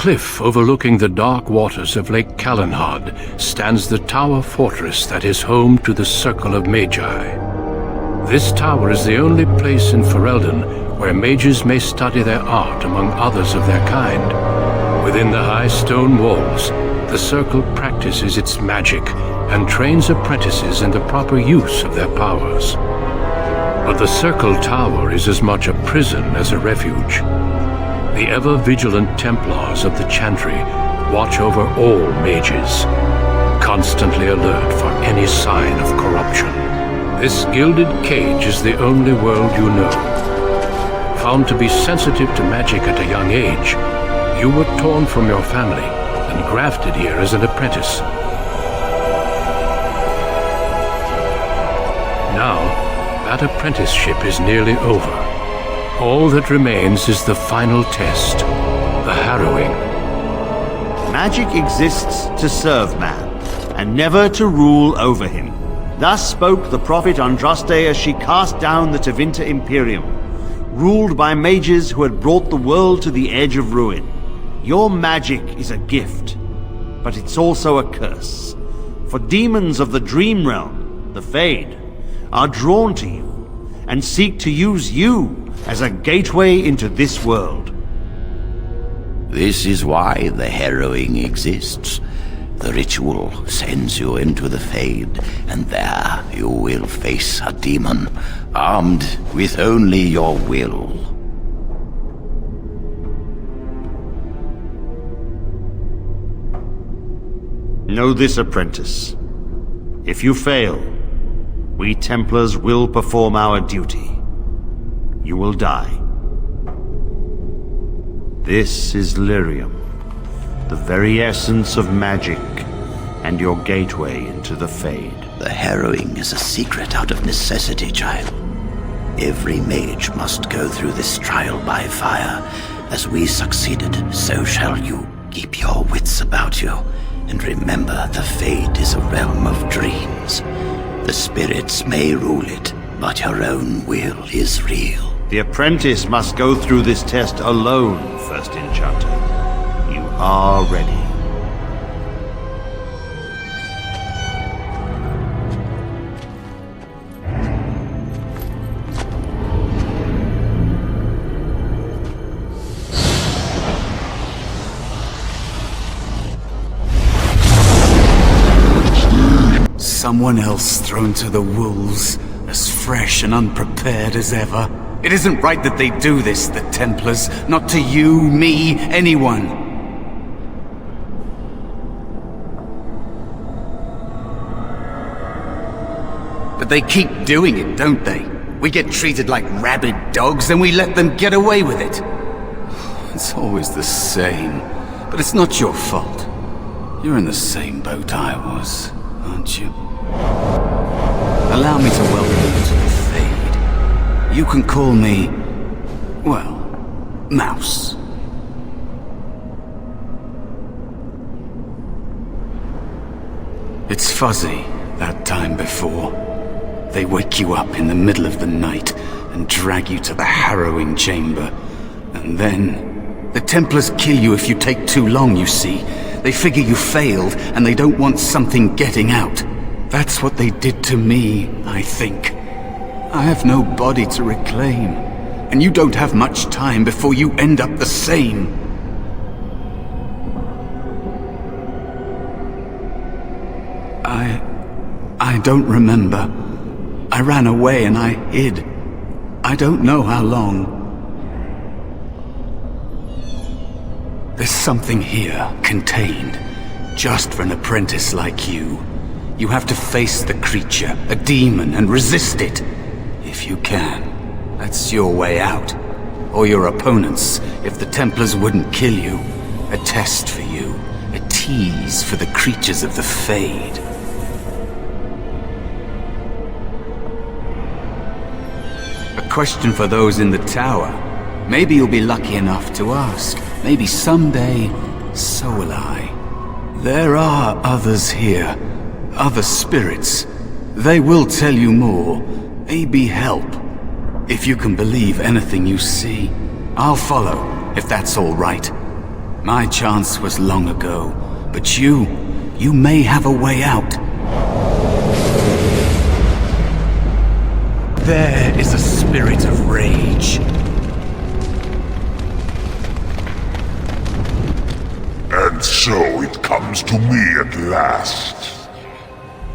cliff overlooking the dark waters of Lake Calenhad stands the tower fortress that is home to the Circle of Magi. This tower is the only place in Ferelden where mages may study their art among others of their kind. Within the high stone walls, the Circle practices its magic and trains apprentices in the proper use of their powers. But the Circle Tower is as much a prison as a refuge. The ever-vigilant Templars of the Chantry watch over all mages, constantly alert for any sign of corruption. This gilded cage is the only world you know. Found to be sensitive to magic at a young age, you were torn from your family and grafted here as an apprentice. Now, that apprenticeship is nearly over. All that remains is the final test, the harrowing. Magic exists to serve man, and never to rule over him. Thus spoke the prophet Andraste as she cast down the Tevinter Imperium, ruled by mages who had brought the world to the edge of ruin. Your magic is a gift, but it's also a curse. For demons of the Dream Realm, the Fade, are drawn to you, and seek to use you as a gateway into this world. This is why the harrowing exists. The ritual sends you into the Fade, and there you will face a demon, armed with only your will. Know this, apprentice. If you fail, we Templars will perform our duty. You will die. This is lyrium, the very essence of magic, and your gateway into the Fade. The harrowing is a secret out of necessity, child. Every mage must go through this trial by fire. As we succeeded, so shall you. Keep your wits about you, and remember the Fade is a realm of dreams. The spirits may rule it, but your own will is real. The apprentice must go through this test alone, First Enchanter. You are ready. Someone else thrown to the wolves, as fresh and unprepared as ever. It isn't right that they do this, the Templars. Not to you, me, anyone. But they keep doing it, don't they? We get treated like rabid dogs, and we let them get away with it. It's always the same. But it's not your fault. You're in the same boat I was, aren't you? Allow me to welcome you to the Fade. You can call me, well, Mouse. It's fuzzy, that time before. They wake you up in the middle of the night and drag you to the harrowing chamber. And then, the Templars kill you if you take too long, you see. They figure you failed, and they don't want something getting out. That's what they did to me, I think. I have no body to reclaim, and you don't have much time before you end up the same. I don't remember. I ran away and I hid. I don't know how long. There's something here, contained, just for an apprentice like you. You have to face the creature, a demon, and resist it. If you can. That's your way out. Or your opponent's, if the Templars wouldn't kill you. A test for you. A tease for the creatures of the Fade. A question for those in the tower. Maybe you'll be lucky enough to ask. Maybe someday, so will I. There are others here. Other spirits. They will tell you more. Maybe help. If you can believe anything you see. I'll follow, if that's all right. My chance was long ago, but you may have a way out. There is a spirit of rage. And so it comes to me at last.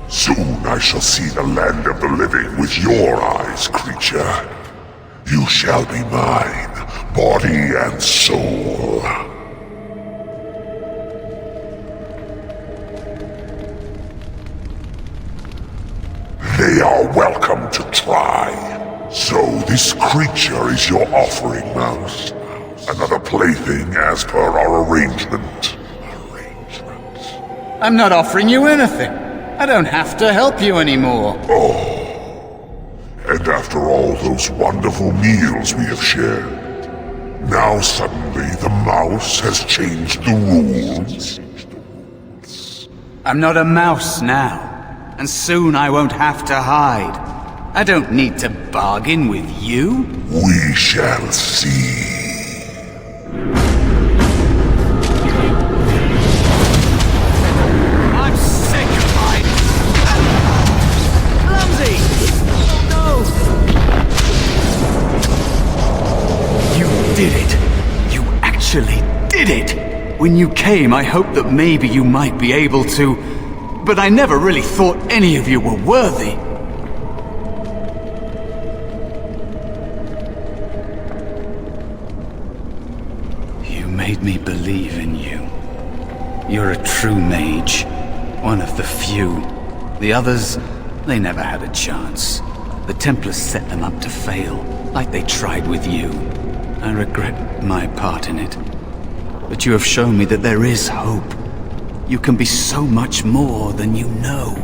Soon I shall see the land of the living with your eyes, creature. You shall be mine, body and soul. They are welcome to try. So this creature is your offering, Mouse. Another plaything as per our arrangement. I'm not offering you anything. I don't have to help you anymore. And after all those wonderful meals we have shared, now suddenly the mouse has changed the rules? I'm not a mouse now, and soon I won't have to hide. I don't need to bargain with you. We shall see. I'm sick of hiding. Clumsy! No! You did it! You actually did it! When you came, I hoped that maybe you might be able to, but I never really thought any of you were worthy. You made me believe in you. You're a true mage. One of the few. The others, they never had a chance. The Templars set them up to fail, like they tried with you. I regret my part in it. But you have shown me that there is hope. You can be so much more than you know.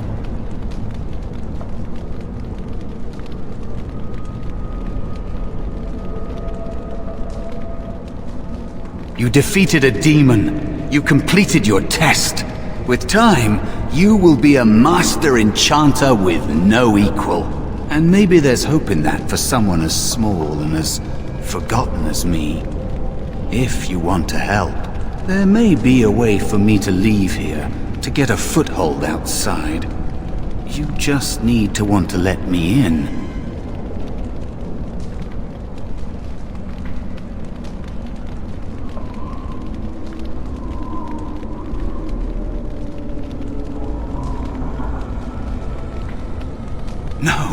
You defeated a demon. You completed your test. With time, you will be a master enchanter with no equal. And maybe there's hope in that for someone as small and as forgotten as me. If you want to help, there may be a way for me to leave here, to get a foothold outside. You just need to want to let me in.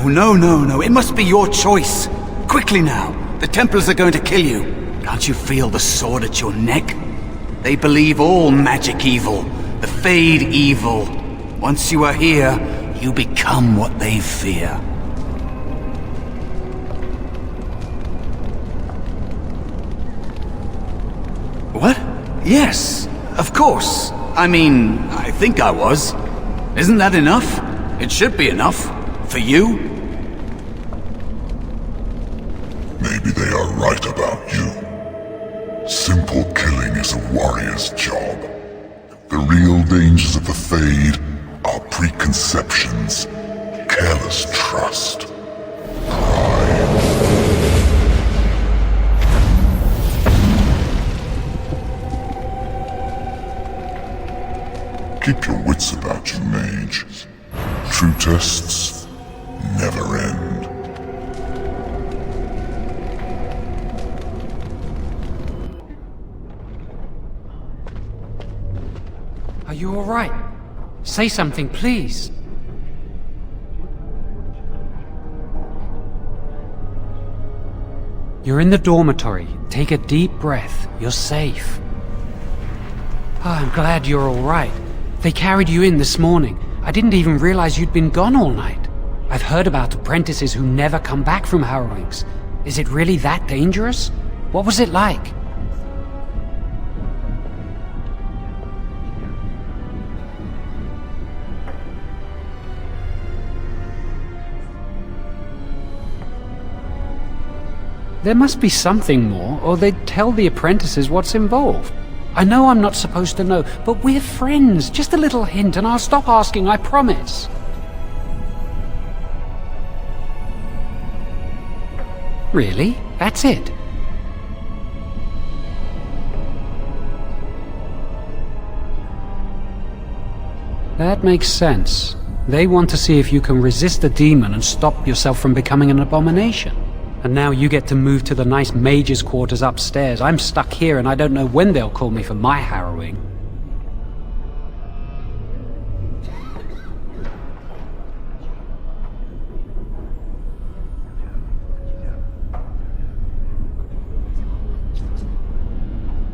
No. It must be your choice. Quickly now. The Templars are going to kill you. Can't you feel the sword at your neck? They believe all magic evil, the Fade evil. Once you are here, you become what they fear. What? Yes, of course. I mean, I think I was. Isn't that enough? It should be enough. For you? Maybe they are right about you. Simple killing is a warrior's job. The real dangers of the Fade are preconceptions, careless trust, pride. Keep your wits about you, mage. True tests never end. Are you all right? Say something, please. You're in the dormitory. Take a deep breath. You're safe. Oh, I'm glad you're all right. They carried you in this morning. I didn't even realize you'd been gone all night. I've heard about apprentices who never come back from harrowings. Is it really that dangerous? What was it like? There must be something more, or they'd tell the apprentices what's involved. I know I'm not supposed to know, but we're friends. Just a little hint and I'll stop asking, I promise. Really? That's it? That makes sense. They want to see if you can resist a demon and stop yourself from becoming an abomination. And now you get to move to the nice mage's quarters upstairs. I'm stuck here and I don't know when they'll call me for my harrowing.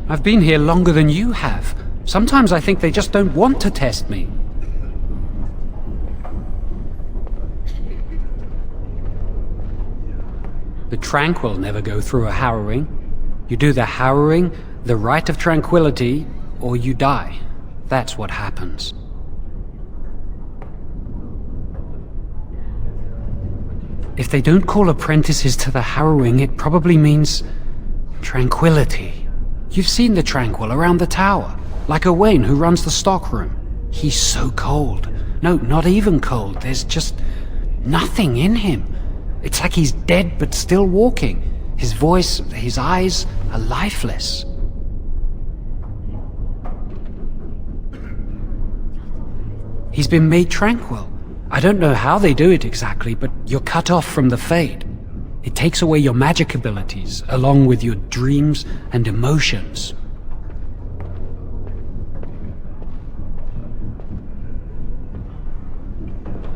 I've been here longer than you have. Sometimes I think they just don't want to test me. The Tranquil never go through a harrowing. You do the harrowing, the rite of tranquility, or you die. That's what happens. If they don't call apprentices to the harrowing, it probably means tranquility. You've seen the Tranquil around the tower, like Owain who runs the stockroom. He's so cold. No, not even cold. There's just nothing in him. It's like he's dead but still walking. His voice, his eyes are lifeless. He's been made tranquil. I don't know how they do it exactly, but you're cut off from the Fade. It takes away your magic abilities, along with your dreams and emotions.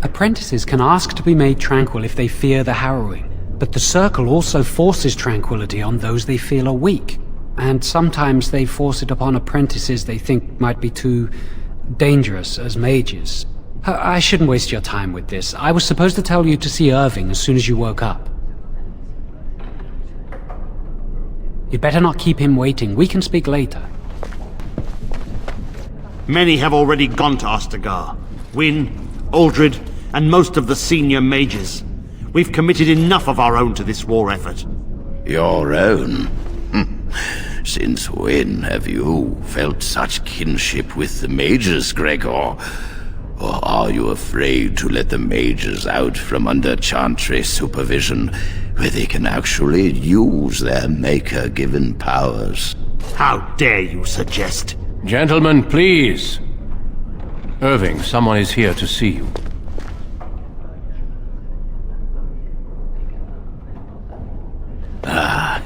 Apprentices can ask to be made tranquil if they fear the harrowing, but the Circle also forces tranquility on those they feel are weak, and sometimes they force it upon apprentices they think might be too dangerous as mages. I shouldn't waste your time with this. I was supposed to tell you to see Irving as soon as you woke up. You'd better not keep him waiting. We can speak later. Many have already gone to Ostagar. Wynne, Aldred, and most of the senior mages. We've committed enough of our own to this war effort. Your own? Since when have you felt such kinship with the mages, Gregor? Or are you afraid to let the mages out from under Chantry supervision, where they can actually use their Maker-given powers? How dare you suggest? Gentlemen, please. Irving, someone is here to see you.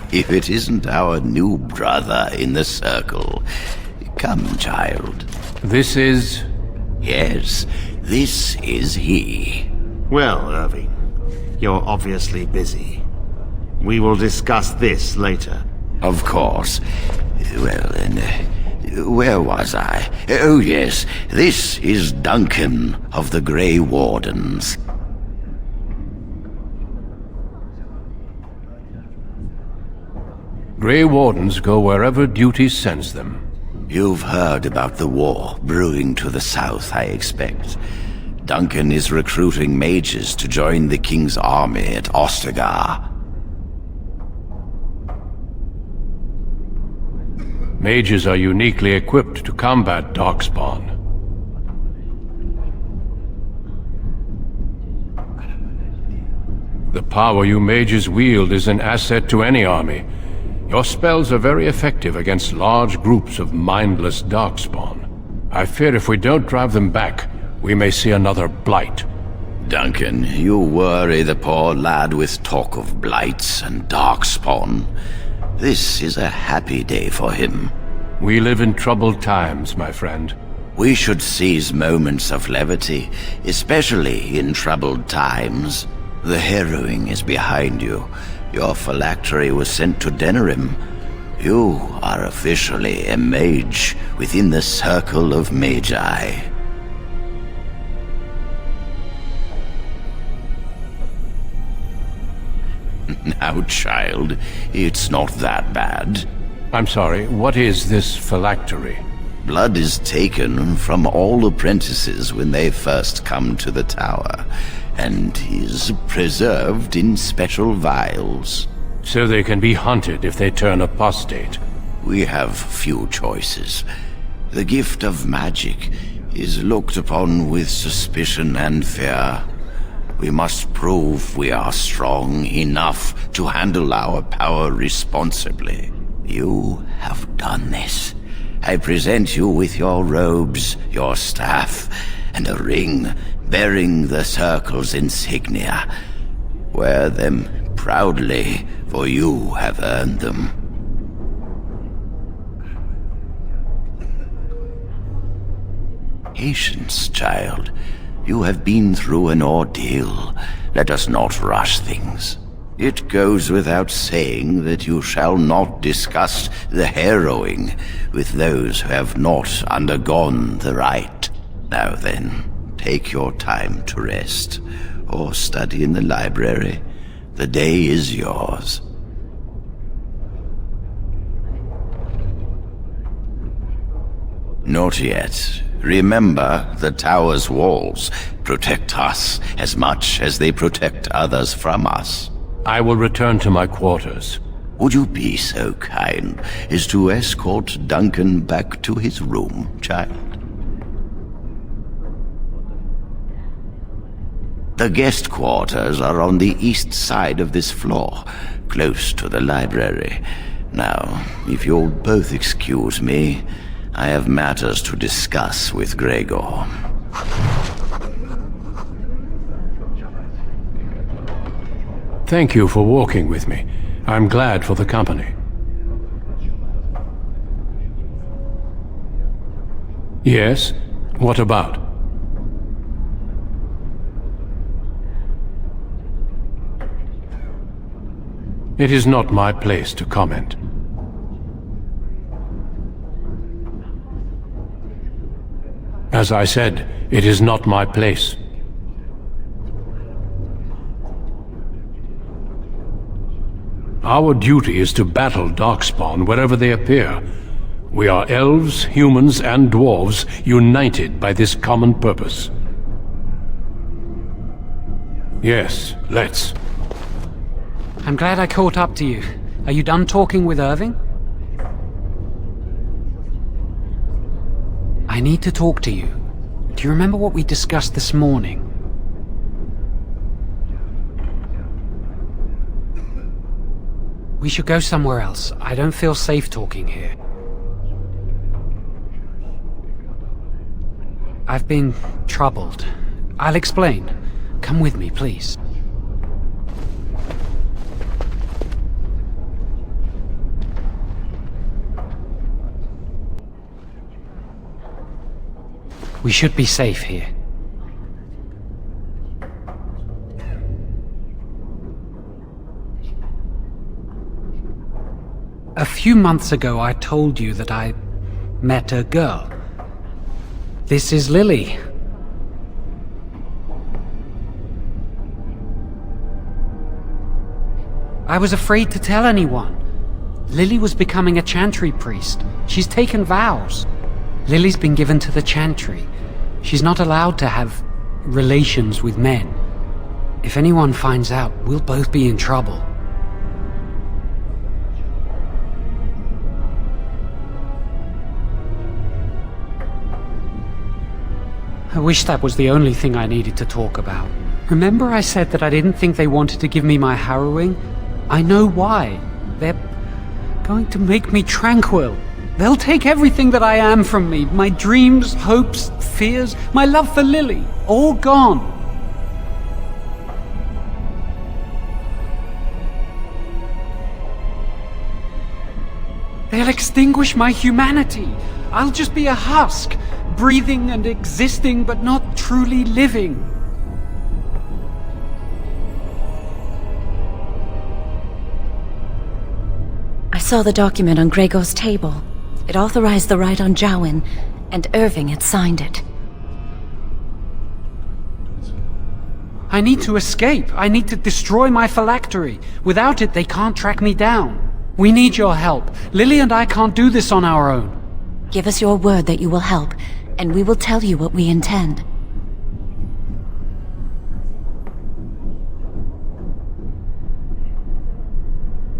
If it isn't our new brother in the Circle. Come, child. This is... Yes, this is he. Well, Irving, you're obviously busy. We will discuss this later. Of course. Well, then, where was I? Oh, yes, this is Duncan of the Grey Wardens. Grey Wardens go wherever duty sends them. You've heard about the war brewing to the south, I expect. Duncan is recruiting mages to join the King's army at Ostagar. Mages are uniquely equipped to combat Darkspawn. The power you mages wield is an asset to any army. Your spells are very effective against large groups of mindless Darkspawn. I fear if we don't drive them back, we may see another blight. Duncan, you worry the poor lad with talk of blights and Darkspawn. This is a happy day for him. We live in troubled times, my friend. We should seize moments of levity, especially in troubled times. The harrowing is behind you. Your phylactery was sent to Denerim. You are officially a mage within the Circle of Magi. Now, child, it's not that bad. I'm sorry, what is this phylactery? Blood is taken from all apprentices when they first come to the tower, and is preserved in special vials. So they can be hunted if they turn apostate. We have few choices. The gift of magic is looked upon with suspicion and fear. We must prove we are strong enough to handle our power responsibly. You have done this. I present you with your robes, your staff, and a ring bearing the Circle's insignia. Wear them proudly, for you have earned them. Patience, child. You have been through an ordeal. Let us not rush things. It goes without saying that you shall not discuss the harrowing with those who have not undergone the rite. Now then, take your time to rest, or study in the library. The day is yours. Not yet. Remember, the tower's walls protect us as much as they protect others from us. I will return to my quarters. Would you be so kind as to escort Duncan back to his room, child? The guest quarters are on the east side of this floor, close to the library. Now, if you'll both excuse me, I have matters to discuss with Gregor. Thank you for walking with me. I'm glad for the company. Yes? What about? It is not my place to comment. As I said, it is not my place. Our duty is to battle Darkspawn wherever they appear. We are elves, humans, and dwarves united by this common purpose. Yes, let's. I'm glad I caught up to you. Are you done talking with Irving? I need to talk to you. Do you remember what we discussed this morning? We should go somewhere else. I don't feel safe talking here. I've been troubled. I'll explain. Come with me, please. We should be safe here. A few months ago, I told you that I met a girl. This is Lily. I was afraid to tell anyone. Lily was becoming a chantry priest. She's taken vows. Lily's been given to the chantry. She's not allowed to have relations with men. If anyone finds out, we'll both be in trouble. I wish that was the only thing I needed to talk about. Remember I said that I didn't think they wanted to give me my harrowing? I know why. They're going to make me tranquil. They'll take everything that I am from me. My dreams, hopes, fears, my love for Lily. All gone. They'll extinguish my humanity. I'll just be a husk, breathing and existing, but not truly living. I saw the document on Gregor's table. It authorized the rite on Jowen, and Irving had signed it. I need to escape. I need to destroy my phylactery. Without it, they can't track me down. We need your help. Lily and I can't do this on our own. Give us your word that you will help, and we will tell you what we intend.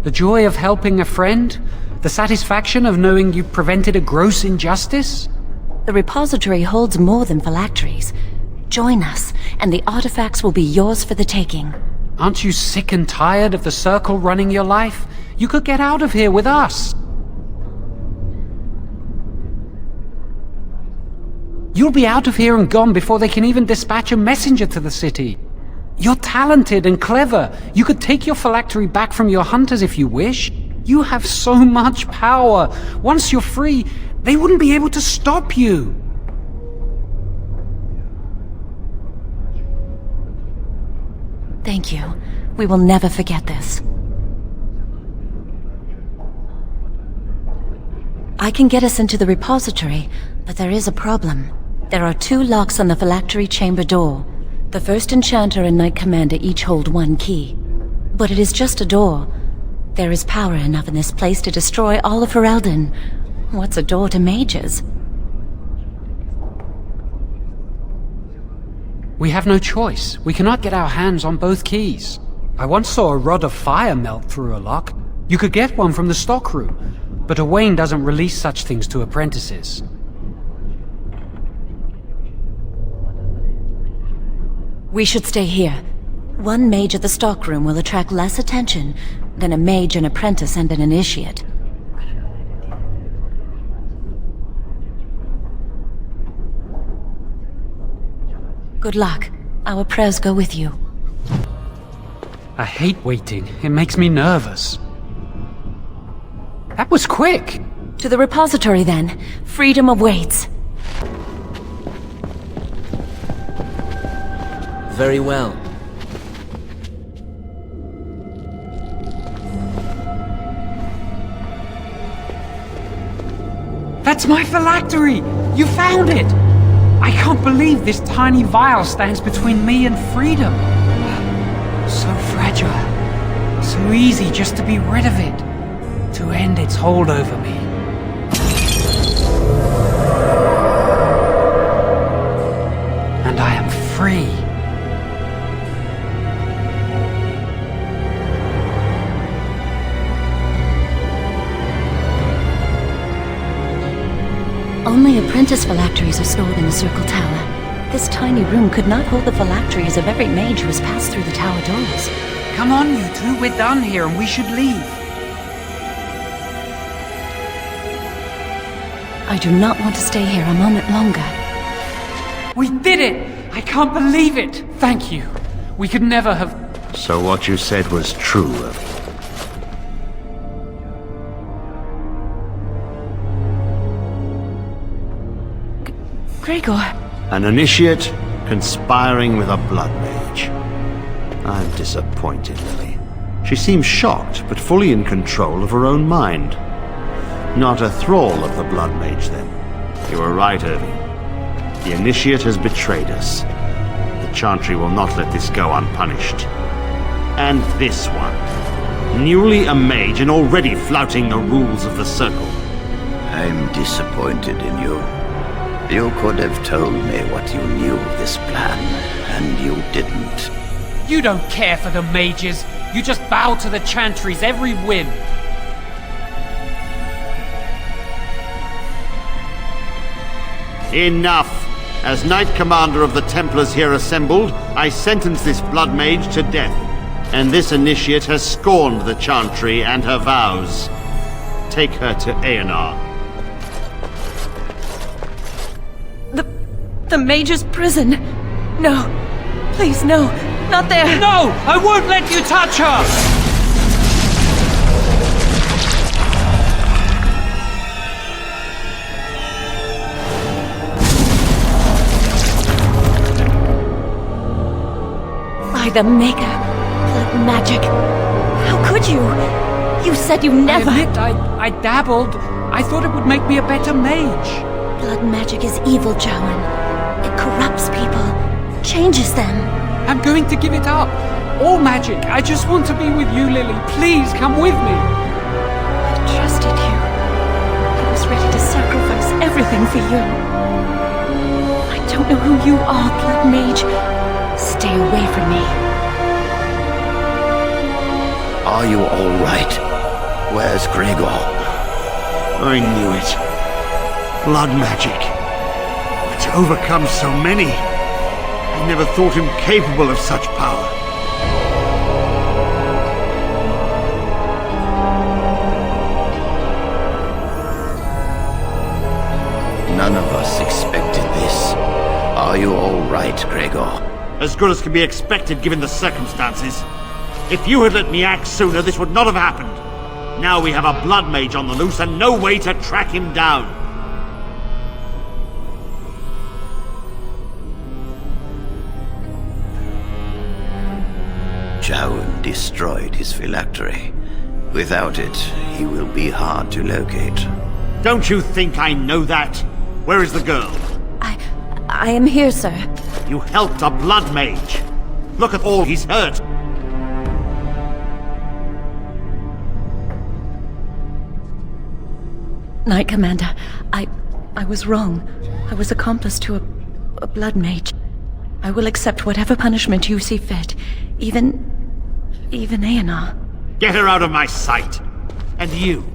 The joy of helping a friend? The satisfaction of knowing you prevented a gross injustice? The repository holds more than phylacteries. Join us, and the artifacts will be yours for the taking. Aren't you sick and tired of the Circle running your life? You could get out of here with us. You'll be out of here and gone before they can even dispatch a messenger to the city. You're talented and clever. You could take your phylactery back from your hunters if you wish. You have so much power. Once you're free, they wouldn't be able to stop you. Thank you. We will never forget this. I can get us into the repository, but there is a problem. There are 2 locks on the phylactery chamber door. The first enchanter and knight commander each hold 1 key. But it is just a door. There is power enough in this place to destroy all of Ferelden. What's a door to mages? We have no choice. We cannot get our hands on both keys. I once saw a rod of fire melt through a lock. You could get one from the stockroom, but Owain doesn't release such things to apprentices. We should stay here. 1 mage at the stockroom will attract less attention than a mage, an apprentice, and an initiate. Good luck. Our prayers go with you. I hate waiting. It makes me nervous. That was quick! To the repository, then. Freedom awaits. Very well. That's my phylactery! You found it! I can't believe this tiny vial stands between me and freedom. So fragile. So easy just to be rid of it. To end its hold over me. And I am free. Only apprentice phylacteries are stored in the Circle Tower. This tiny room could not hold the phylacteries of every mage who has passed through the tower doors. Come on, you two, we're done here and we should leave. I do not want to stay here a moment longer. We did it! I can't believe it! Thank you. We could never have... So what you said was true of me. Gregor. An initiate conspiring with a blood mage. I'm disappointed, Lily. She seems shocked, but fully in control of her own mind. Not a thrall of the blood mage, then. You were right, Irving. The initiate has betrayed us. The Chantry will not let this go unpunished. And this one. Newly a mage and already flouting the rules of the Circle. I'm disappointed in you. You could have told me what you knew of this plan, and you didn't. You don't care for the mages. You just bow to the Chantry's every whim. Enough! As Knight Commander of the Templars here assembled, I sentence this blood mage to death. And this initiate has scorned the Chantry and her vows. Take her to Aenar. The mage's prison. No. Please, no. Not there. No! I won't let you touch her! By the Maker. Blood magic. How could you? You said you never... I admit, I dabbled. I thought it would make me a better mage. Blood magic is evil, Jowan. It corrupts people. Changes them. I'm going to give it up. All magic. I just want to be with you, Lily. Please, come with me. I trusted you. I was ready to sacrifice everything for you. I don't know who you are, Blood Mage. Stay away from me. Are you all right? Where's Gregor? I knew it. Blood magic. To overcome so many. I never thought him capable of such power. None of us expected this. As good as can be expected given the circumstances. If you had let me act sooner, this would not have happened. Now we have a blood mage on the loose and no way to track him down. Jowan destroyed his phylactery. Without it, he will be hard to locate. Don't you think I know that? Where is the girl? I am here, sir. You helped a blood mage. Look at all he's hurt. Knight Commander, I was wrong. I was accomplice to a blood mage. I will accept whatever punishment you see fit. Even Aenar. Get her out of my sight. And you.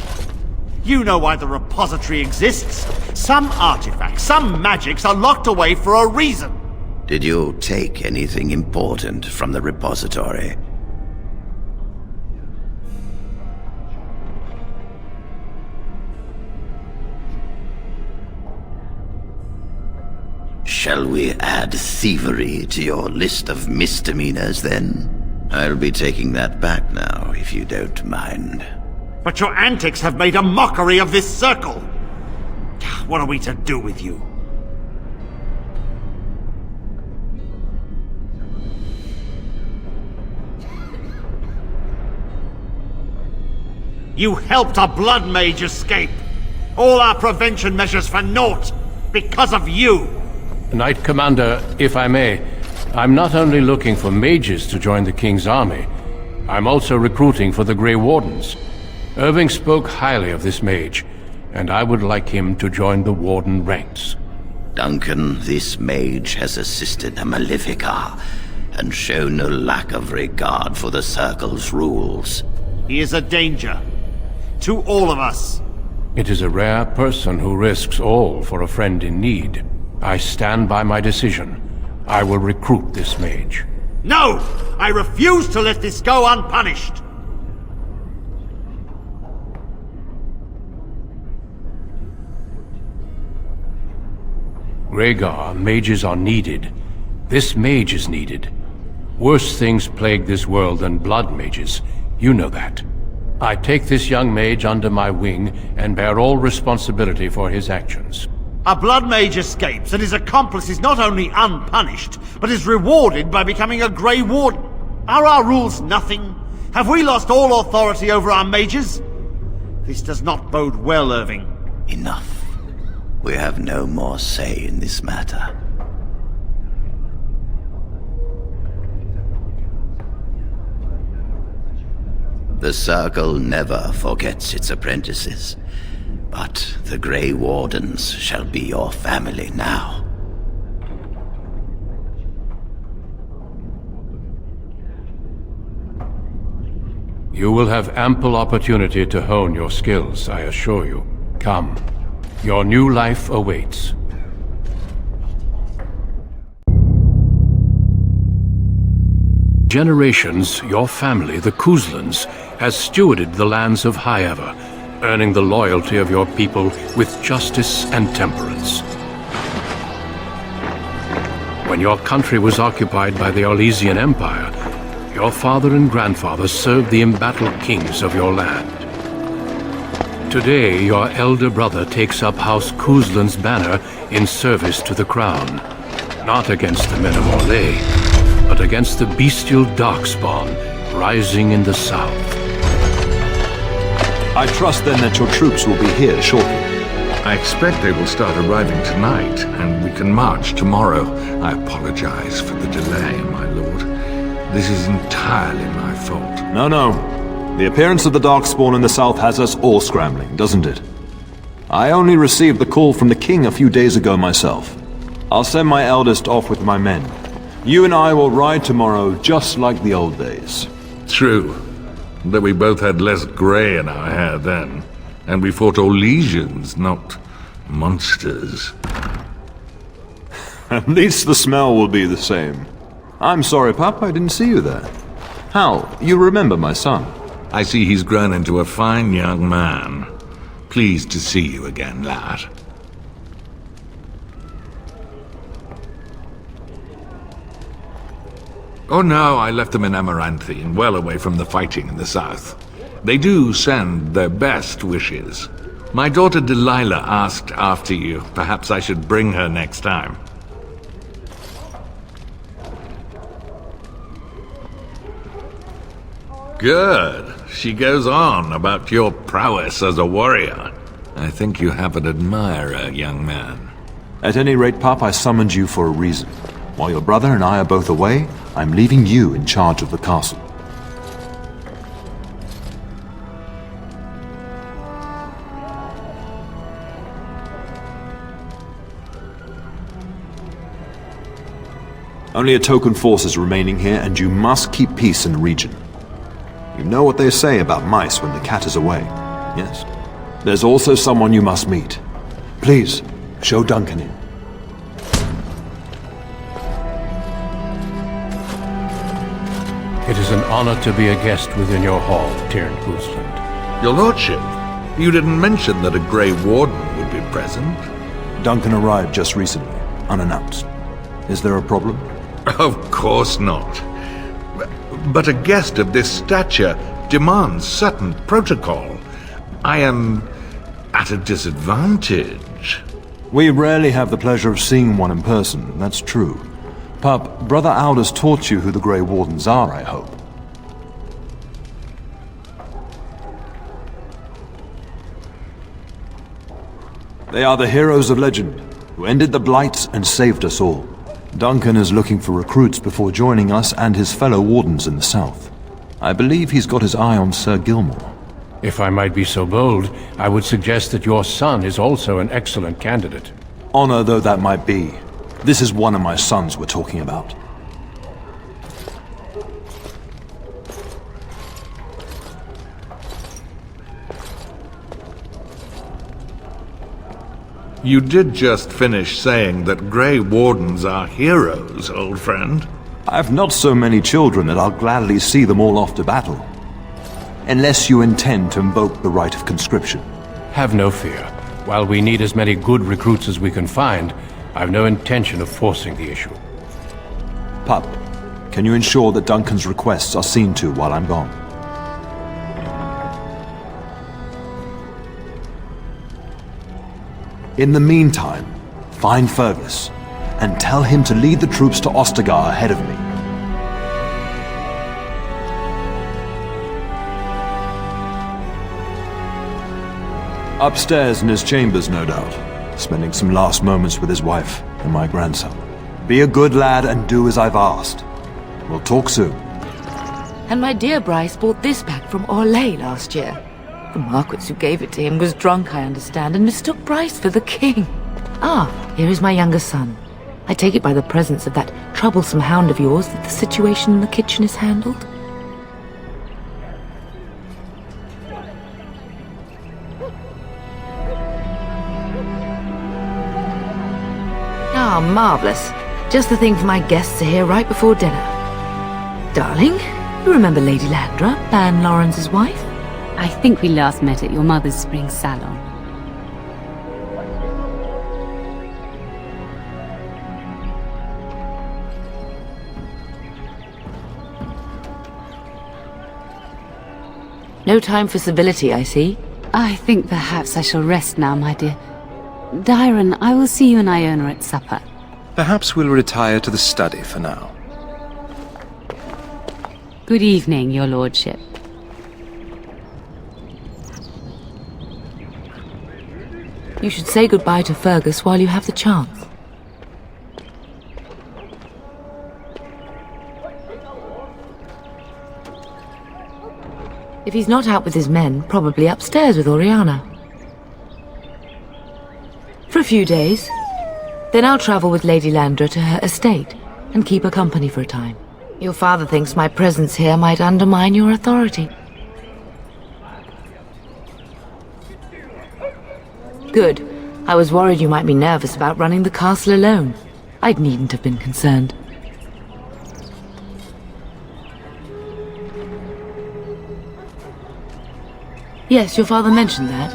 You know why the repository exists. Some artifacts, some magics are locked away for a reason. Did you take anything important from the repository? Shall we add thievery to your list of misdemeanors, then? I'll be taking that back now, if you don't mind. But your antics have made a mockery of this circle. What are we to do with you? You helped a blood mage escape. All our prevention measures for naught. Because of you. Knight Commander, if I may, I'm not only looking for mages to join the King's army, I'm also recruiting for the Grey Wardens. Irving spoke highly of this mage, and I would like him to join the Warden ranks. Duncan, this mage has assisted a Malefica, and shown no lack of regard for the Circle's rules. He is a danger. To all of us. It is a rare person who risks all for a friend in need. I stand by my decision. I will recruit this mage. No! I refuse to let this go unpunished! Rhaegar, mages are needed. This mage is needed. Worse things plague this world than blood mages. You know that. I take this young mage under my wing and bear all responsibility for his actions. A blood mage escapes and his accomplice is not only unpunished, but is rewarded by becoming a Grey Warden. Are our rules nothing? Have we lost all authority over our mages? This does not bode well, Irving. Enough. We have no more say in this matter. The Circle never forgets its apprentices, but the Grey Wardens shall be your family now. You will have ample opportunity to hone your skills, I assure you. Come. Your new life awaits. Generations, your family, the Kuzlans, has stewarded the lands of Highever, earning the loyalty of your people with justice and temperance. When your country was occupied by the Orlesian Empire, your father and grandfather served the embattled kings of your land. Today, your elder brother takes up House Kuzlan's banner in service to the crown, not against the men of Orlais, but against the bestial darkspawn rising in the south. I trust then that your troops will be here shortly. I expect they will start arriving tonight, and we can march tomorrow. I apologize for the delay, my lord. This is entirely my fault. No. The appearance of the Darkspawn in the south has us all scrambling, doesn't it? I only received the call from the king a few days ago myself. I'll send my eldest off with my men. You and I will ride tomorrow just like the old days. True. Though we both had less grey in our hair then, and we fought Orlesians, not monsters. At least the smell will be the same. I'm sorry, Pup, I didn't see you there. Hal, you remember my son? I see he's grown into a fine young man. Pleased to see you again, lad. Oh no, I left them in Amaranthine, well away from the fighting in the south. They do send their best wishes. My daughter Delilah asked after you. Perhaps I should bring her next time. Good. She goes on about your prowess as a warrior. I think you have an admirer, young man. At any rate, Pup, I summoned you for a reason. While your brother and I are both away, I'm leaving you in charge of the castle. Only a token force is remaining here, and you must keep peace in the region. You know what they say about mice when the cat is away, yes? There's also someone you must meet. Please, show Duncan in. It is an honor to be a guest within your hall, Tyrant Goosland. Your lordship, you didn't mention that a Grey Warden would be present. Duncan arrived just recently, unannounced. Is there a problem? Of course not. But a guest of this stature demands certain protocol. I am at a disadvantage. We rarely have the pleasure of seeing one in person, that's true. Pup, Brother Aldous taught you who the Grey Wardens are, I hope. They are the heroes of legend, who ended the Blights and saved us all. Duncan is looking for recruits before joining us and his fellow Wardens in the south. I believe he's got his eye on Sir Gilmore. If I might be so bold, I would suggest that your son is also an excellent candidate. Honor though that might be, this is one of my sons we're talking about. You did just finish saying that Grey Wardens are heroes, old friend. I've not so many children that I'll gladly see them all off to battle. Unless you intend to invoke the right of conscription. Have no fear. While we need as many good recruits as we can find, I've no intention of forcing the issue. Pup, can you ensure that Duncan's requests are seen to while I'm gone? In the meantime, find Fergus, and tell him to lead the troops to Ostagar ahead of me. Upstairs in his chambers, no doubt, spending some last moments with his wife and my grandson. Be a good lad and do as I've asked. We'll talk soon. And my dear Bryce bought this back from Orlais last year. The Marquis who gave it to him was drunk, I understand, and mistook Bryce for the king. Ah, here is my younger son. I take it by the presence of that troublesome hound of yours that the situation in the kitchen is handled? Ah, marvelous. Just the thing for my guests to hear right before dinner. Darling, you remember Lady Landra, Ban Lawrence's wife? I think we last met at your mother's spring salon. No time for civility, I see. I think perhaps I shall rest now, my dear. Dyron, I will see you and Iona at supper. Perhaps we'll retire to the study for now. Good evening, your lordship. You should say goodbye to Fergus while you have the chance. If he's not out with his men, probably upstairs with Oriana. For a few days. Then I'll travel with Lady Landra to her estate and keep her company for a time. Your father thinks my presence here might undermine your authority. Good. I was worried you might be nervous about running the castle alone. I needn't have been concerned. Yes, your father mentioned that.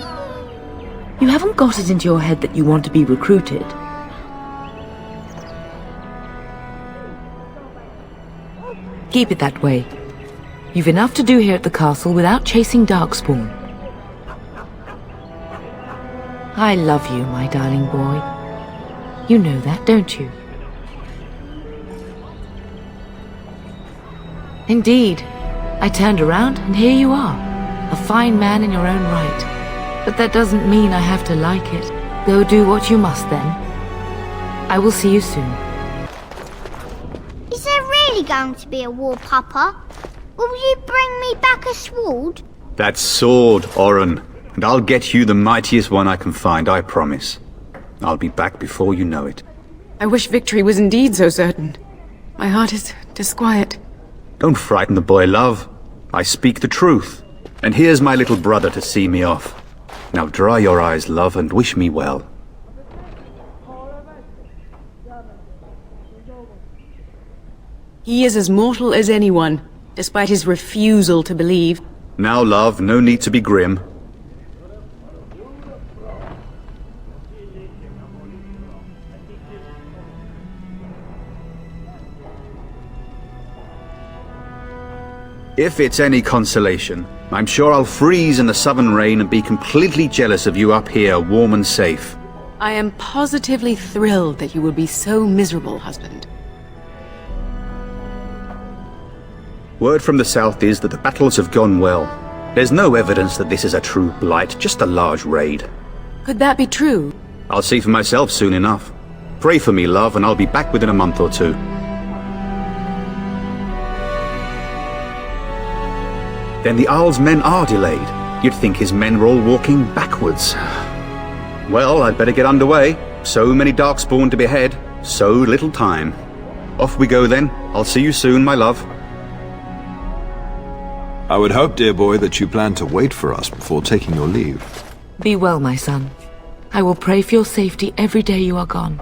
You haven't got it into your head that you want to be recruited. Keep it that way. You've enough to do here at the castle without chasing Darkspawn. I love you, my darling boy. You know that, don't you? Indeed. I turned around, and here you are. A fine man in your own right. But that doesn't mean I have to like it. Go do what you must, then. I will see you soon. Is there really going to be a war, Papa? Will you bring me back a sword? That sword, Oren. And I'll get you the mightiest one I can find, I promise. I'll be back before you know it. I wish victory was indeed so certain. My heart is disquiet. Don't frighten the boy, love. I speak the truth. And here's my little brother to see me off. Now dry your eyes, love, and wish me well. He is as mortal as anyone, despite his refusal to believe. Now, love, no need to be grim. If it's any consolation, I'm sure I'll freeze in the southern rain and be completely jealous of you up here, warm and safe. I am positively thrilled that you will be so miserable, husband. Word from the south is that the battles have gone well. There's no evidence that this is a true blight, just a large raid. Could that be true? I'll see for myself soon enough. Pray for me, love, and I'll be back within a month or two. Then the Arl's men are delayed. You'd think his men were all walking backwards. Well, I'd better get underway. So many Darkspawn to behead, so little time. Off we go then. I'll see you soon, my love. I would hope, dear boy, that you plan to wait for us before taking your leave. Be well, my son. I will pray for your safety every day you are gone.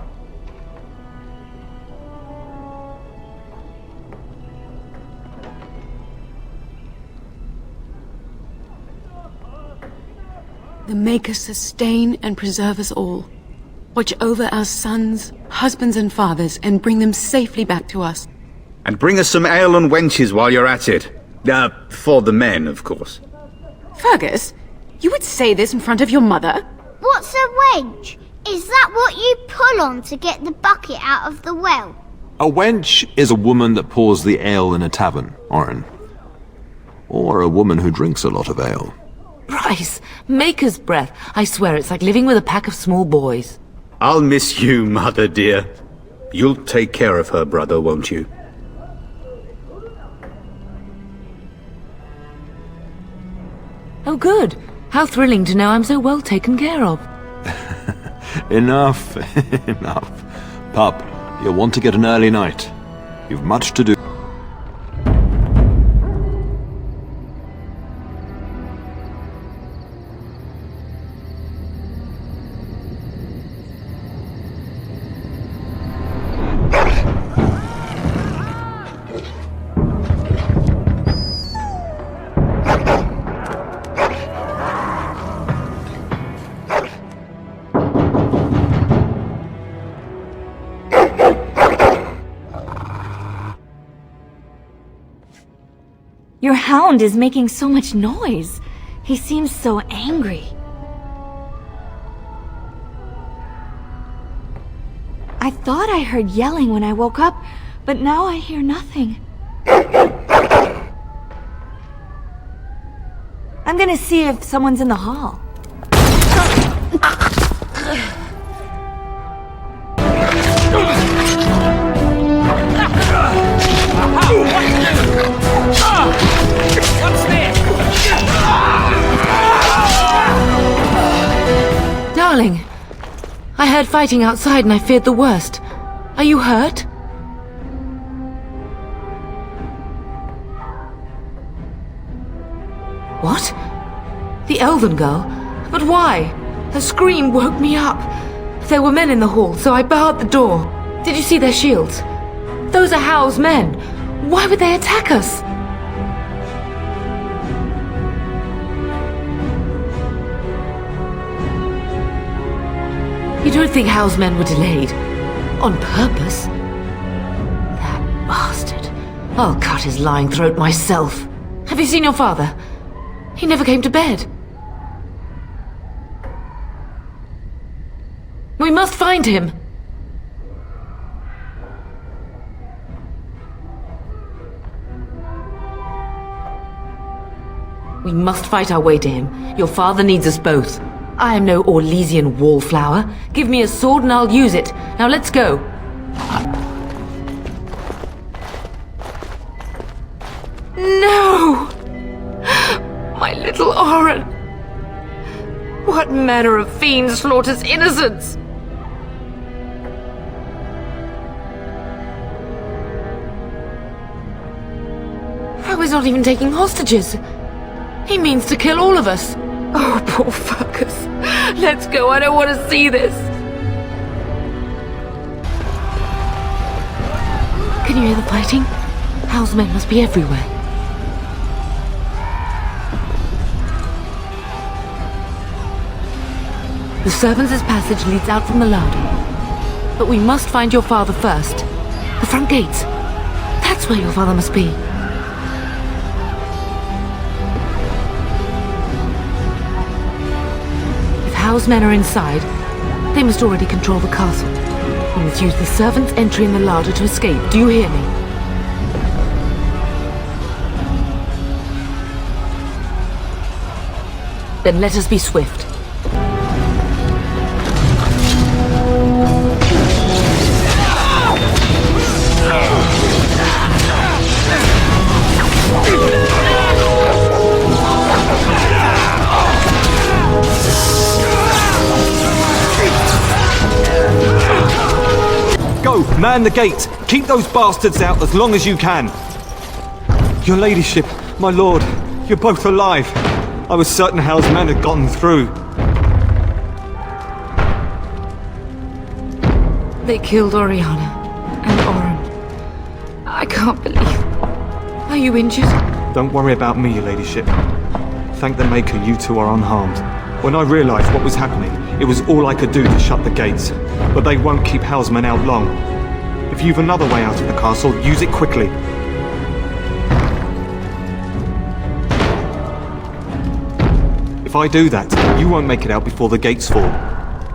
The Maker sustain and preserve us all. Watch over our sons, husbands and fathers, and bring them safely back to us. And bring us some ale and wenches while you're at it. For the men, of course. Fergus, you would say this in front of your mother? What's a wench? Is that what you pull on to get the bucket out of the well? A wench is a woman that pours the ale in a tavern, Oren. Or a woman who drinks a lot of ale. Bryce, Maker's breath. I swear it's like living with a pack of small boys. I'll miss you, mother dear. You'll take care of her, brother, won't you? Oh, good. How thrilling to know I'm so well taken care of. Enough, enough. Pup, you'll want to get an early night. You've much to do. Your hound is making so much noise. He seems so angry. I thought I heard yelling when I woke up, but now I hear nothing. I'm gonna see if someone's in the hall. Darling, I heard fighting outside and I feared the worst. Are you hurt? What? The elven girl? But why? Her scream woke me up. There were men in the hall, so I barred the door. Did you see their shields? Those are Hal's men. Why would they attack us? You don't think Hal's men were delayed? On purpose? That bastard. I'll cut his lying throat myself. Have you seen your father? He never came to bed. We must find him. We must fight our way to him. Your father needs us both. I am no Orlesian wallflower. Give me a sword and I'll use it. Now let's go. No! My little Oren! What manner of fiend slaughters innocents? How is not even taking hostages? He means to kill all of us. Oh, poor fuckers. Let's go, I don't want to see this. Can you hear the fighting? Hal's men must be everywhere. The servants' passage leads out from the larder. But we must find your father first. The front gates. That's where your father must be. If Hal's men are inside, they must already control the castle. We must use the servants' entry in the larder to escape. Do you hear me? Then let us be swift. Go! Man the gate! Keep those bastards out as long as you can! Your ladyship, my lord, you're both alive. I was certain Hal's men had gotten through. They killed Oriana and Oren. I can't believe... Are you injured? Don't worry about me, your ladyship. Thank the Maker you two are unharmed. When I realised what was happening, it was all I could do to shut the gates. But they won't keep Hal's men out long. If you've another way out of the castle, use it quickly. If I do that, you won't make it out before the gates fall.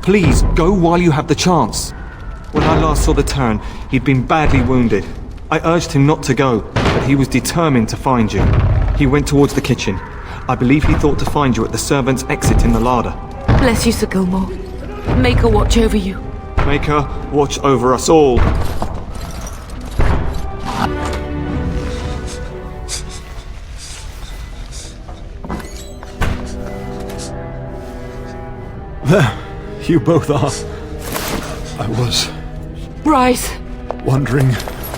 Please, go while you have the chance. When I last saw the Terran, he'd been badly wounded. I urged him not to go, but he was determined to find you. He went towards the kitchen. I believe he thought to find you at the servants' exit in the larder. Bless you, Sir Gilmore. Maker watch over you. Maker watch over us all. There, you both are. I was Bryce! wondering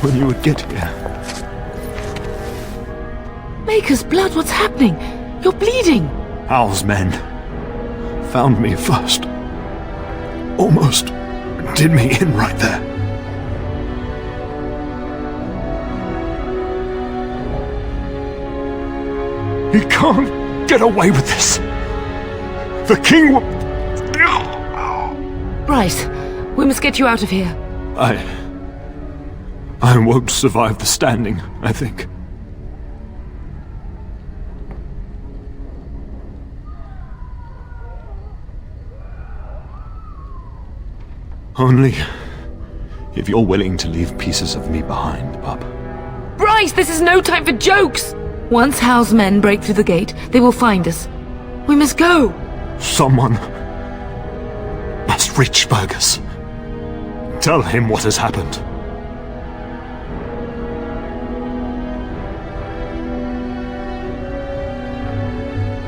when you would get here. Maker's blood, what's happening? You're bleeding! Hal's men found me first. Almost did me in right there. He can't get away with this. The king will... Bryce, we must get you out of here. I won't survive the standing, I think. Only if you're willing to leave pieces of me behind, bub. Bryce, this is no time for jokes! Once Hal's men break through the gate, they will find us. We must go! Someone must reach Fergus. Tell him what has happened.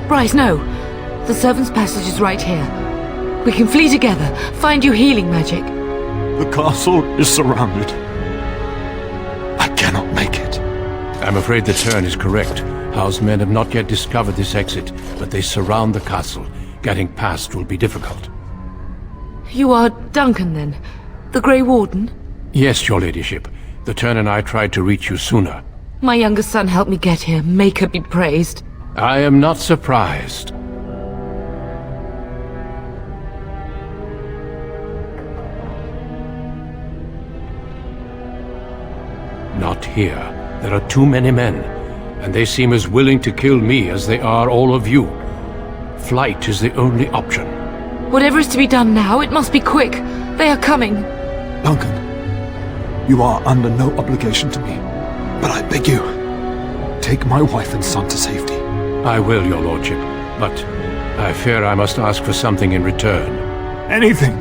Bryce, no. The servants' passage is right here. We can flee together, find you healing magic. The castle is surrounded. I cannot make it. I'm afraid the Terran is correct. Hal's men have not yet discovered this exit, but they surround the castle. Getting past will be difficult. You are Duncan, then? The Grey Warden? Yes, your ladyship. The Terran and I tried to reach you sooner. My younger son helped me get here. Maker be praised. I am not surprised. Not here. There are too many men, and they seem as willing to kill me as they are all of you. Flight is the only option. Whatever is to be done now, it must be quick. They are coming. Duncan, you are under no obligation to me, but I beg you, take my wife and son to safety. I will, your lordship, but I fear I must ask for something in return. Anything!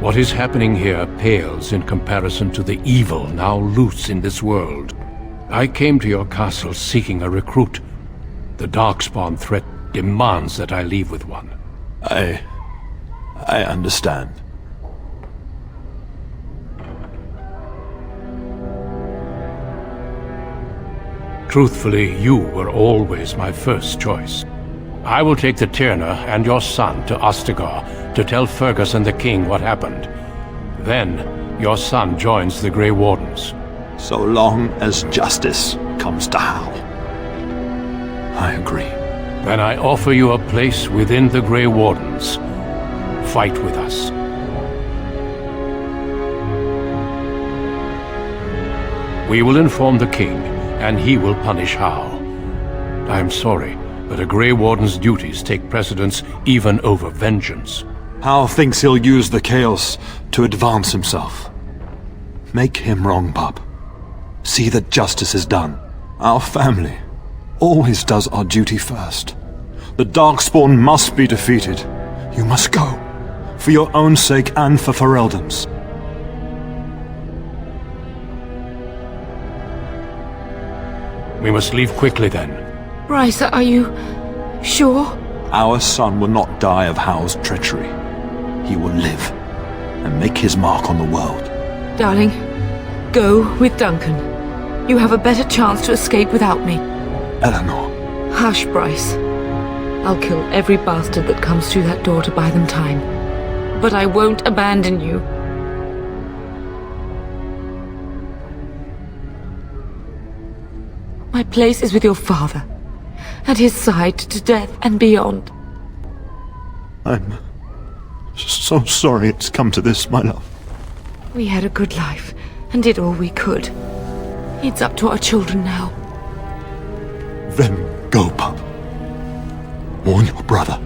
What is happening here pales in comparison to the evil now loose in this world. I came to your castle seeking a recruit. The Darkspawn threat demands that I leave with one. I understand. Truthfully, you were always my first choice. I will take the Tyrna and your son to Ostagar to tell Fergus and the king what happened. Then, your son joins the Grey Wardens. So long as justice comes to Hal. I agree. Then I offer you a place within the Grey Wardens. Fight with us. We will inform the king, and he will punish Hal. I am sorry, but a Grey Warden's duties take precedence even over vengeance. Hal thinks he'll use the chaos to advance himself. Make him wrong, pup. See that justice is done. Our family always does our duty first. The Darkspawn must be defeated. You must go. For your own sake and for Ferelden's. We must leave quickly then. Bryce, are you sure? Our son will not die of Hal's treachery. He will live and make his mark on the world. Darling, go with Duncan. You have a better chance to escape without me. Eleanor. Hush, Bryce. I'll kill every bastard that comes through that door to buy them time. But I won't abandon you. My place is with your father. At his side to death and beyond. I'm so sorry it's come to this, my love. We had a good life and did all we could. It's up to our children now. Then go, pup. Warn your brother.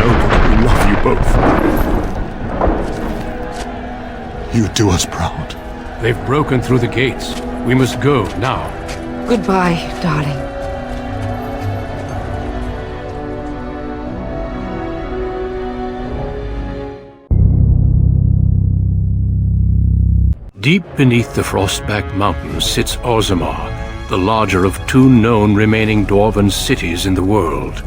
Know that we love you both. You do us proud. They've broken through the gates. We must go now. Goodbye, darling. Deep beneath the Frostback Mountains sits Orzammar, the larger of two known remaining dwarven cities in the world.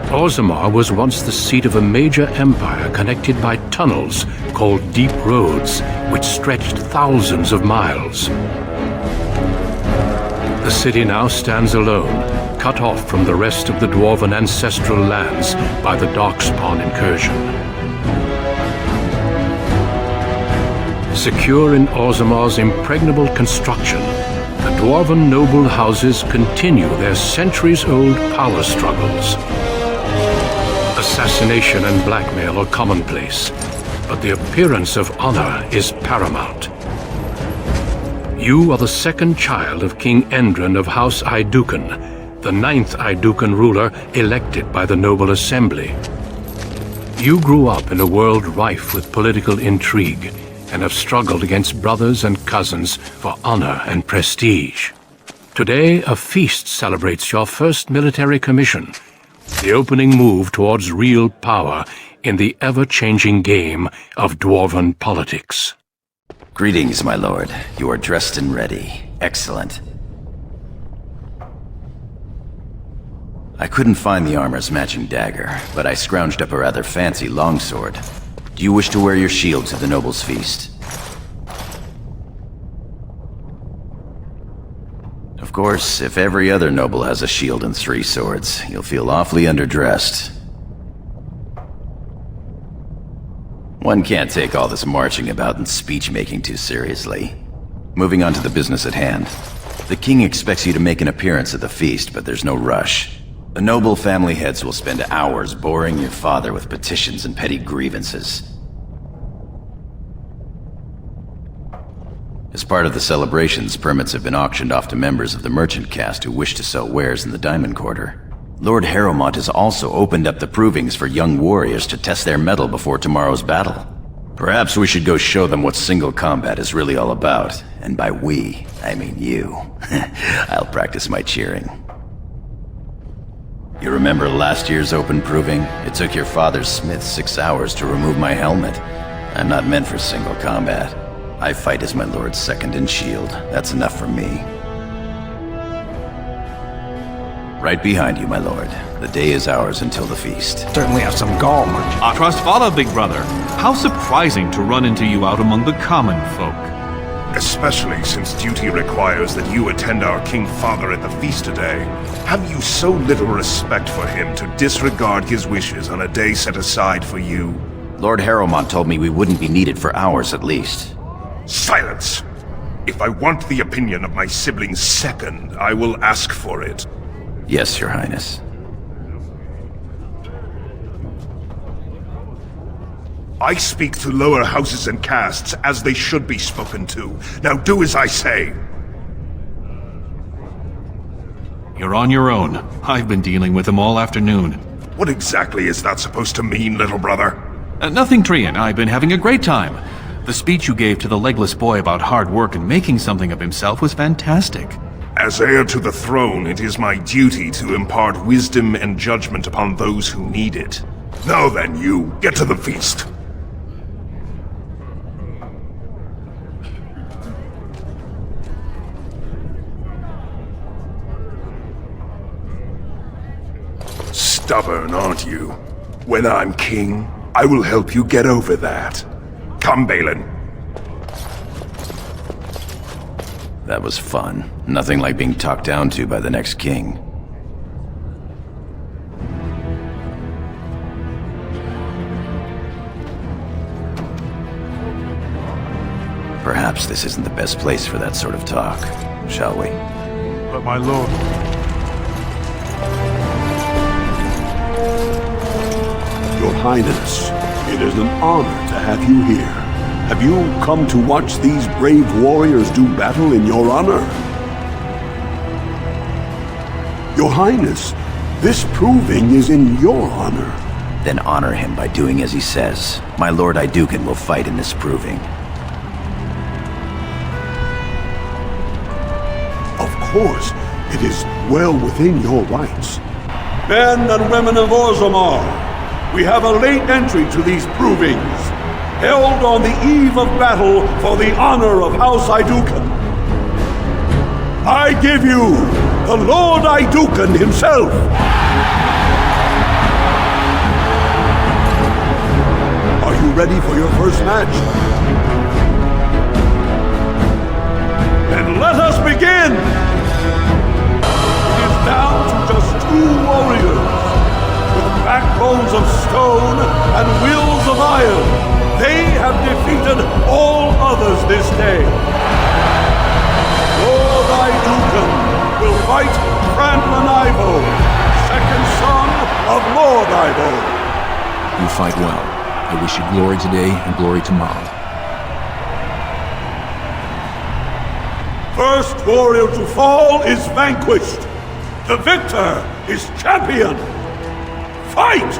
Orzammar was once the seat of a major empire connected by tunnels called Deep Roads, which stretched thousands of miles. The city now stands alone, cut off from the rest of the dwarven ancestral lands by the Darkspawn incursion. Secure in Orzammar's impregnable construction, the Dwarven noble houses continue their centuries-old power struggles. Assassination and blackmail are commonplace, but the appearance of honor is paramount. You are the second child of King Endrin of House Aiducan, the 9th Aiducan ruler elected by the Noble Assembly. You grew up in a world rife with political intrigue, and have struggled against brothers and cousins for honor and prestige. Today, a feast celebrates your first military commission, the opening move towards real power in the ever-changing game of dwarven politics. Greetings, my lord. You are dressed and ready. Excellent. I couldn't find the armor's matching dagger, but I scrounged up a rather fancy longsword. Do you wish to wear your shield to the noble's feast? Of course, if every other noble has a shield and 3 swords, you'll feel awfully underdressed. One can't take all this marching about and speech-making too seriously. Moving on to the business at hand. The king expects you to make an appearance at the feast, but there's no rush. The noble family heads will spend hours boring your father with petitions and petty grievances. As part of the celebrations, permits have been auctioned off to members of the merchant caste who wish to sell wares in the Diamond Quarter. Lord Harrowmont has also opened up the provings for young warriors to test their mettle before tomorrow's battle. Perhaps we should go show them what single combat is really all about. And by we, I mean you. I'll practice my cheering. You remember last year's open proving? It took your father's smith 6 hours to remove my helmet. I'm not meant for single combat. I fight as my lord's second in shield. That's enough for me. Right behind you, my lord. The day is ours until the feast. Certainly have some gall, merchant. Our trust follow, big brother. How surprising to run into you out among the common folk. Especially since duty requires that you attend our King Father at the feast today. Have you so little respect for him to disregard his wishes on a day set aside for you? Lord Harrowmont told me we wouldn't be needed for hours at least. Silence! If I want the opinion of my sibling's second, I will ask for it. Yes, Your Highness. I speak to lower houses and castes as they should be spoken to. Now do as I say. You're on your own. I've been dealing with them all afternoon. What exactly is that supposed to mean, little brother? Nothing, Trian. I've been having a great time. The speech you gave to the legless boy about hard work and making something of himself was fantastic. As heir to the throne, it is my duty to impart wisdom and judgment upon those who need it. Now then, you, get to the feast. Stubborn, aren't you? When I'm king, I will help you get over that. Come, Balin. That was fun. Nothing like being talked down to by the next king. Perhaps this isn't the best place for that sort of talk, shall we? But my lord... Your Highness, it is an honor to have you here. Have you come to watch these brave warriors do battle in your honor? Your Highness, this proving is in your honor. Then honor him by doing as he says. My Lord Idukan will fight in this proving. Of course, it is well within your rights. Men and women of Orzammar, we have a late entry to these provings, held on the eve of battle for the honor of House Idukan. I give you the Lord Idukan himself. Are you ready for your first match? Then let us begin! It is down to just 2 warriors. With backbones of stone and wills of iron, they have defeated all others this day. Lord Idukan will fight Frandlan Ivo, second son of Lord Ivo. You fight well. I wish you glory today and glory tomorrow. First warrior to fall is vanquished. The victor is champion. Fight!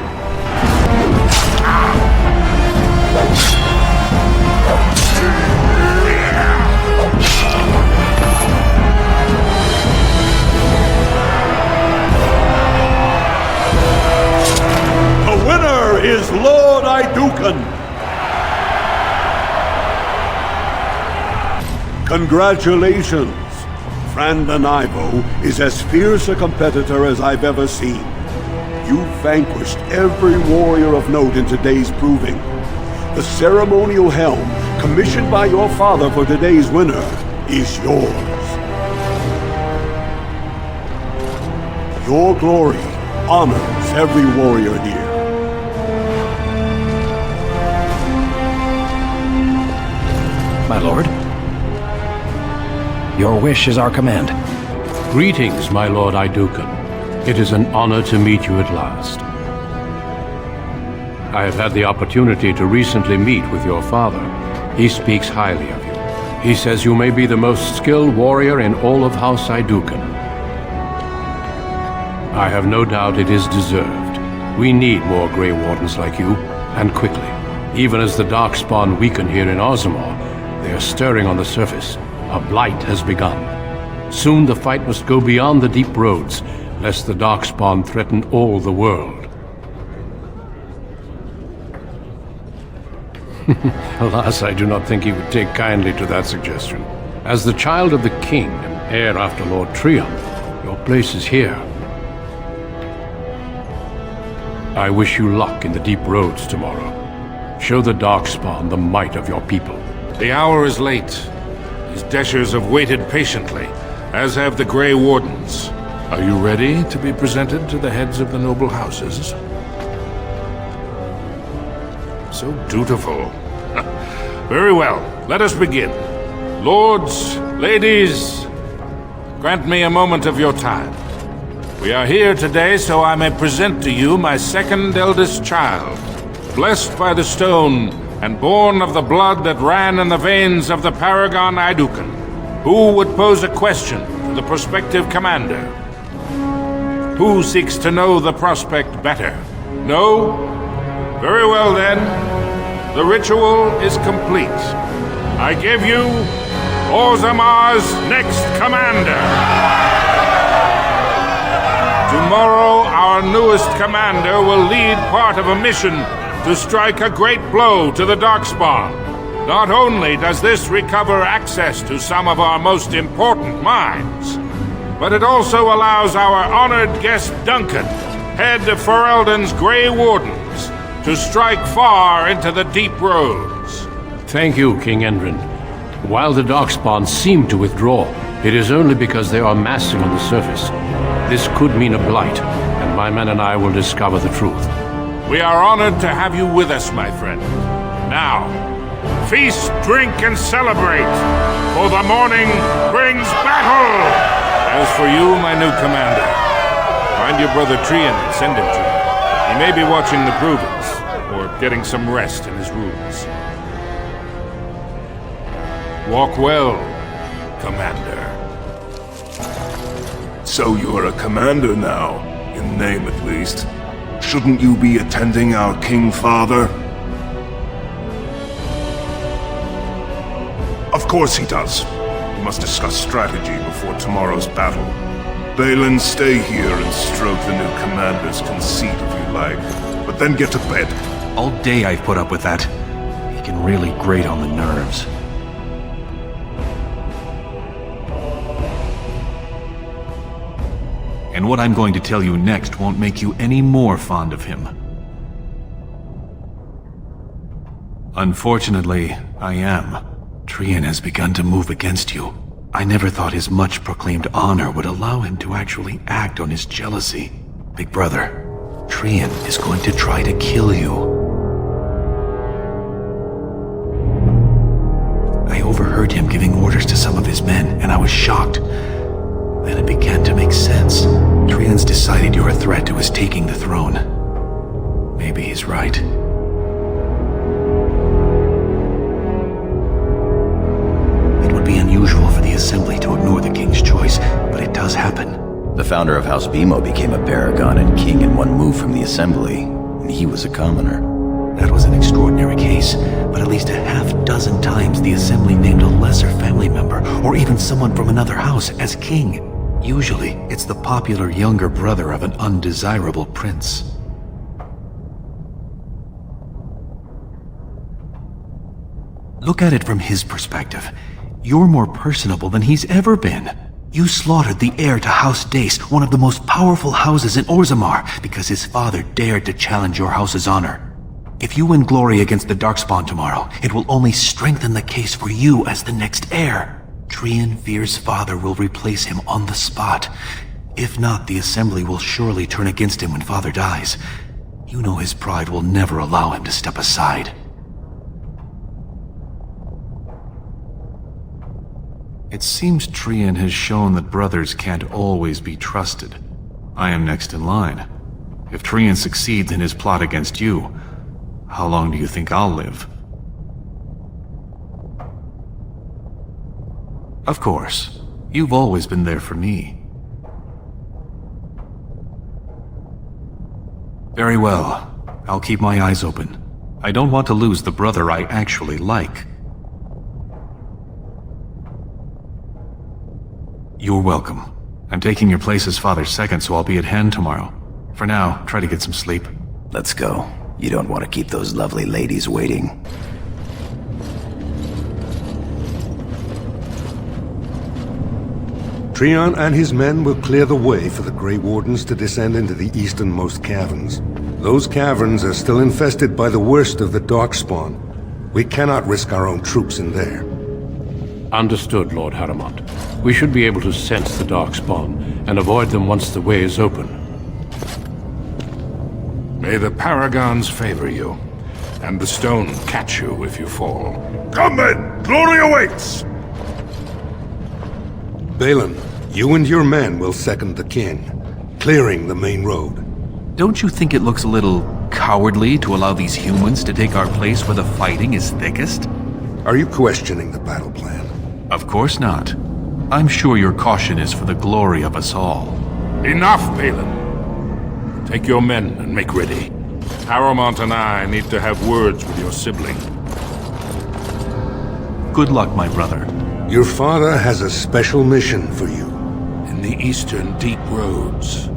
The winner is Lord Idukan. Congratulations. Frandlan Ivo is as fierce a competitor as I've ever seen. You vanquished every warrior of note in today's proving. The ceremonial helm, commissioned by your father for today's winner, is yours. Your glory honors every warrior here. My lord, your wish is our command. Greetings, my Lord Idukan. It is an honor to meet you at last. I have had the opportunity to recently meet with your father. He speaks highly of you. He says you may be the most skilled warrior in all of House Iduken. I have no doubt it is deserved. We need more Grey Wardens like you, and quickly. Even as the Darkspawn weaken here in Orzammar, they are stirring on the surface. A blight has begun. Soon the fight must go beyond the deep roads, lest the Darkspawn threaten all the world. Alas, I do not think he would take kindly to that suggestion. As the child of the king and heir after Lord Trion, your place is here. I wish you luck in the deep roads tomorrow. Show the Darkspawn the might of your people. The hour is late. These Deshers have waited patiently, as have the Grey Wardens. Are you ready to be presented to the heads of the noble houses? So dutiful. Very well, let us begin. Lords, ladies, grant me a moment of your time. We are here today so I may present to you my second eldest child, blessed by the stone and born of the blood that ran in the veins of the Paragon Iduken. Who would pose a question to the prospective commander? Who seeks to know the prospect better? No? Very well then. The ritual is complete. I give you Orzammar's next commander. Tomorrow, our newest commander will lead part of a mission to strike a great blow to the Darkspawn. Not only does this recover access to some of our most important mines, but it also allows our honored guest Duncan, head of Ferelden's Grey Wardens, to strike far into the deep roads. Thank you, King Endrin. While the Darkspawn seem to withdraw, it is only because they are massing on the surface. This could mean a blight, and my men and I will discover the truth. We are honored to have you with us, my friend. Now, feast, drink, and celebrate, for the morning brings battle! As for you, my new commander, find your brother Trion and send him to me. He may be watching the Provence, or getting some rest in his rooms. Walk well, Commander. So you're a commander now, in name at least. Shouldn't you be attending our King Father? Of course he does. We must discuss strategy before tomorrow's battle. Balin, stay here and stroke the new commander's conceit if you like, but then get to bed. All day I've put up with that. He can really grate on the nerves. And what I'm going to tell you next won't make you any more fond of him. Unfortunately, I am. Trion has begun to move against you. I never thought his much-proclaimed honor would allow him to actually act on his jealousy. Big brother, Trion is going to try to kill you. I overheard him giving orders to some of his men, and I was shocked. Then it began to make sense. Trion's decided you're a threat to his taking the throne. Maybe he's right. It would be unusual for the Assembly to ignore the King's choice, but it does happen. The founder of House Bimo became a Paragon and King in one move from the Assembly, and he was a commoner. That was an extraordinary case, but at least a half-dozen times the Assembly named a lesser family member, or even someone from another house, as king. Usually, it's the popular younger brother of an undesirable prince. Look at it from his perspective. You're more personable than he's ever been. You slaughtered the heir to House Dace, one of the most powerful houses in Orzammar, because his father dared to challenge your house's honor. If you win glory against the Darkspawn tomorrow, it will only strengthen the case for you as the next heir. Trion fears father will replace him on the spot. If not, the Assembly will surely turn against him when father dies. You know his pride will never allow him to step aside. It seems Trion has shown that brothers can't always be trusted. I am next in line. If Trion succeeds in his plot against you, how long do you think I'll live? Of course. You've always been there for me. Very well. I'll keep my eyes open. I don't want to lose the brother I actually like. You're welcome. I'm taking your place as father's second, so I'll be at hand tomorrow. For now, try to get some sleep. Let's go. You don't want to keep those lovely ladies waiting. Treon and his men will clear the way for the Grey Wardens to descend into the easternmost caverns. Those caverns are still infested by the worst of the Darkspawn. We cannot risk our own troops in there. Understood, Lord Haramont. We should be able to sense the Darkspawn and avoid them once the way is open. May the Paragons favor you, and the stone catch you if you fall. Come then! Glory awaits! Balin, you and your men will second the king, clearing the main road. Don't you think it looks a little cowardly to allow these humans to take our place where the fighting is thickest? Are you questioning the battle plan? Of course not. I'm sure your caution is for the glory of us all. Enough, Balin. Take your men and make ready. Haramont and I need to have words with your sibling. Good luck, my brother. Your father has a special mission for you. In the eastern deep roads,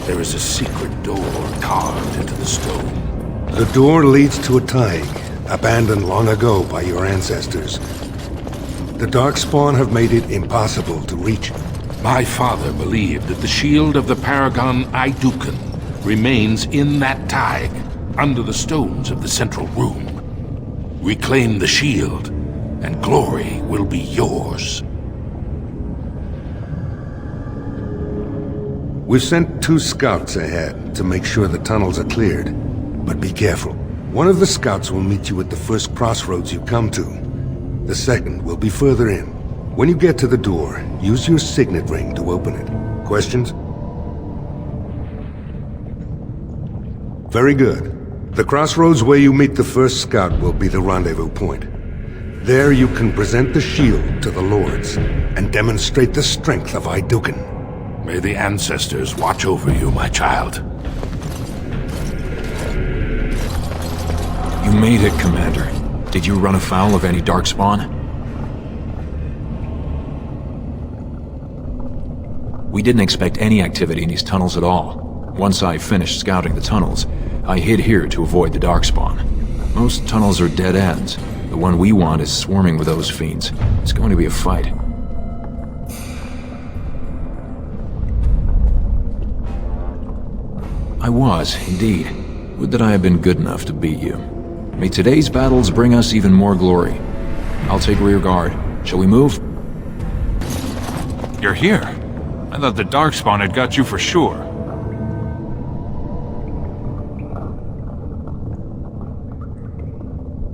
there is a secret door carved into the stone. The door leads to a Taig, abandoned long ago by your ancestors. The Darkspawn have made it impossible to reach. My father believed that the shield of the Paragon Aidukan remains in that Taig, under the stones of the central room. Reclaim the shield, and glory will be yours. We've sent 2 scouts ahead to make sure the tunnels are cleared. But be careful. One of the scouts will meet you at the first crossroads you come to. The second will be further in. When you get to the door, use your signet ring to open it. Questions? Very good. The crossroads where you meet the first scout will be the rendezvous point. There you can present the shield to the lords and demonstrate the strength of Aidukan. May the ancestors watch over you, my child. You made it, Commander. Did you run afoul of any Darkspawn? We didn't expect any activity in these tunnels at all. Once I finished scouting the tunnels, I hid here to avoid the Darkspawn. Most tunnels are dead ends. The one we want is swarming with those fiends. It's going to be a fight. I was, indeed. Would that I had been good enough to beat you. May today's battles bring us even more glory. I'll take rear guard. Shall we move? You're here. I thought the Darkspawn had got you for sure.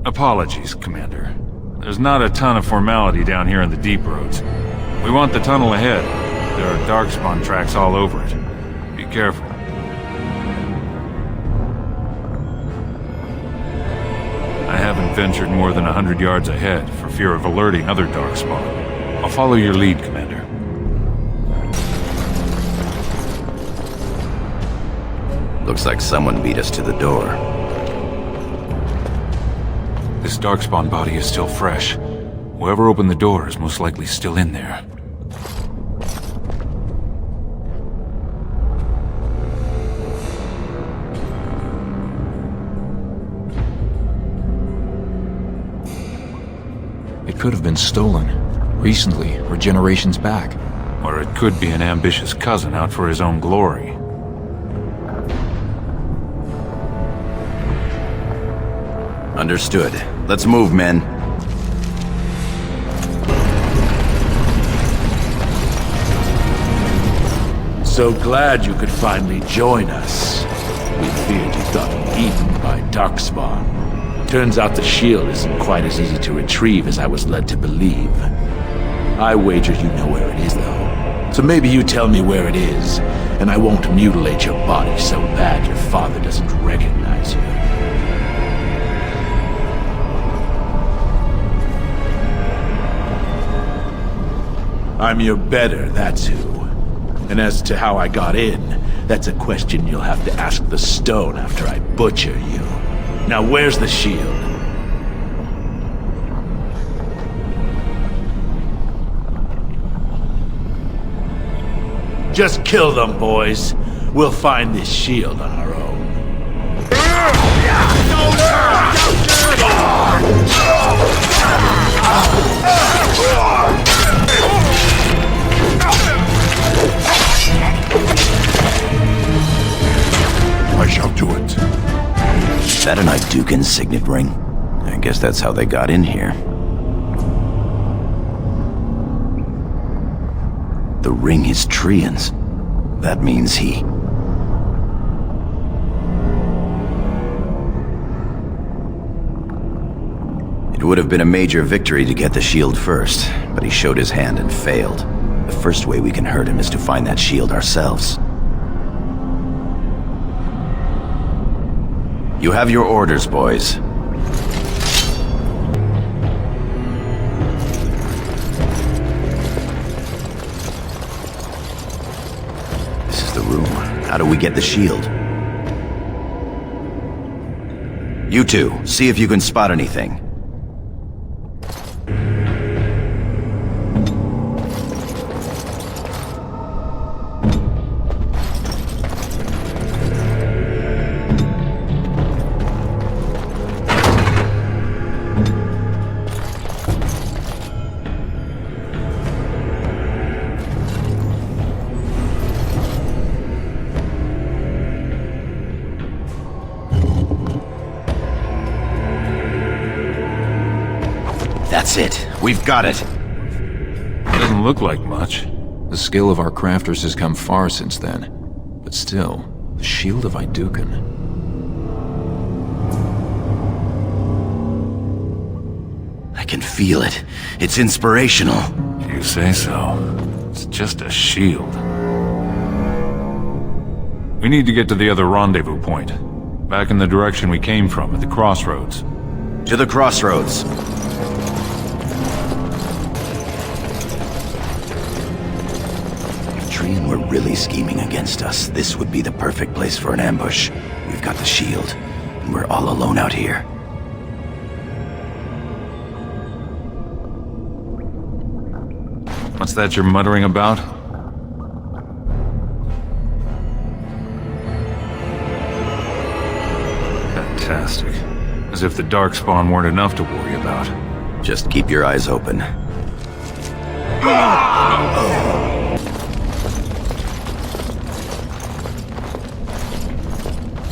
Apologies, Commander. There's not a ton of formality down here in the deep roads. We want the tunnel ahead. There are Darkspawn tracks all over it. Be careful. I haven't ventured more than 100 yards ahead for fear of alerting other Darkspawn. I'll follow your lead, Commander. Looks like someone beat us to the door. This Darkspawn body is still fresh. Whoever opened the door is most likely still in there. It could have been stolen. Recently, or generations back. Or it could be an ambitious cousin out for his own glory. Understood. Let's move, men. So glad you could finally join us. We feared you'd gotten eaten by Darkspawn. Turns out the shield isn't quite as easy to retrieve as I was led to believe. I wager you know where it is, though. So maybe you tell me where it is, and I won't mutilate your body so bad your father doesn't recognize you. I'm your better, that's who. And as to how I got in, that's a question you'll have to ask the stone after I butcher you. Now where's the shield? Just kill them, boys. We'll find this shield on our own. I shall do it. Is that an Idukan signet ring? I guess that's how they got in here. The ring is Trian's. That means he... It would have been a major victory to get the shield first, but he showed his hand and failed. The first way we can hurt him is to find that shield ourselves. You have your orders, boys. This is the room. How do we get the shield? You two, see if you can spot anything. That's it. We've got it. Doesn't look like much. The skill of our crafters has come far since then. But still, the shield of Idukan. I can feel it. It's inspirational. If you say so. It's just a shield. We need to get to the other rendezvous point. Back in the direction we came from, at the crossroads. To the crossroads. If Trian were really scheming against us, this would be the perfect place for an ambush. We've got the shield, and we're all alone out here. What's that you're muttering about? Fantastic. As if the Darkspawn weren't enough to worry about. Just keep your eyes open.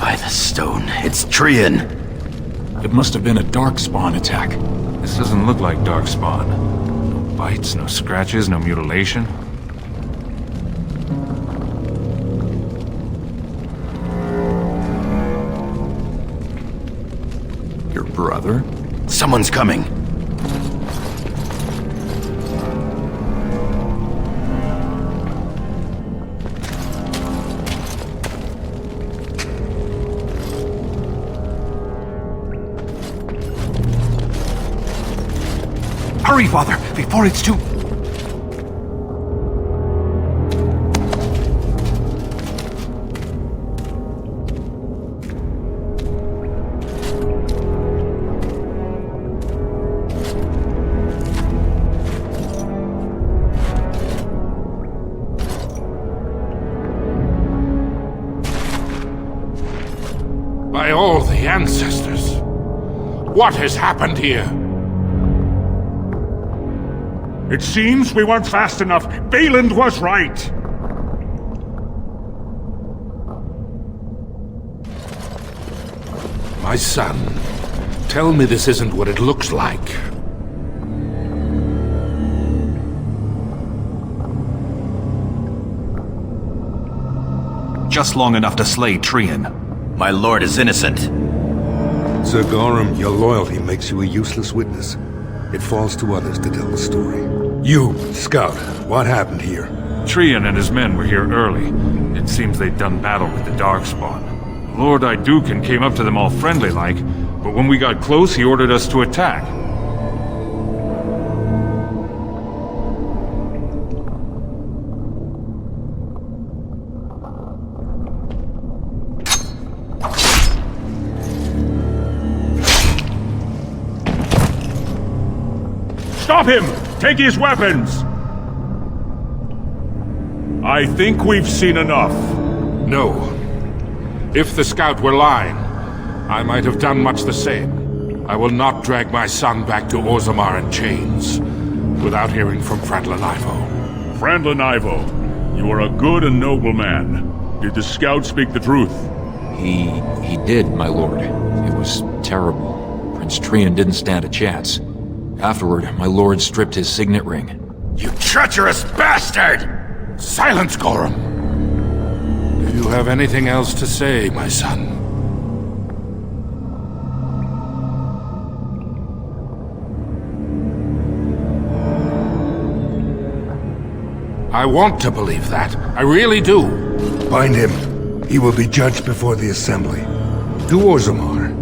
By the stone, it's Trian! It must have been a Darkspawn attack. This doesn't look like Darkspawn. No bites, no scratches, no mutilation. Your brother? Someone's coming! Hurry, Father, before it's too... By all the ancestors, what has happened here? It seems we weren't fast enough. Valand was right. My son, tell me this isn't what it looks like. Just long enough to slay Trian. My lord is innocent. Sir Gorham, your loyalty makes you a useless witness. It falls to others to tell the story. You, Scout, what happened here? Trian and his men were here early. It seems they'd done battle with the Darkspawn. Lord Idukan came up to them all friendly-like, but when we got close, he ordered us to attack. Stop him! Take his weapons! I think we've seen enough. No. If the scout were lying, I might have done much the same. I will not drag my son back to Orzammar in chains without hearing from Frandlin Ivo. Frandlin Ivo, you are a good and noble man. Did the scout speak the truth? He did, my lord. It was terrible. Prince Trian didn't stand a chance. Afterward, my lord stripped his signet ring. You treacherous bastard! Silence, Gorham! Do you have anything else to say, my son? I want to believe that. I really do. Bind him. He will be judged before the Assembly. To Orzammar.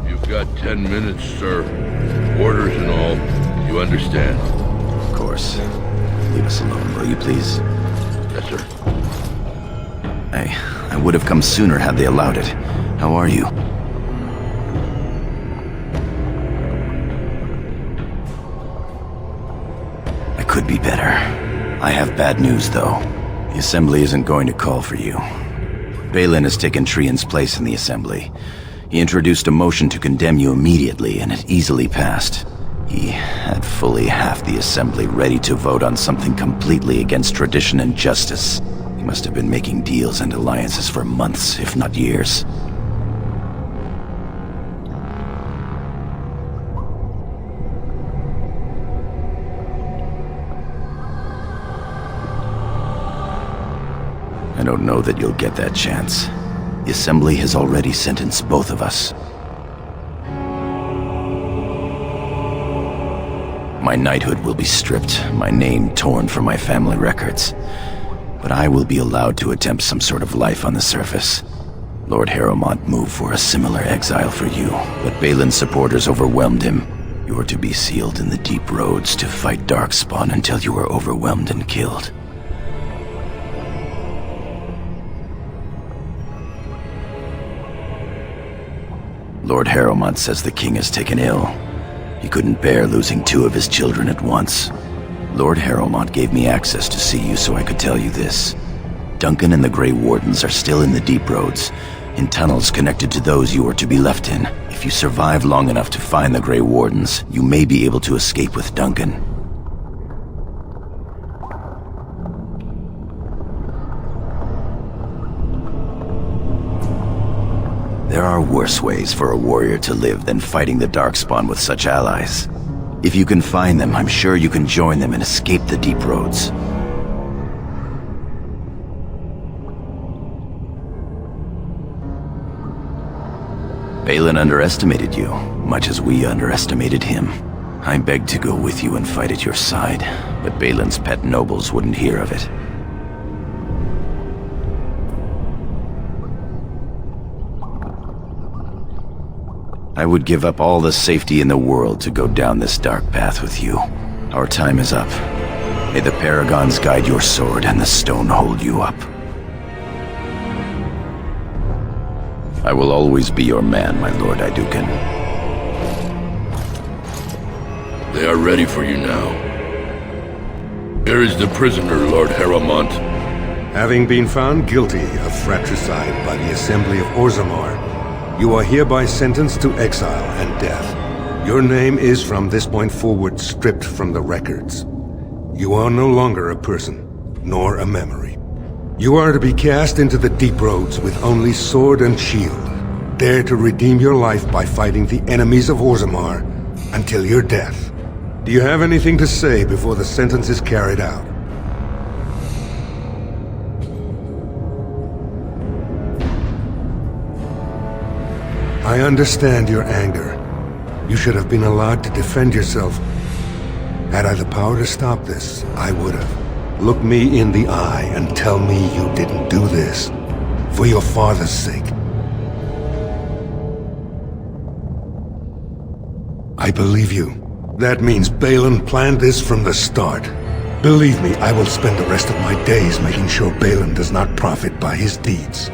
You've got 10 minutes, sir. Orders and all. You understand? Of course. Leave us alone, will you please? Yes, sir. I would have come sooner had they allowed it. How are you? I could be better. I have bad news, though. The Assembly isn't going to call for you. Balin has taken Trian's place in the Assembly. He introduced a motion to condemn you immediately, and it easily passed. He had fully half the Assembly ready to vote on something completely against tradition and justice. He must have been making deals and alliances for months, if not years. I don't know that you'll get that chance. The Assembly has already sentenced both of us. My knighthood will be stripped, my name torn from my family records. But I will be allowed to attempt some sort of life on the surface. Lord Harrowmont moved for a similar exile for you, but Balin's supporters overwhelmed him. You are to be sealed in the deep roads to fight Darkspawn until you are overwhelmed and killed. Lord Harrowmont says the king is taken ill. He couldn't bear losing 2 of his children at once. Lord Harrowmont gave me access to see you so I could tell you this. Duncan and the Grey Wardens are still in the deep roads, in tunnels connected to those you are to be left in. If you survive long enough to find the Grey Wardens, you may be able to escape with Duncan. There are worse ways for a warrior to live than fighting the Darkspawn with such allies. If you can find them, I'm sure you can join them and escape the deep roads. Balin underestimated you, much as we underestimated him. I begged to go with you and fight at your side, but Balin's pet nobles wouldn't hear of it. I would give up all the safety in the world to go down this dark path with you. Our time is up. May the Paragons guide your sword and the stone hold you up. I will always be your man, my Lord Iduken. They are ready for you now. Here is the prisoner, Lord Harrowmont. Having been found guilty of fratricide by the Assembly of Orzammar, you are hereby sentenced to exile and death. Your name is from this point forward stripped from the records. You are no longer a person, nor a memory. You are to be cast into the deep roads with only sword and shield. Dare to redeem your life by fighting the enemies of Orzammar until your death. Do you have anything to say before the sentence is carried out? I understand your anger. You should have been allowed to defend yourself. Had I the power to stop this, I would have. Look me in the eye and tell me you didn't do this for your father's sake. I believe you. That means Balin planned this from the start. Believe me, I will spend the rest of my days making sure Balin does not profit by his deeds.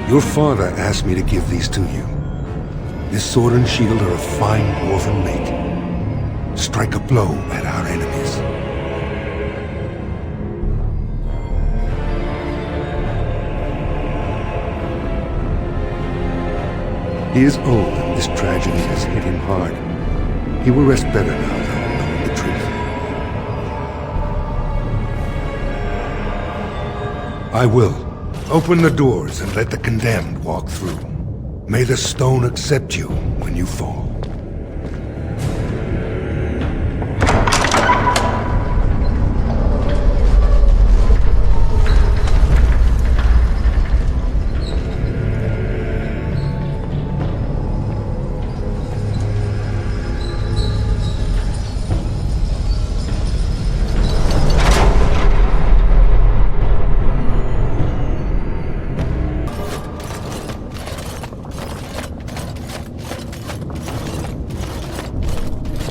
Your father asked me to give these to you. This sword and shield are of fine dwarven make. Strike a blow at our enemies. He is old, and this tragedy has hit him hard. He will rest better now, though, knowing the truth. I will. Open the doors and let the condemned walk through. May the stone accept you when you fall.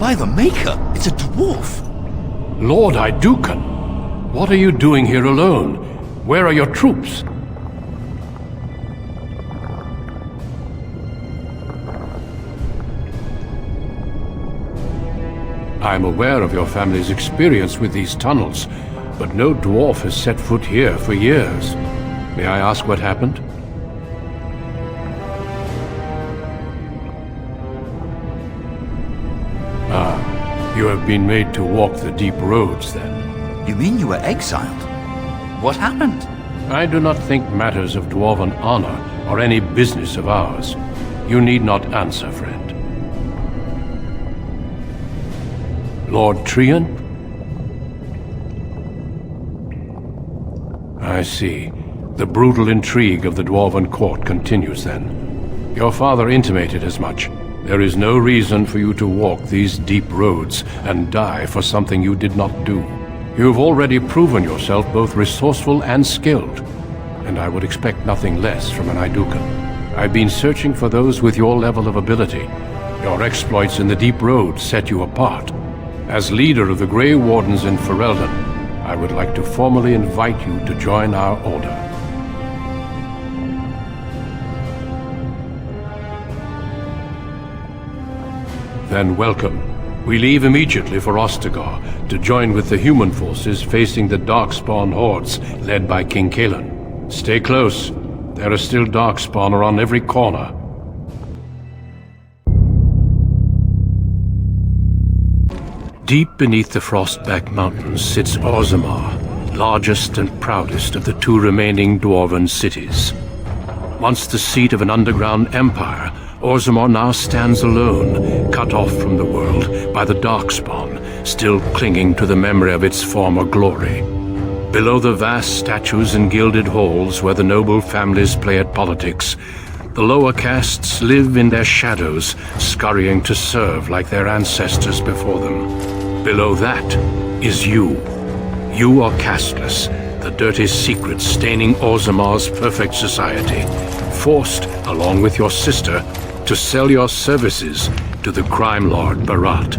By the Maker, it's a dwarf! Lord Idukan, what are you doing here alone? Where are your troops? I'm aware of your family's experience with these tunnels, but no dwarf has set foot here for years. May I ask what happened? You have been made to walk the deep roads, then? You mean you were exiled? What happened? I do not think matters of dwarven honor are any business of ours. You need not answer, friend. Lord Trian? I see. The brutal intrigue of the dwarven court continues, then. Your father intimated as much. There is no reason for you to walk these deep roads and die for something you did not do. You've already proven yourself both resourceful and skilled, and I would expect nothing less from an Idukan. I've been searching for those with your level of ability. Your exploits in the deep roads set you apart. As leader of the Grey Wardens in Ferelden, I would like to formally invite you to join our order. Then welcome. We leave immediately for Ostagar to join with the human forces facing the Darkspawn hordes led by King Kaelan. Stay close. There are still Darkspawn around every corner. Deep beneath the Frostback Mountains sits Orzammar, largest and proudest of the two remaining dwarven cities. Once the seat of an underground empire, Orzammar now stands alone, cut off from the world by the Darkspawn, still clinging to the memory of its former glory. Below the vast statues and gilded halls where the noble families play at politics, the lower castes live in their shadows, scurrying to serve like their ancestors before them. Below that is you. You are casteless, the dirty secret staining Orzammar's perfect society, forced, along with your sister, to sell your services to the crime lord Barat.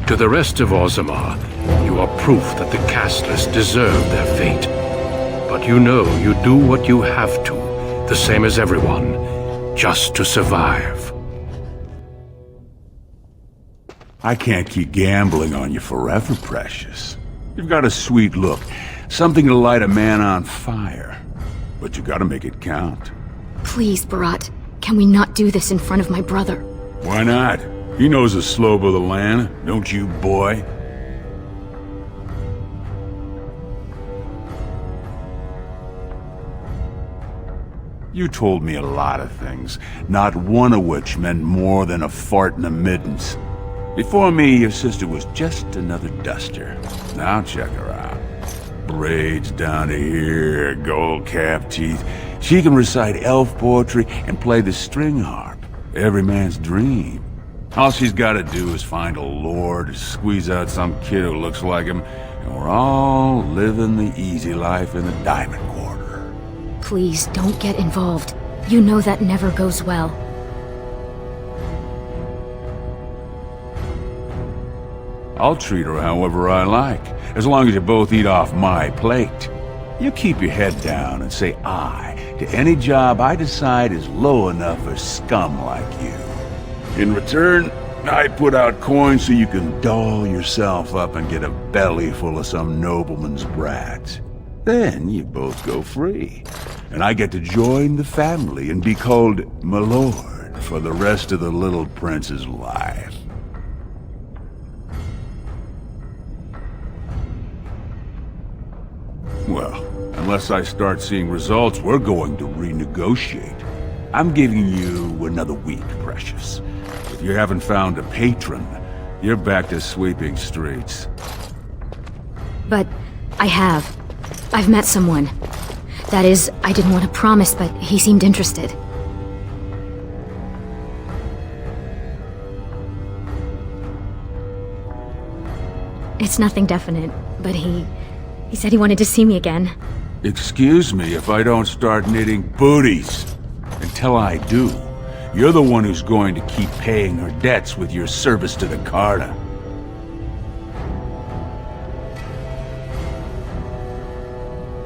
To the rest of Orzammar, you are proof that the casteless deserve their fate. But you know you do what you have to, the same as everyone, just to survive. I can't keep gambling on you forever, Precious. You've got a sweet look, something to light a man on fire. But you gotta make it count. Please, Barat. Can we not do this in front of my brother? Why not? He knows the slope of the land, don't you, boy? You told me a lot of things, not one of which meant more than a fart in the middens. Before me, your sister was just another duster. Now check her out. Braids down to here, gold-capped teeth. She can recite elf poetry and play the string harp. Every man's dream. All she's gotta do is find a lord, squeeze out some kid who looks like him, and we're all living the easy life in the Diamond Quarter. Please, don't get involved. You know that never goes well. I'll treat her however I like, as long as you both eat off my plate. You keep your head down and say aye to any job I decide is low enough for scum like you. In return, I put out coins so you can doll yourself up and get a belly full of some nobleman's brats. Then you both go free, and I get to join the family and be called my lord for the rest of the little prince's life. Well, unless I start seeing results, we're going to renegotiate. I'm giving you another week, Precious. If you haven't found a patron, you're back to sweeping streets. But I have. I've met someone. That is, I didn't want to promise, but he seemed interested. It's nothing definite, but he said he wanted to see me again. Excuse me if I don't start knitting booties. Until I do, you're the one who's going to keep paying her debts with your service to the Carta.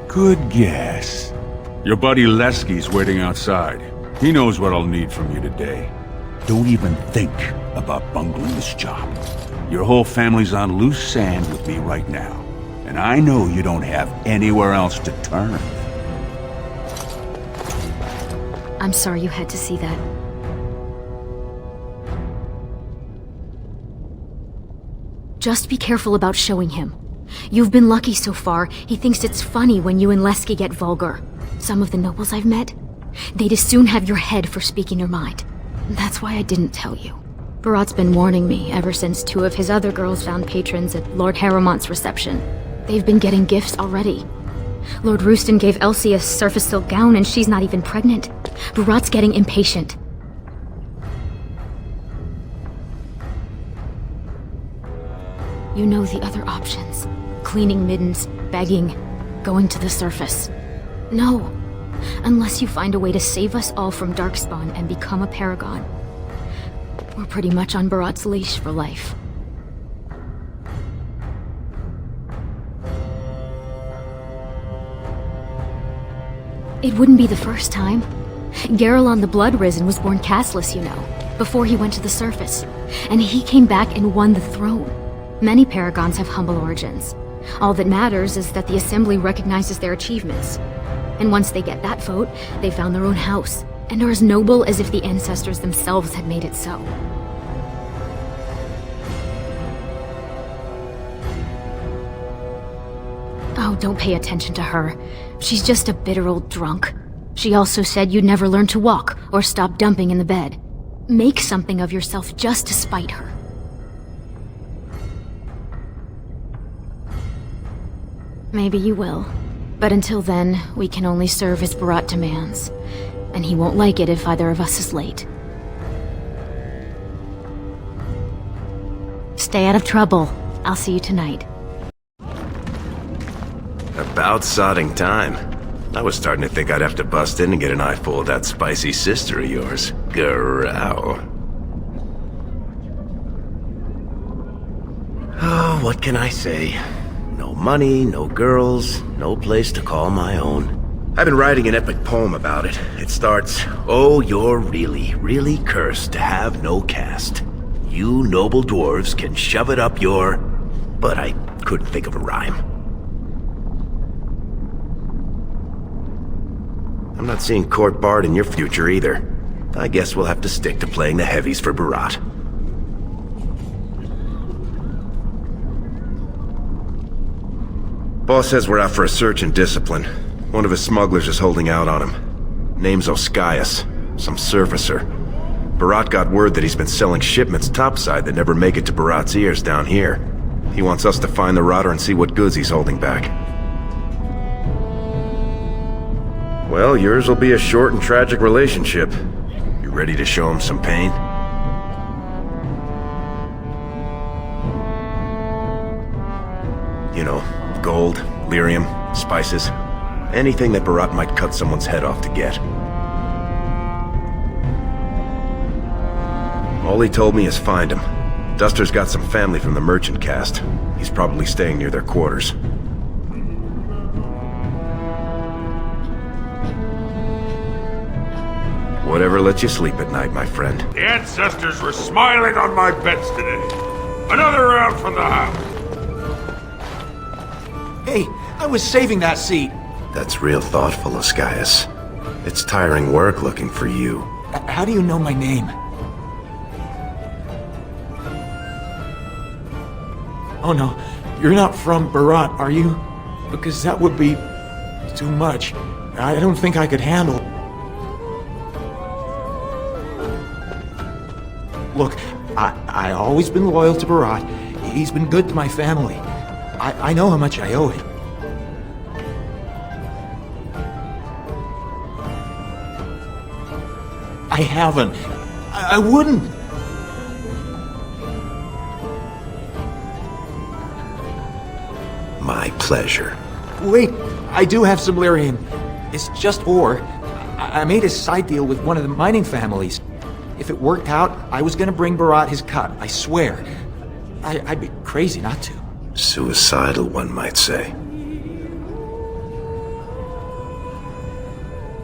Good guess. Your buddy Lesky's waiting outside. He knows what I'll need from you today. Don't even think about bungling this job. Your whole family's on loose sand with me right now, and I know you don't have anywhere else to turn. I'm sorry you had to see that. Just be careful about showing him. You've been lucky so far. He thinks it's funny when you and Lesky get vulgar. Some of the nobles I've met, they'd as soon have your head for speaking your mind. That's why I didn't tell you. Barat's been warning me ever since 2 of his other girls found patrons at Lord Harrowmont's reception. They've been getting gifts already. Lord Rooston gave Elsie a surface silk gown and she's not even pregnant. Barat's getting impatient. You know the other options. Cleaning middens, begging, going to the surface. No. Unless you find a way to save us all from Darkspawn and become a paragon. We're pretty much on Barat's leash for life. It wouldn't be the first time. Garelon the Blood Risen was born castless, you know, before he went to the surface. And he came back and won the throne. Many paragons have humble origins. All that matters is that the Assembly recognizes their achievements. And once they get that vote, they found their own house, and are as noble as if the ancestors themselves had made it so. Oh, don't pay attention to her. She's just a bitter old drunk. She also said you'd never learn to walk, or stop dumping in the bed. Make something of yourself just to spite her. Maybe you will. But until then, we can only serve as Barat demands. And he won't like it if either of us is late. Stay out of trouble. I'll see you tonight. About sodding time. I was starting to think I'd have to bust in and get an eyeful of that spicy sister of yours. Growl. Oh, what can I say? No money, no girls, no place to call my own. I've been writing an epic poem about it. It starts, "Oh, you're really, really cursed to have no caste. You noble dwarves can shove it up your..." But I couldn't think of a rhyme. I'm not seeing Court Bard in your future either. I guess we'll have to stick to playing the heavies for Barat. Boss says we're out for a search and discipline. One of his smugglers is holding out on him. Name's Oskias, some surfacer. Barat got word that he's been selling shipments topside that never make it to Barat's ears down here. He wants us to find the rotter and see what goods he's holding back. Well, yours will be a short and tragic relationship. You ready to show him some pain? You know, gold, lyrium, spices. Anything that Barat might cut someone's head off to get. All he told me is find him. Duster's got some family from the merchant caste. He's probably staying near their quarters. Whatever lets you sleep at night, my friend. The ancestors were smiling on my beds today. Another round from the house. Hey, I was saving that seat. That's real thoughtful, Ascaius. It's tiring work looking for you. How do you know my name? Oh no, you're not from Barat, are you? Because that would be too much. I don't think I could handle. Look, I always been loyal to Barat. He's been good to my family. I know how much I owe him. I haven't. I wouldn't. My pleasure. Wait, I do have some lyrium. It's just ore. I made a side deal with one of the mining families. If it worked out, I was gonna bring Barat his cut, I swear. I'd be crazy not to. Suicidal, one might say.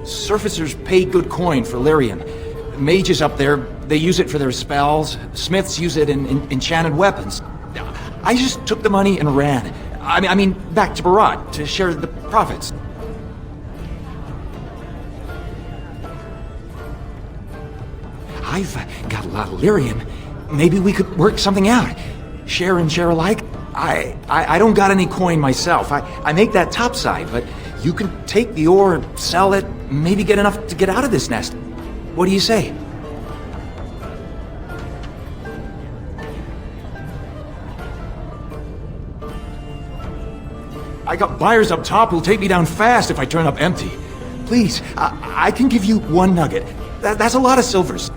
Surfacers pay good coin for lyrium. Mages up there, they use it for their spells. Smiths use it in enchanted weapons. I just took the money and ran. I mean, back to Barat to share the profits. I've got a lot of lyrium. Maybe we could work something out. Share and share alike. I don't got any coin myself. I make that topside, but you can take the ore, sell it, maybe get enough to get out of this nest. What do you say? I got buyers up top who'll take me down fast if I turn up empty. Please, I can give you 1 nugget. That's a lot of silvers.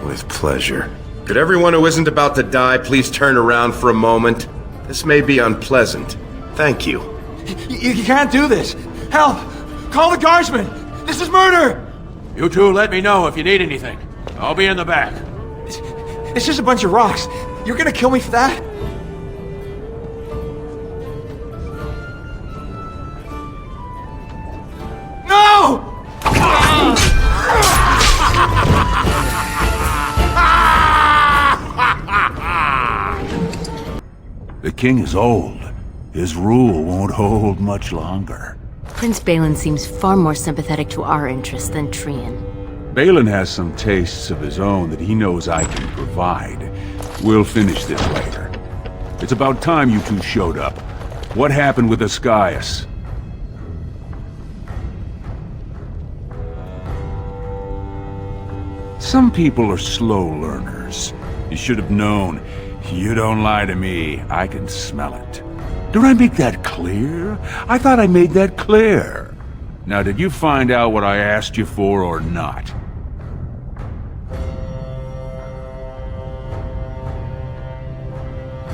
With pleasure. Could everyone who isn't about to die please turn around for a moment? This may be unpleasant. Thank you. You can't do this. Help! Call the guardsmen! This is murder! You two let me know if you need anything. I'll be in the back. It's just a bunch of rocks. You're gonna kill me for that? No! The king is old. His rule won't hold much longer. Prince Balin seems far more sympathetic to our interests than Trian. Balin has some tastes of his own that he knows I can provide. We'll finish this later. It's about time you two showed up. What happened with Ascaius? Some people are slow learners. You should have known. You don't lie to me. I can smell it. Did I make that clear? I thought I made that clear. Now, did you find out what I asked you for or not?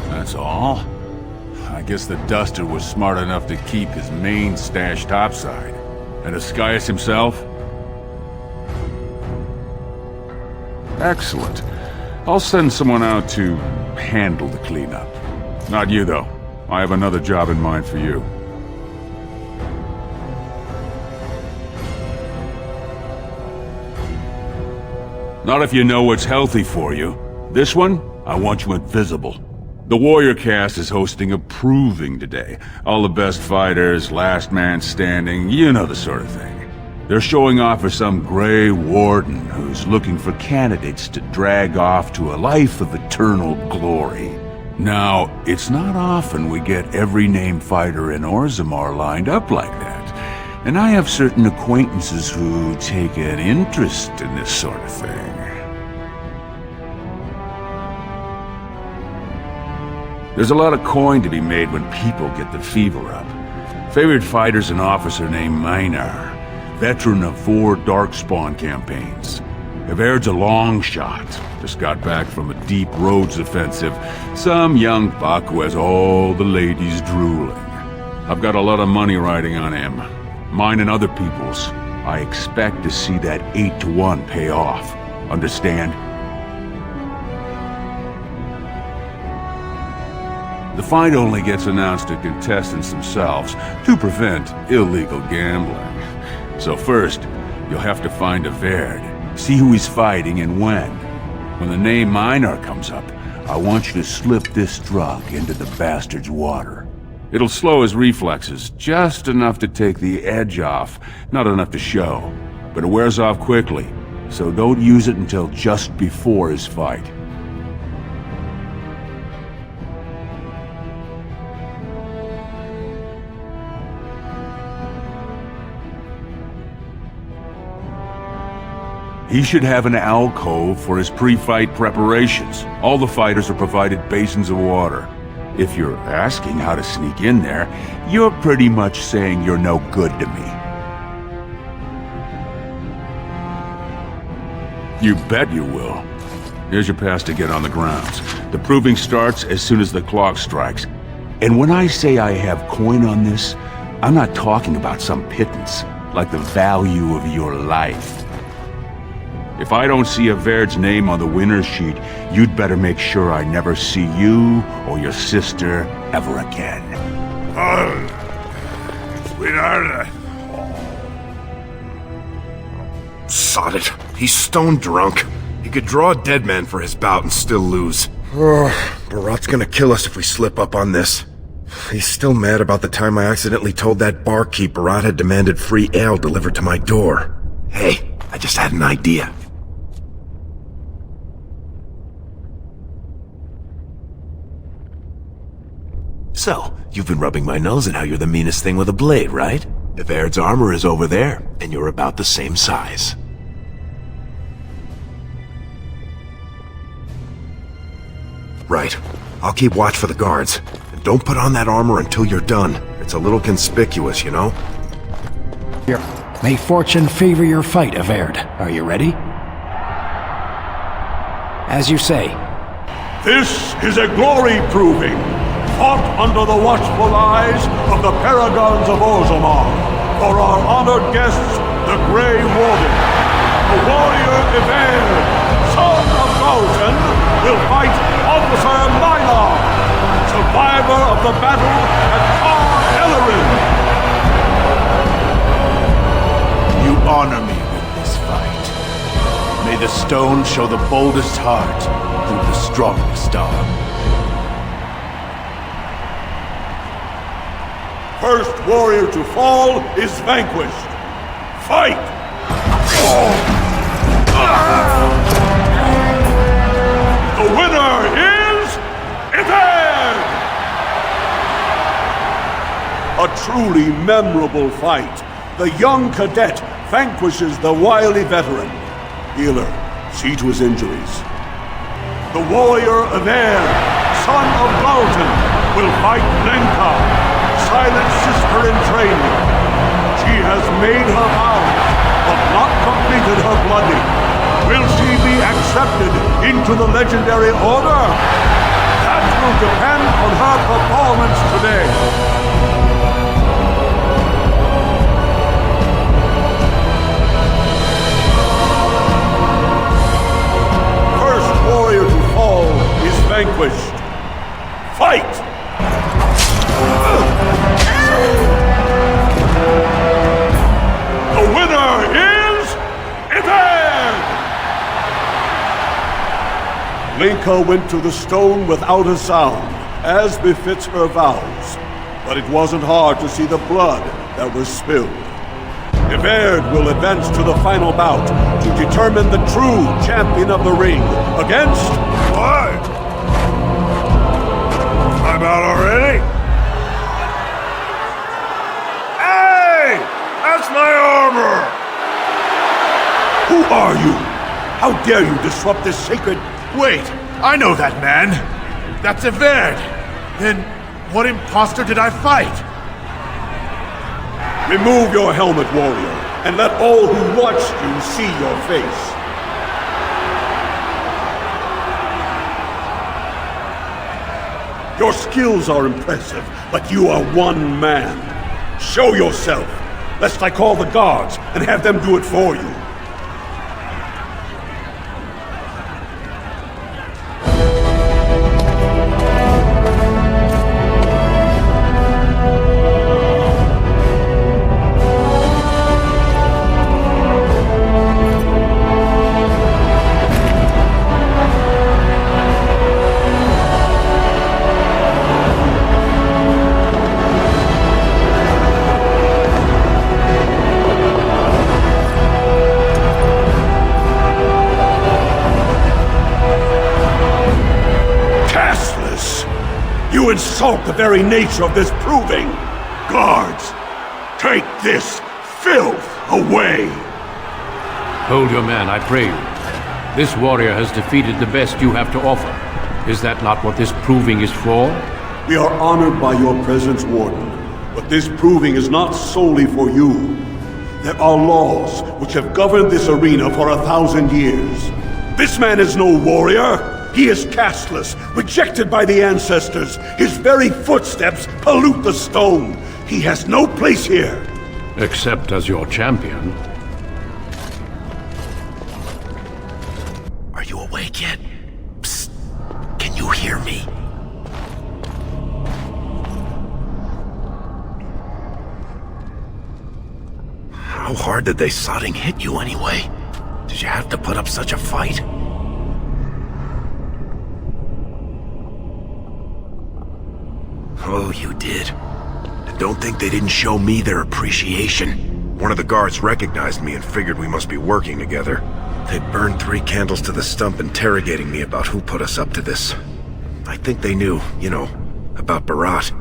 That's all? I guess the Duster was smart enough to keep his main stash topside. And Ascaius himself? Excellent. I'll send someone out to handle the cleanup. Not you, though. I have another job in mind for you. Not if you know what's healthy for you. This one, I want you invisible. The warrior caste is hosting a proving today. All the best fighters, last man standing, you know the sort of thing. They're showing off for some Grey Warden who's looking for candidates to drag off to a life of eternal glory. Now, it's not often we get every named fighter in Orzammar lined up like that. And I have certain acquaintances who take an interest in this sort of thing. There's a lot of coin to be made when people get the fever up. Favorite fighter's an officer named Minar, veteran of 4 Darkspawn campaigns. Evaird's a long shot, just got back from a deep roads offensive. Some young buck who has all the ladies drooling. I've got a lot of money riding on him. Mine and other people's. I expect to see that 8-to-1 pay off. Understand? The fight only gets announced to contestants themselves to prevent illegal gambling. So first, you'll have to find a Verd, see who he's fighting and when. When the name Minor comes up, I want you to slip this drug into the bastard's water. It'll slow his reflexes, just enough to take the edge off, not enough to show. But it wears off quickly, so don't use it until just before his fight. He should have an alcove for his pre-fight preparations. All the fighters are provided basins of water. If you're asking how to sneak in there, you're pretty much saying you're no good to me. You bet you will. Here's your pass to get on the grounds. The proving starts as soon as the clock strikes. And when I say I have coin on this, I'm not talking about some pittance, like the value of your life. If I don't see a Verd's name on the winner's sheet, you'd better make sure I never see you or your sister ever again. Sweetheart, Sod it. He's stone drunk. He could draw a dead man for his bout and still lose. Barat's gonna kill us if we slip up on this. He's still mad about the time I accidentally told that barkeep Barat had demanded free ale delivered to my door. Hey, I just had an idea. So, you've been rubbing my nose at how you're the meanest thing with a blade, right? The Vaird's armor is over there, and you're about the same size. Right. I'll keep watch for the guards. And don't put on that armor until you're done. It's a little conspicuous, you know? Here. May fortune favor your fight, Averd. Are you ready? As you say. This is a glory proving, fought under the watchful eyes of the paragons of Orzammar, for our honored guests, the Grey Wardens. The warrior Averd, son of Galton, will fight Officer Mylar, survivor of the battle at Elrinell. You honor me with this fight. May the stone show the boldest heart through the strongest arm. First warrior to fall is vanquished. Fight! The winner is Averd! A truly memorable fight. The young cadet vanquishes the wily veteran. Healer, see to his injuries. The warrior Averd, son of Galton, will fight Lenka, silent sister in training. She has made her vows, but not completed her blooding. Will she be accepted into the legendary order? That will depend on her performance today. Warrior to fall is vanquished. Fight! The winner is Averd! Lenka went to the stone without a sound, as befits her vows. But it wasn't hard to see the blood that was spilled. Averd will advance to the final bout to determine the true champion of the ring against... What? I'm out already? Hey! That's my armor! Who are you? How dare you disrupt this sacred... Wait, I know that man. That's Averd. Then what imposter did I fight? Remove your helmet, warrior, and let all who watched you see your face. Your skills are impressive, but you are one man. Show yourself, lest I call the guards and have them do it for you. You insult the very nature of this proving! Guards, take this filth away! Hold your man, I pray you. This warrior has defeated the best you have to offer. Is that not what this proving is for? We are honored by your presence, Warden, but this proving is not solely for you. There are laws which have governed this arena for 1,000 years. This man is no warrior. He is casteless, rejected by the ancestors. His very footsteps pollute the stone. He has no place here. Except as your champion. Are you awake yet? Psst. Can you hear me? How hard did they sodding hit you anyway? Did you have to put up such a fight? Oh, you did. And don't think they didn't show me their appreciation. One of the guards recognized me and figured we must be working together. They burned 3 candles to the stump interrogating me about who put us up to this. I think they knew, you know, about Barat.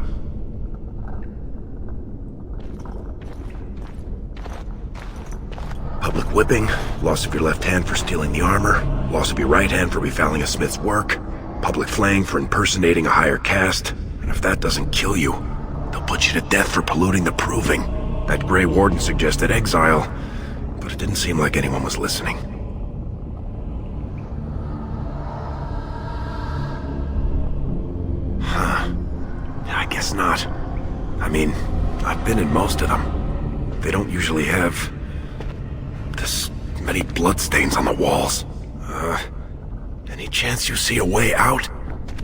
Public whipping, loss of your left hand for stealing the armor, loss of your right hand for befouling a smith's work, public flaying for impersonating a higher caste, and if that doesn't kill you, they'll put you to death for polluting the proving. That Grey Warden suggested exile, but it didn't seem like anyone was listening. Huh. I guess not. I mean, I've been in most of them. They don't usually have this many bloodstains on the walls. Any chance you see a way out?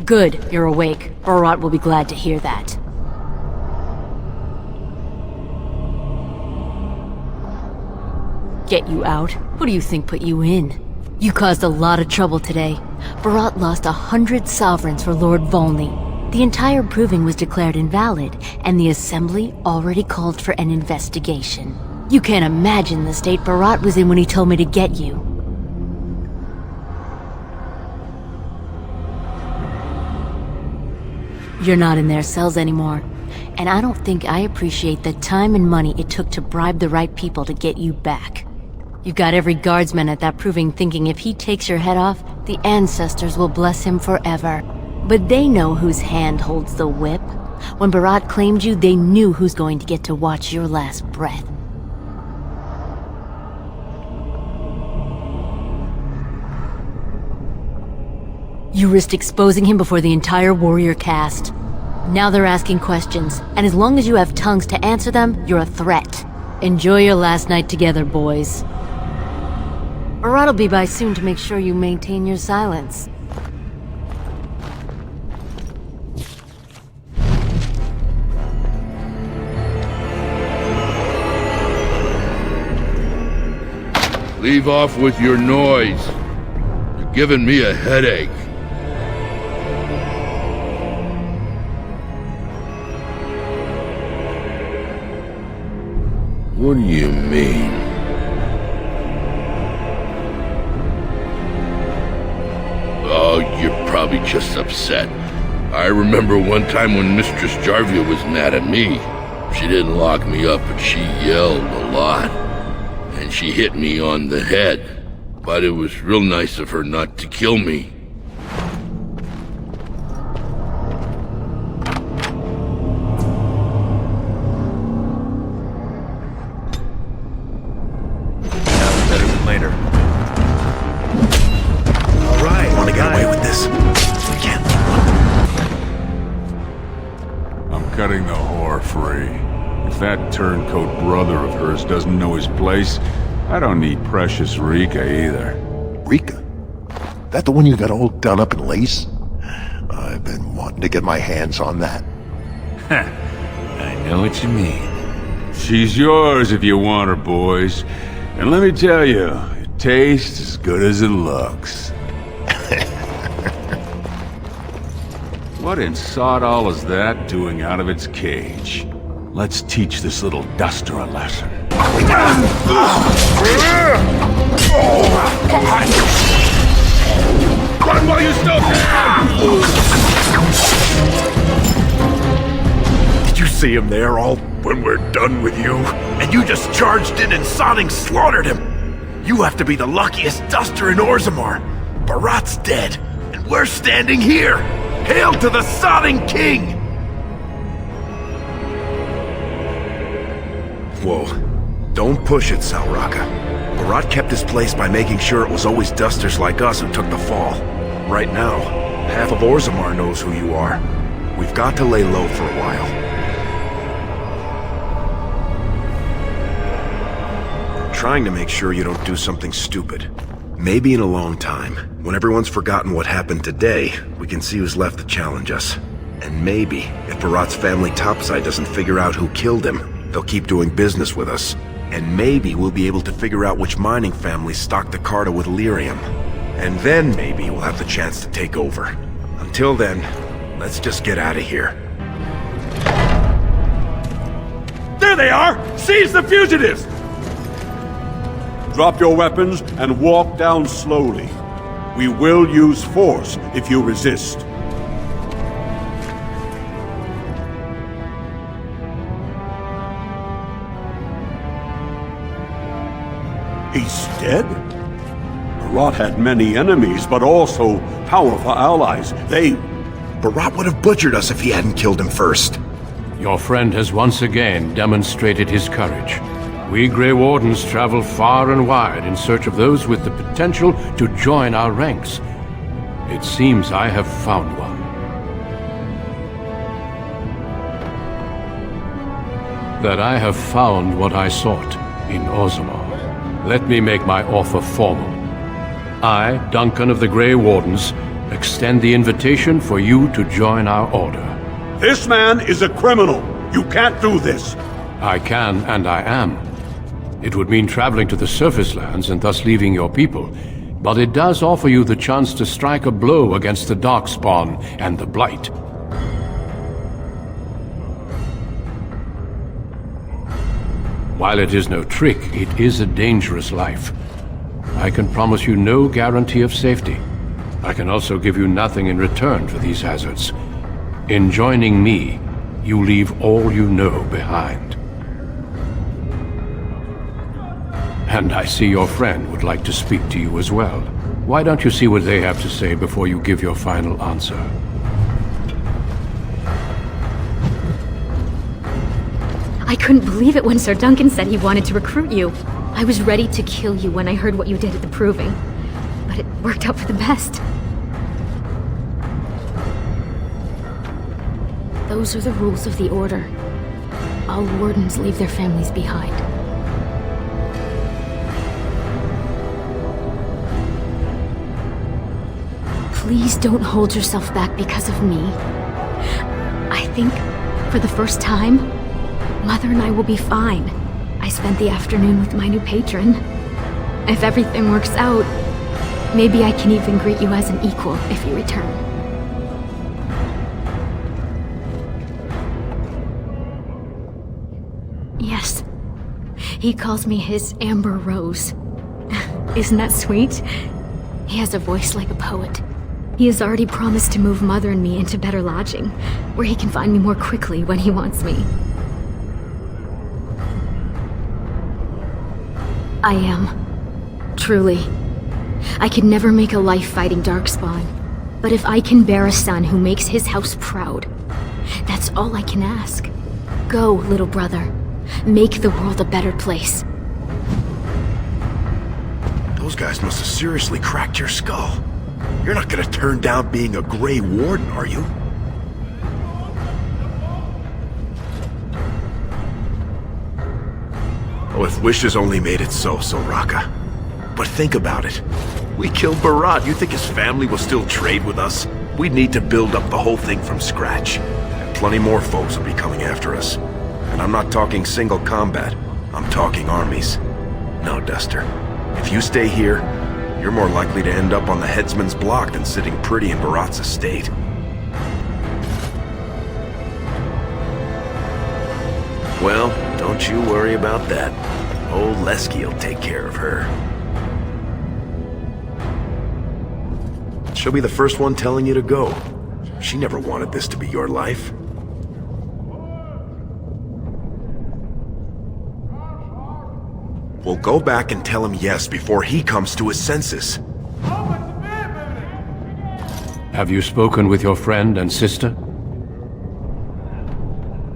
Good, you're awake. Barat will be glad to hear that. Get you out? Who do you think put you in? You caused a lot of trouble today. Barat lost 100 sovereigns for Lord Volney. The entire proving was declared invalid, and the Assembly already called for an investigation. You can't imagine the state Barat was in when he told me to get you. You're not in their cells anymore, and I don't think I appreciate the time and money it took to bribe the right people to get you back. You've got every guardsman at that proving thinking if he takes your head off, the ancestors will bless him forever. But they know whose hand holds the whip. When Barat claimed you, they knew who's going to get to watch your last breath. You risked exposing him before the entire warrior caste. Now they're asking questions, and as long as you have tongues to answer them, you're a threat. Enjoy your last night together, boys. Barat will be by soon to make sure you maintain your silence. Leave off with your noise. You're giving me a headache. What do you mean? Oh, you're probably just upset. I remember one time when Mistress Jarvia was mad at me. She didn't lock me up, but she yelled a lot. And she hit me on the head. But it was real nice of her not to kill me. Cutting the whore free. If that turncoat brother of hers doesn't know his place, I don't need precious Rika either. Rika? That the one you got all done up in lace? I've been wanting to get my hands on that. I know what you mean. She's yours if you want her, boys. And let me tell you, it tastes as good as it looks. What in sod all is that doing out of its cage? Let's teach this little duster a lesson. Run while you still can! see him there all when we're done with you. And you just charged in and sodding slaughtered him. You have to be the luckiest duster in Orzammar. Barat's dead, and we're standing here. Hail to the sodding king! Whoa. Don't push it, Salraka. Barat kept his place by making sure it was always dusters like us who took the fall. Right now, half of Orzammar knows who you are. We've got to lay low for a while. I'm trying to make sure you don't do something stupid. Maybe in a long time, when everyone's forgotten what happened today, we can see who's left to challenge us. And maybe, if Barat's family topside doesn't figure out who killed him, they'll keep doing business with us. And maybe we'll be able to figure out which mining family stocked the Carta with lyrium. And then maybe we'll have the chance to take over. Until then, let's just get out of here. There they are! Seize the fugitives! Drop your weapons and walk down slowly. We will use force if you resist. He's dead? Barat had many enemies, but also powerful allies. Barat would have butchered us if he hadn't killed him first. Your friend has once again demonstrated his courage. We Grey Wardens travel far and wide in search of those with the potential to join our ranks. It seems I have found one. That I have found what I sought in Orzammar. Let me make my offer formal. I, Duncan of the Grey Wardens, extend the invitation for you to join our order. This man is a criminal. You can't do this. I can, and I am. It would mean traveling to the surface lands and thus leaving your people, but it does offer you the chance to strike a blow against the Darkspawn and the Blight. While it is no trick, it is a dangerous life. I can promise you no guarantee of safety. I can also give you nothing in return for these hazards. In joining me, you leave all you know behind. And I see your friend would like to speak to you as well. Why don't you see what they have to say before you give your final answer? I couldn't believe it when Sir Duncan said he wanted to recruit you. I was ready to kill you when I heard what you did at the Proving. But it worked out for the best. Those are the rules of the Order. All Wardens leave their families behind. Please don't hold yourself back because of me. I think, for the first time, Mother and I will be fine. I spent the afternoon with my new patron. If everything works out, maybe I can even greet you as an equal if you return. Yes. He calls me his Amber Rose. Isn't that sweet? He has a voice like a poet. He has already promised to move Mother and me into better lodging, where he can find me more quickly when he wants me. I am. Truly. I could never make a life fighting Darkspawn, but if I can bear a son who makes his house proud, that's all I can ask. Go, little brother. Make the world a better place. Those guys must have seriously cracked your skull. You're not gonna turn down being a Grey Warden, are you? Oh, if wishes only made it so, Soraka. But think about it. We killed Barat. You think his family will still trade with us? We'd need to build up the whole thing from scratch. And plenty more folks will be coming after us. And I'm not talking single combat. I'm talking armies. No, Duster. If you stay here, you're more likely to end up on the headsman's block than sitting pretty in Barat's estate. Well, don't you worry about that. Old Lesky'll take care of her. She'll be the first one telling you to go. She never wanted this to be your life. We'll go back and tell him yes before he comes to his senses. Have you spoken with your friend and sister?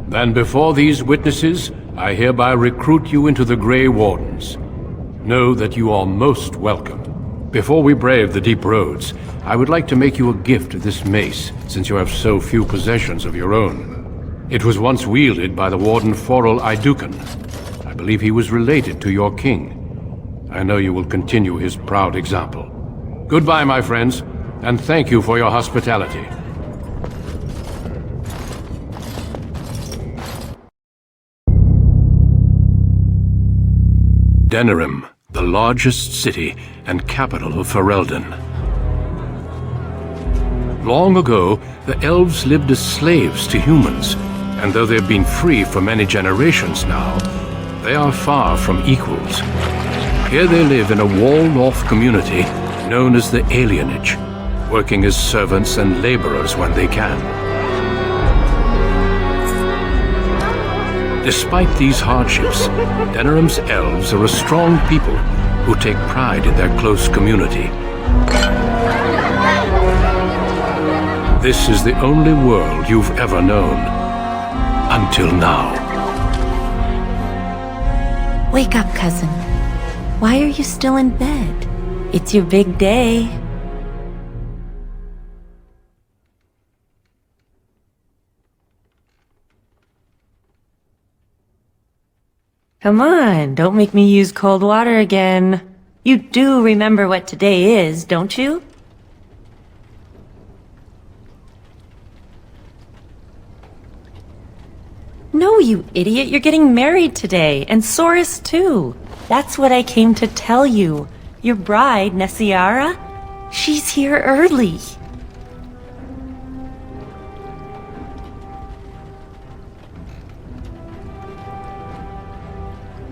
Then before these witnesses, I hereby recruit you into the Grey Wardens. Know that you are most welcome. Before we brave the deep roads, I would like to make you a gift of this mace, since you have so few possessions of your own. It was once wielded by the Warden Forel Idukan. I believe he was related to your king. I know you will continue his proud example. Goodbye, my friends, and thank you for your hospitality. Denerim, the largest city and capital of Ferelden. Long ago, the elves lived as slaves to humans, and though they've been free for many generations now, they are far from equals. Here they live in a walled-off community known as the Alienage, working as servants and laborers when they can. Despite these hardships, Denerim's elves are a strong people who take pride in their close community. This is the only world you've ever known. Until now. Wake up, cousin. Why are you still in bed? It's your big day. Come on, don't make me use cold water again. You do remember what today is, don't you? No, you idiot, you're getting married today, and Soris too. That's what I came to tell you. Your bride, Nessiara, she's here early.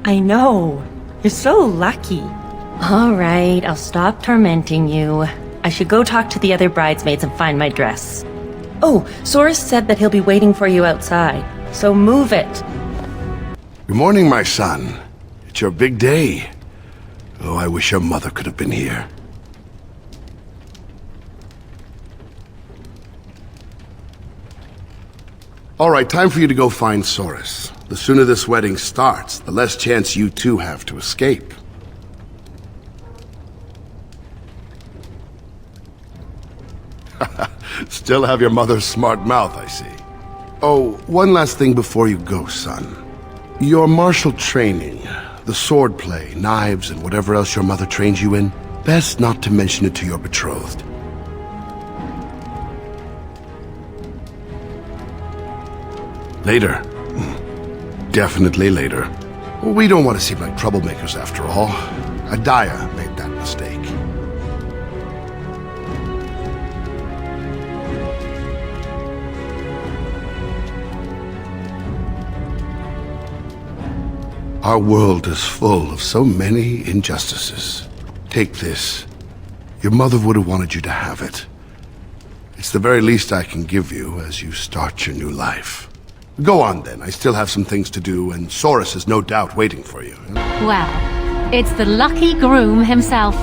I know. You're so lucky. All right, I'll stop tormenting you. I should go talk to the other bridesmaids and find my dress. Oh, Soris said that he'll be waiting for you outside, so move it. Good morning, my son. It's your big day. Oh, I wish your mother could have been here. All right, time for you to go find Soris. The sooner this wedding starts, the less chance you two have to escape. Still have your mother's smart mouth, I see. Oh, one last thing before you go, son. Your martial training, the sword play, knives, and whatever else your mother trains you in, best not to mention it to your betrothed. Later. Definitely later. We don't want to seem like troublemakers after all. Adaya made that mistake. Our world is full of so many injustices. Take this. Your mother would have wanted you to have it. It's the very least I can give you as you start your new life. Go on then, I still have some things to do, and Soris is no doubt waiting for you. Well, it's the lucky groom himself.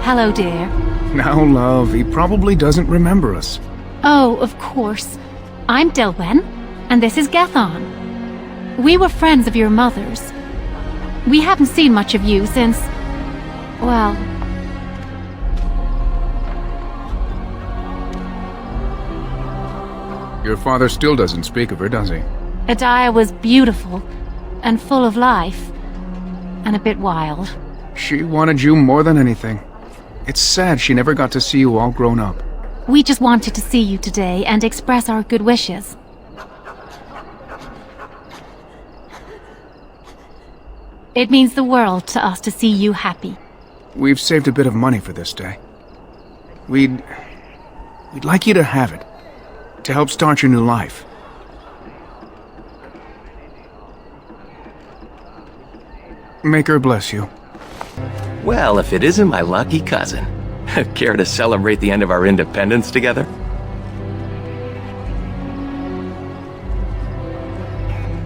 Hello, dear. Now, love, he probably doesn't remember us. Oh, of course. I'm Dilwen, and this is Gathon. We were friends of your mother's. We haven't seen much of you since... well... Your father still doesn't speak of her, does he? Adaya was beautiful, and full of life, and a bit wild. She wanted you more than anything. It's sad she never got to see you all grown up. We just wanted to see you today and express our good wishes. It means the world to us to see you happy. We've saved a bit of money for this day. We'd like you to have it. To help start your new life. Make her bless you. Well, if it isn't my lucky cousin. Care to celebrate the end of our independence together?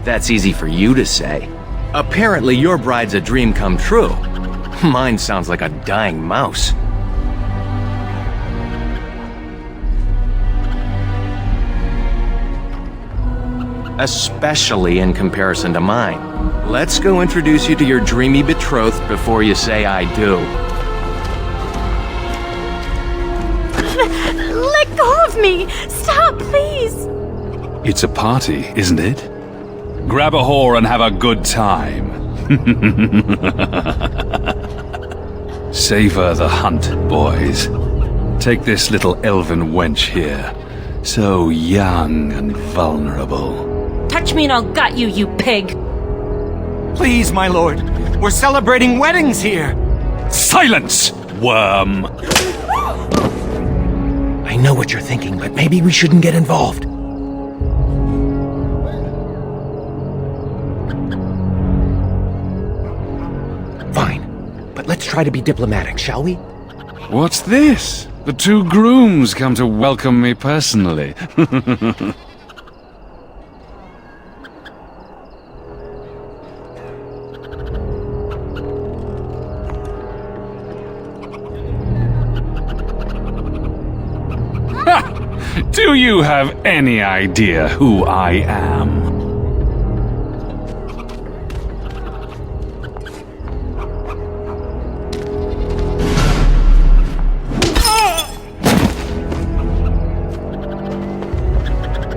That's easy for you to say. Apparently your bride's a dream come true. Mine sounds like a dying mouse. Especially in comparison to mine. Let's go introduce you to your dreamy betrothed before you say I do. Let go of me! Stop, please! It's a party, isn't it? Grab a whore and have a good time. Savor the hunt, boys. Take this little elven wench here. So young and vulnerable. Touch me and I'll gut you, you pig! Please, my lord. We're celebrating weddings here. Silence, worm! I know what you're thinking, but maybe we shouldn't get involved. Fine, but let's try to be diplomatic, shall we? What's this? The two grooms come to welcome me personally. Do you have any idea who I am?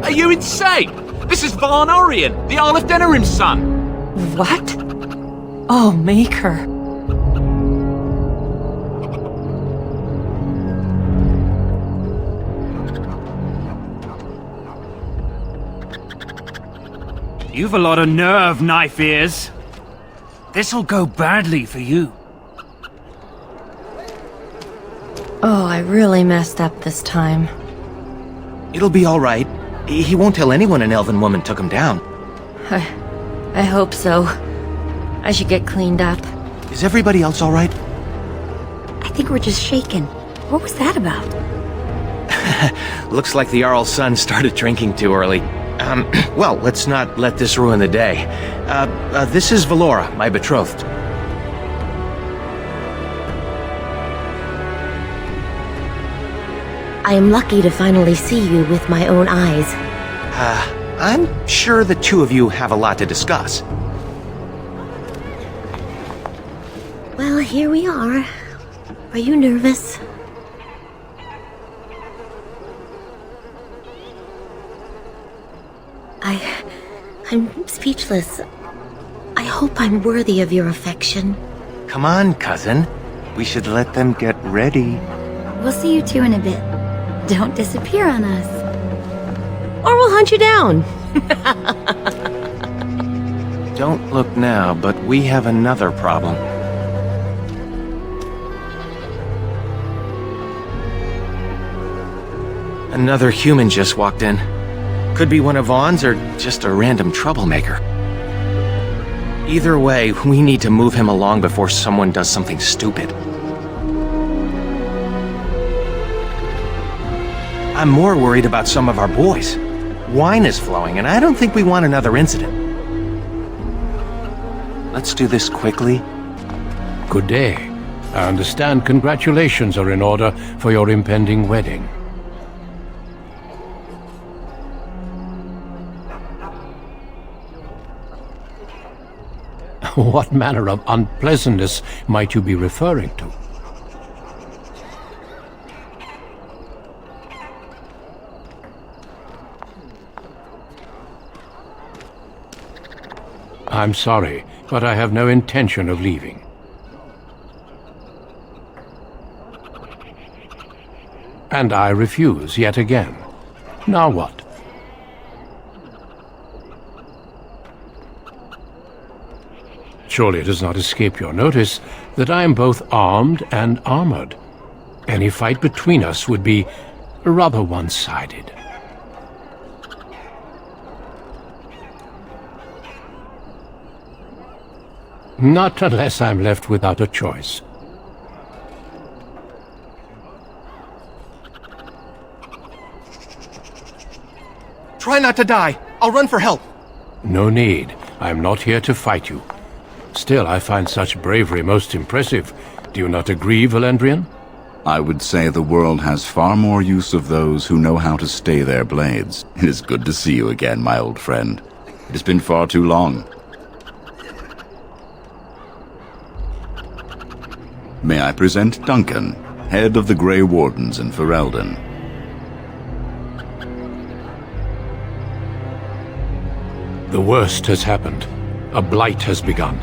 Are you insane? This is Varn Orien, the Earl of Denerim's son. What? Oh, Maker. You've a lot of nerve, Knife Ears. This'll go badly for you. Oh, I really messed up this time. It'll be all right. He won't tell anyone an elven woman took him down. I hope so. I should get cleaned up. Is everybody else all right? I think we're just shaken. What was that about? Looks like the Jarl's son started drinking too early. Well, let's not let this ruin the day. This is Valora, my betrothed. I am lucky to finally see you with my own eyes. I'm sure the two of you have a lot to discuss. Well, here we are. Are you nervous? I'm speechless. I hope I'm worthy of your affection. Come on, cousin. We should let them get ready. We'll see you two in a bit. Don't disappear on us. Or we'll hunt you down. Don't look now, but we have another problem. Another human just walked in. Could be one of Vaughn's or just a random troublemaker. Either way, we need to move him along before someone does something stupid. I'm more worried about some of our boys. Wine is flowing, and I don't think we want another incident. Let's do this quickly. Good day. I understand congratulations are in order for your impending wedding. What manner of unpleasantness might you be referring to? I'm sorry, but I have no intention of leaving. And I refuse yet again. Now what? Surely it does not escape your notice that I am both armed and armored. Any fight between us would be rather one-sided. Not unless I'm left without a choice. Try not to die. I'll run for help. No need. I'm not here to fight you. Still, I find such bravery most impressive. Do you not agree, Valendrian? I would say the world has far more use of those who know how to stay their blades. It is good to see you again, my old friend. It has been far too long. May I present Duncan, head of the Grey Wardens in Ferelden. The worst has happened. A blight has begun.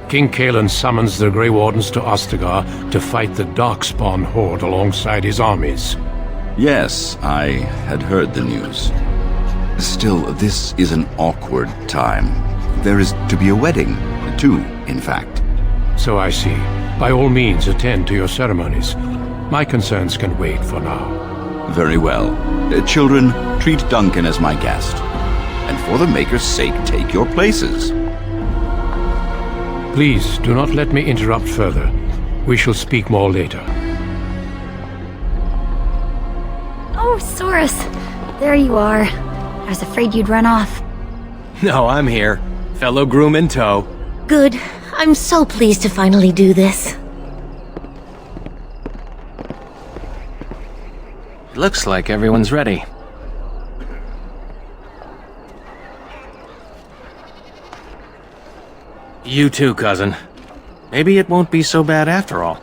King Cailan summons the Grey Wardens to Ostagar to fight the Darkspawn horde alongside his armies. Yes, I had heard the news. Still, this is an awkward time. There is to be a wedding. Two, in fact. So I see. By all means, attend to your ceremonies. My concerns can wait for now. Very well. Children, treat Duncan as my guest. And for the Maker's sake, take your places. Please, do not let me interrupt further. We shall speak more later. Oh, Saurus. There you are. I was afraid you'd run off. No, I'm here. Fellow groom in tow. Good. I'm so pleased to finally do this. Looks like everyone's ready. You too, cousin. Maybe it won't be so bad after all.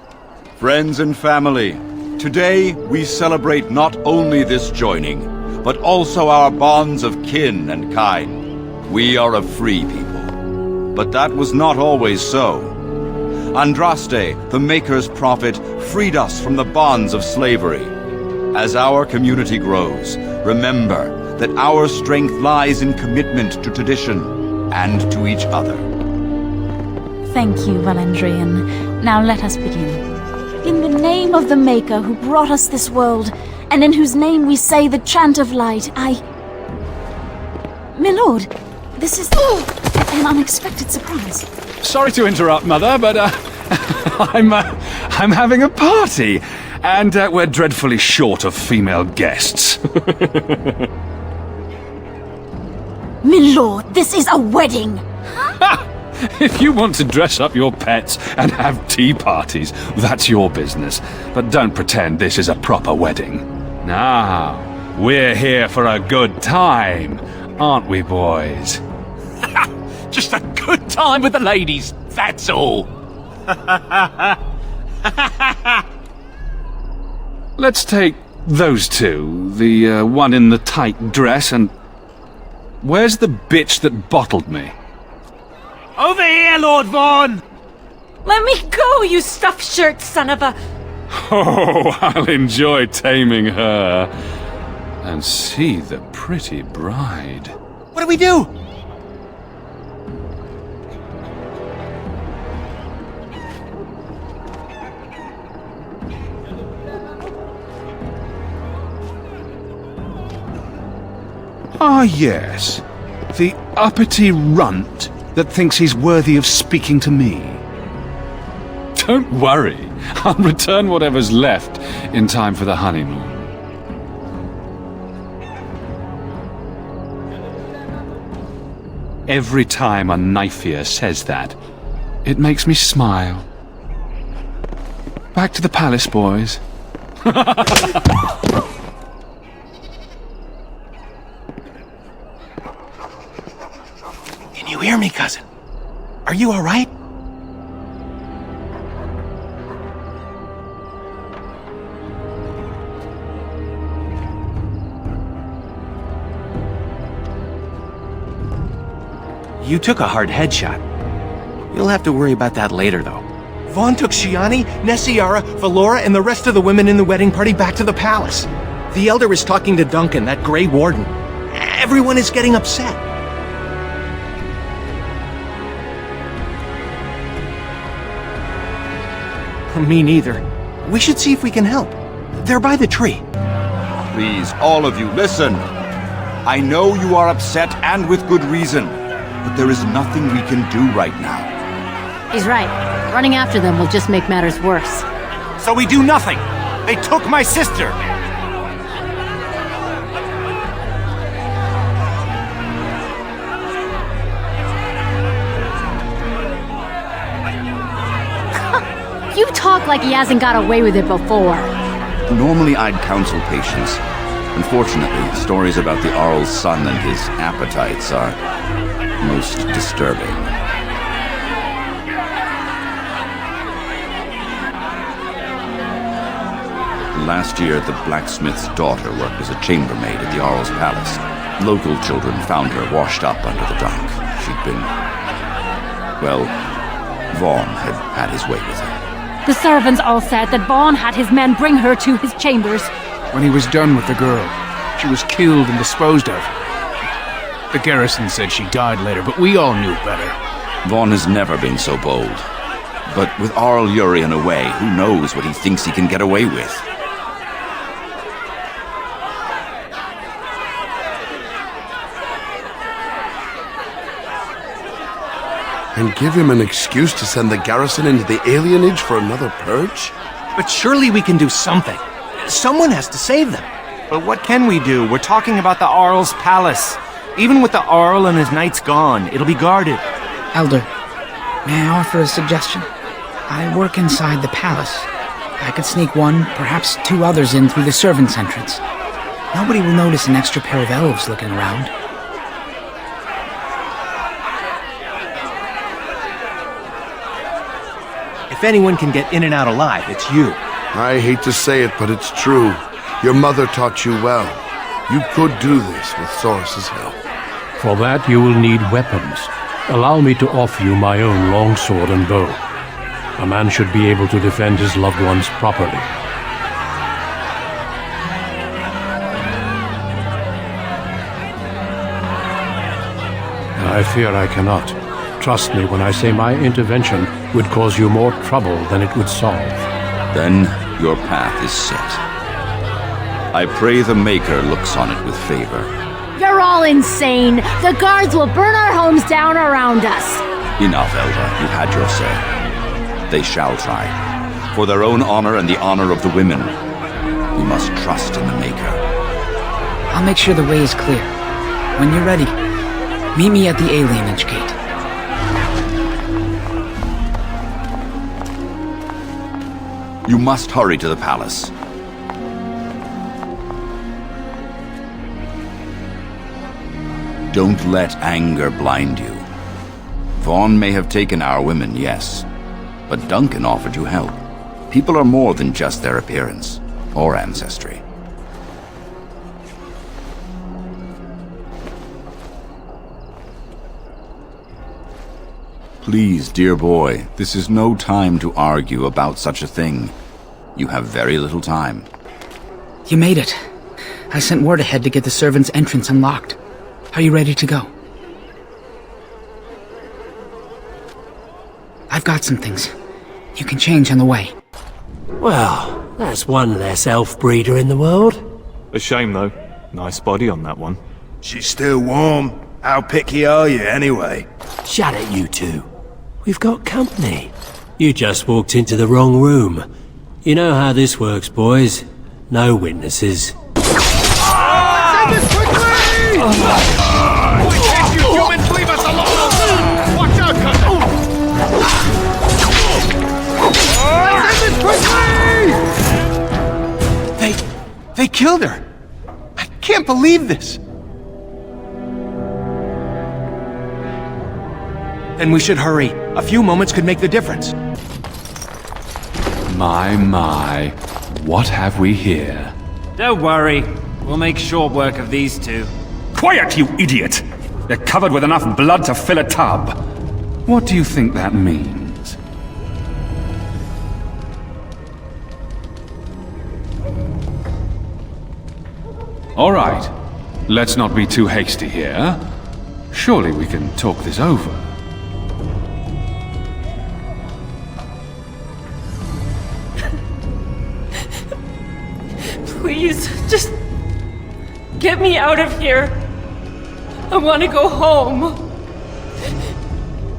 Friends and family, today we celebrate not only this joining, but also our bonds of kin and kind. We are a free people. But that was not always so. Andraste, the Maker's prophet, freed us from the bonds of slavery. As our community grows, remember that our strength lies in commitment to tradition and to each other. Thank you, Valendrian. Now let us begin. In the name of the Maker who brought us this world, and in whose name we say the chant of light, My lord, this is an unexpected surprise. Sorry to interrupt, Mother, but I'm having a party, and we're dreadfully short of female guests. My lord, this is a wedding! If you want to dress up your pets and have tea parties, that's your business. But don't pretend this is a proper wedding. Now, we're here for a good time, aren't we, boys? Just a good time with the ladies, that's all. Let's take those two, the one in the tight dress and... Where's the bitch that bottled me? Over here, Lord Vaughn! Let me go, you stuffed shirt son of a... Oh, I'll enjoy taming her. And see the pretty bride. What do we do? Ah, yes. The uppity runt that thinks he's worthy of speaking to me. Don't worry. I'll return whatever's left in time for the honeymoon. Every time a Knifear says that, it makes me smile. Back to the palace, boys. Can you hear me, cousin? Are you all right? You took a hard headshot. You'll have to worry about that later, though. Vaughn took Shiani, Nessiara, Valora, and the rest of the women in the wedding party back to the palace. The Elder is talking to Duncan, that Grey Warden. Everyone is getting upset. Me neither. We should see if we can help. They're by the tree. Please, all of you, listen. I know you are upset, and with good reason. But there is nothing we can do right now. He's right. Running after them will just make matters worse. So we do nothing. They took my sister. act like he hasn't got away with it before. Normally I'd counsel patience. Unfortunately, stories about the Arl's son and his appetites are most disturbing. Last year, the blacksmith's daughter worked as a chambermaid at the Arl's palace. Local children found her washed up under the dock. She'd been... well, Vaughn had his way with her. The servants all said that Vaughn had his men bring her to his chambers. When he was done with the girl, she was killed and disposed of. The garrison said she died later, but we all knew better. Vaughn has never been so bold. But with Arl Urian away, who knows what he thinks he can get away with? And give him an excuse to send the garrison into the alienage for another purge? But surely we can do something. Someone has to save them. But what can we do? We're talking about the Arl's palace. Even with the Arl and his knights gone, it'll be guarded. Elder, may I offer a suggestion? I work inside the palace. I could sneak one, perhaps two others in through the servants' entrance. Nobody will notice an extra pair of elves looking around. If anyone can get in and out alive, it's you. I hate to say it, but it's true. Your mother taught you well. You could do this with Soris's help. For that you will need weapons. Allow me to offer you my own longsword and bow. A man should be able to defend his loved ones properly. I fear I cannot. Trust me when I say my intervention would cause you more trouble than it would solve. Then your path is set. I pray the Maker looks on it with favor. You're all insane! The guards will burn our homes down around us! Enough, Elder. You've had your say. They shall try. For their own honor and the honor of the women, we must trust in the Maker. I'll make sure the way is clear. When you're ready, meet me at the alienage gate. You must hurry to the palace. Don't let anger blind you. Vaughn may have taken our women, yes, but Duncan offered you help. People are more than just their appearance or ancestry. Please, dear boy, this is no time to argue about such a thing. You have very little time. You made it. I sent word ahead to get the servants' entrance unlocked. Are you ready to go? I've got some things. You can change on the way. Well, that's one less elf breeder in the world. A shame, though. Nice body on that one. She's still warm. How picky are you, anyway? Shut it, you two. We've got company. You just walked into the wrong room. You know how this works, boys. No witnesses. Send this quickly! Why can't you humans leave us alone? Watch out, cousin! Send this quickly! They killed her! I can't believe this! Then we should hurry. A few moments could make the difference. My. What have we here? Don't worry. We'll make short work of these two. Quiet, you idiot! They're covered with enough blood to fill a tub. What do you think that means? All right. Let's not be too hasty here. Surely we can talk this over. Please, just get me out of here. I want to go home.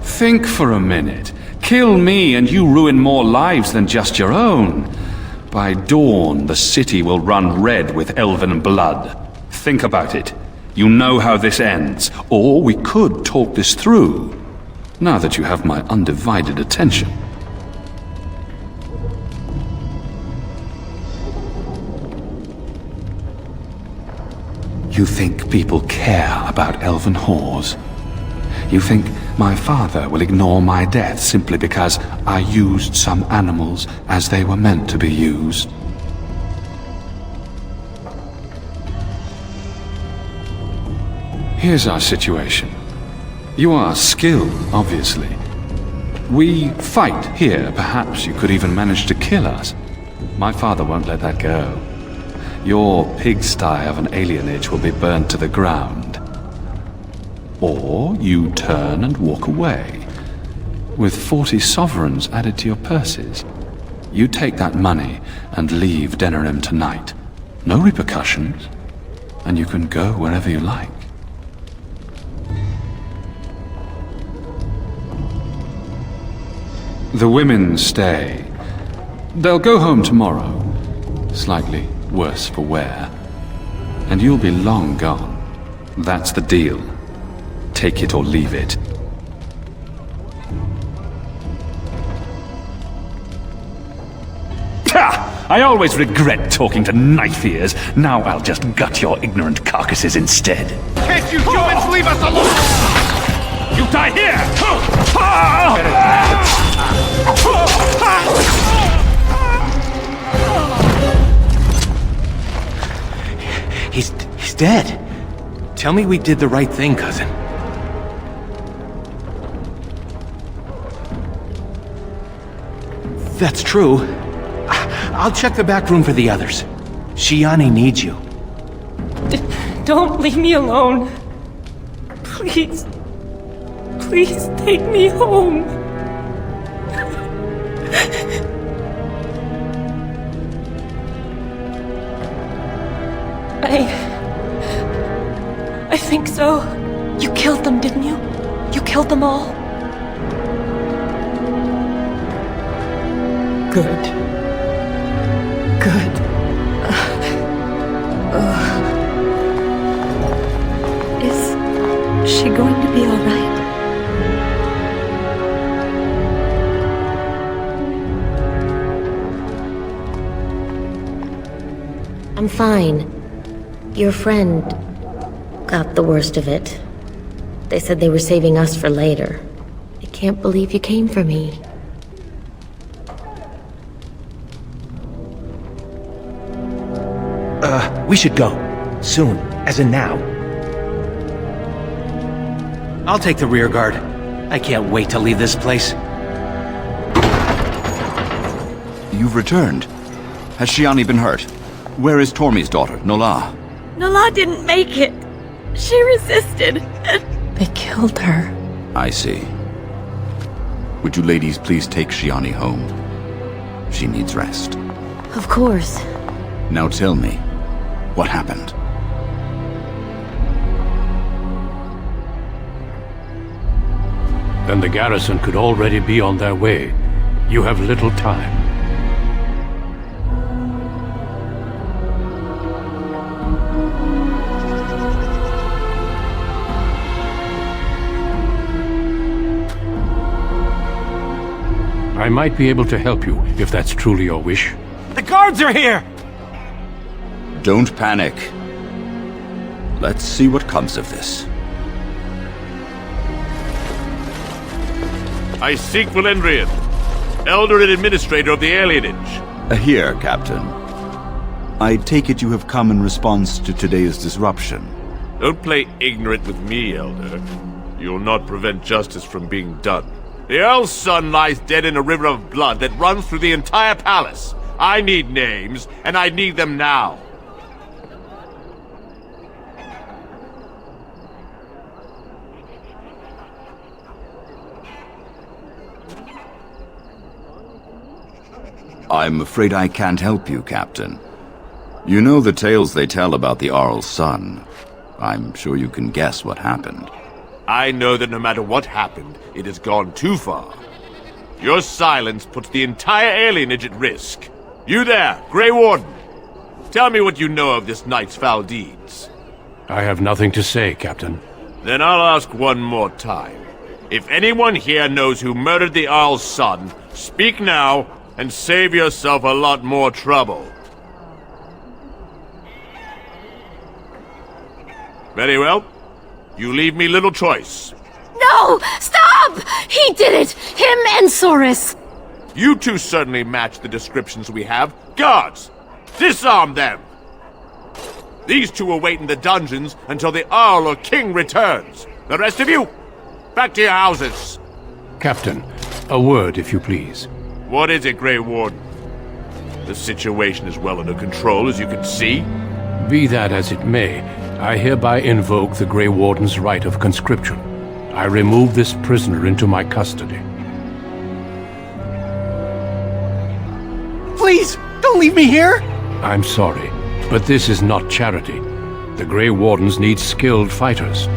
Think for a minute. Kill me and you ruin more lives than just your own. By dawn, the city will run red with elven blood. Think about it. You know how this ends. Or we could talk this through, now that you have my undivided attention. You think people care about elven whores? You think my father will ignore my death simply because I used some animals as they were meant to be used? Here's our situation. You are skilled, obviously. We fight here. Perhaps you could even manage to kill us. My father won't let that go. Your pigsty of an alienage will be burnt to the ground. Or you turn and walk away, with 40 sovereigns added to your purses. You take that money and leave Denerim tonight. No repercussions, and you can go wherever you like. The women stay. They'll go home tomorrow, slightly worse for wear, and you'll be long gone. That's the deal. Take it or leave it. Ha! I always regret talking to knife ears. Now I'll just gut your ignorant carcasses instead. Can't you humans leave us alone? You die here! He's dead. Tell me we did the right thing, cousin. That's true. I'll check the back room for the others. Shiani needs you. Don't leave me alone. Please. Please take me home. I think so. You killed them, didn't you? You killed them all? Good. Good. Is she going to be all right? I'm fine. Your friend got the worst of it. They said they were saving us for later. I can't believe you came for me. We should go. Soon. As in now. I'll take the rear guard. I can't wait to leave this place. You've returned. Has Shiani been hurt? Where is Tormi's daughter, Nola? Nola didn't make it. She resisted. They killed her. I see. Would you ladies please take Shiani home? She needs rest. Of course. Now tell me, what happened? Then the garrison could already be on their way. You have little time. I might be able to help you, if that's truly your wish. The guards are here! Don't panic. Let's see what comes of this. I seek Valendrian, Elder and Administrator of the Alienage. Here, Captain. I take it you have come in response to today's disruption. Don't play ignorant with me, Elder. You'll not prevent justice from being done. The Earl's son lies dead in a river of blood that runs through the entire palace. I need names, and I need them now. I'm afraid I can't help you, Captain. You know the tales they tell about the Earl's son. I'm sure you can guess what happened. I know that no matter what happened, it has gone too far. Your silence puts the entire alienage at risk. You there, Grey Warden. Tell me what you know of this night's foul deeds. I have nothing to say, Captain. Then I'll ask one more time. If anyone here knows who murdered the Earl's son, speak now and save yourself a lot more trouble. Very well. You leave me little choice. No! Stop! He did it! Him and Saurus! You two certainly match the descriptions we have. Guards! Disarm them! These two will wait in the dungeons until the Earl or King returns. The rest of you, back to your houses. Captain, a word, if you please. What is it, Grey Warden? The situation is well under control, as you can see. Be that as it may, I hereby invoke the Grey Warden's right of conscription. I remove this prisoner into my custody. Please, don't leave me here! I'm sorry, but this is not charity. The Grey Wardens need skilled fighters.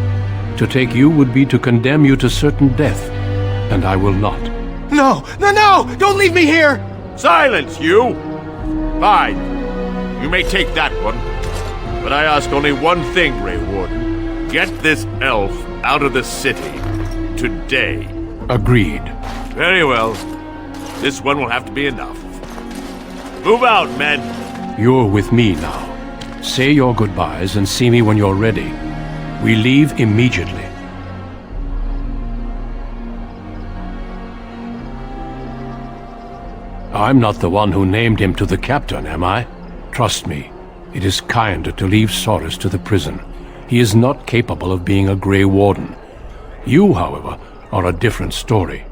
To take you would be to condemn you to certain death, and I will not. No! No, no! Don't leave me here! Silence, you! Fine. You may take that one. But I ask only one thing, Grey Warden. Get this elf out of the city. Today. Agreed. Very well. This one will have to be enough. Move out, men! You're with me now. Say your goodbyes and see me when you're ready. We leave immediately. I'm not the one who named him to the captain, am I? Trust me, it is kinder to leave Saurus to the prison. He is not capable of being a Grey Warden. You, however, are a different story.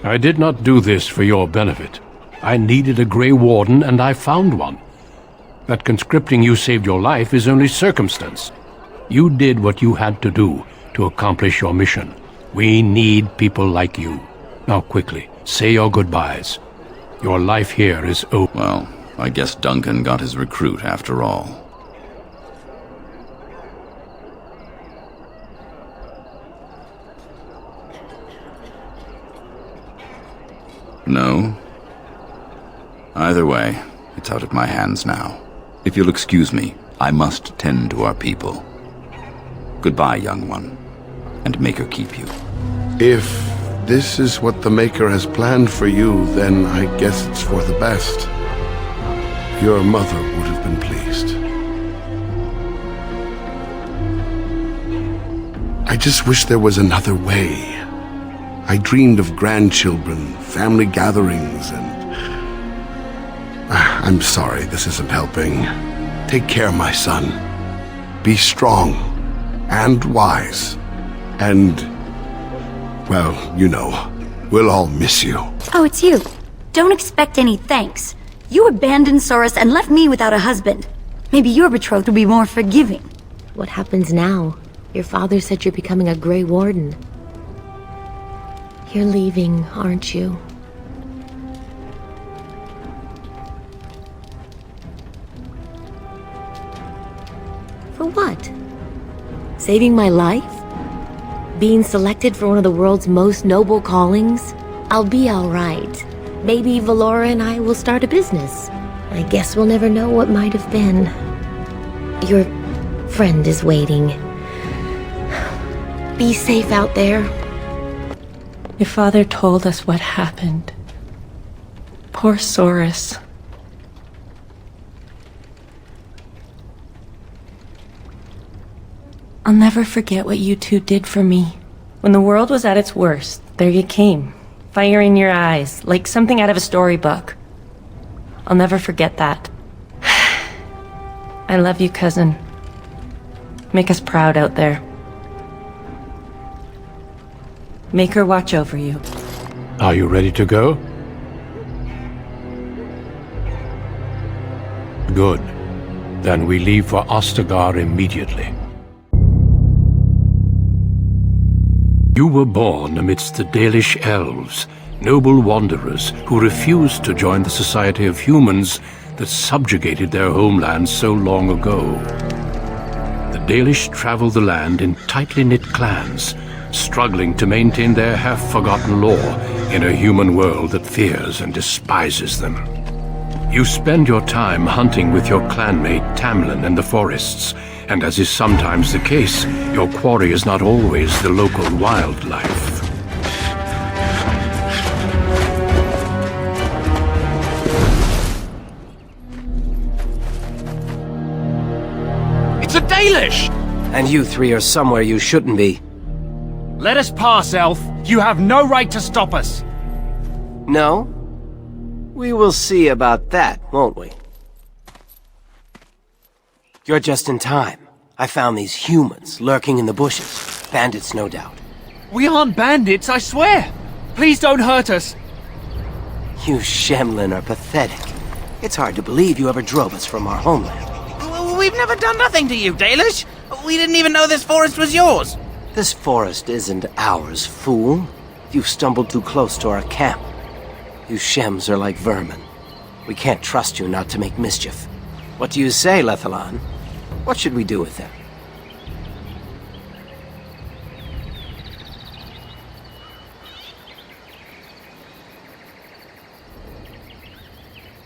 I did not do this for your benefit. I needed a Grey Warden, and I found one. That conscripting you saved your life is only circumstance. You did what you had to do to accomplish your mission. We need people like you. Now quickly, say your goodbyes. Your life here is over. Well, I guess Duncan got his recruit after all. No. Either way, it's out of my hands now. If you'll excuse me, I must tend to our people. Goodbye, young one, and Maker keep you. If this is what the Maker has planned for you, then I guess it's for the best. Your mother would have been pleased. I just wish there was another way. I dreamed of grandchildren, family gatherings, and... I'm sorry, this isn't helping. Take care, my son. Be strong and wise. And, well, you know, we'll all miss you. Oh, it's you. Don't expect any thanks. You abandoned Saurus and left me without a husband. Maybe your betrothed will be more forgiving. What happens now? Your father said you're becoming a Grey Warden. You're leaving, aren't you? For what? Saving my life? Being selected for one of the world's most noble callings? I'll be alright. Maybe Valora and I will start a business. I guess we'll never know what might have been. Your friend is waiting. Be safe out there. Your father told us what happened. Poor Saurus. I'll never forget what you two did for me. When the world was at its worst, there you came. Fire in your eyes, like something out of a storybook. I'll never forget that. I love you, cousin. Make us proud out there. Make her watch over you. Are you ready to go? Good. Then we leave for Ostagar immediately. You were born amidst the Dalish Elves, noble wanderers who refused to join the society of humans that subjugated their homeland so long ago. The Dalish travel the land in tightly knit clans, struggling to maintain their half-forgotten lore in a human world that fears and despises them. You spend your time hunting with your clanmate Tamlin in the forests, and as is sometimes the case, your quarry is not always the local wildlife. Dalish! And you three are somewhere you shouldn't be. Let us pass, Elf. You have no right to stop us. No? We will see about that, won't we? You're just in time. I found these humans lurking in the bushes. Bandits, no doubt. We aren't bandits, I swear. Please don't hurt us. You Shemlin are pathetic. It's hard to believe you ever drove us from our homeland. We've never done nothing to you, Dalish. We didn't even know this forest was yours. This forest isn't ours, fool. You've stumbled too close to our camp. You Shems are like vermin. We can't trust you not to make mischief. What do you say, Lethalon? What should we do with them?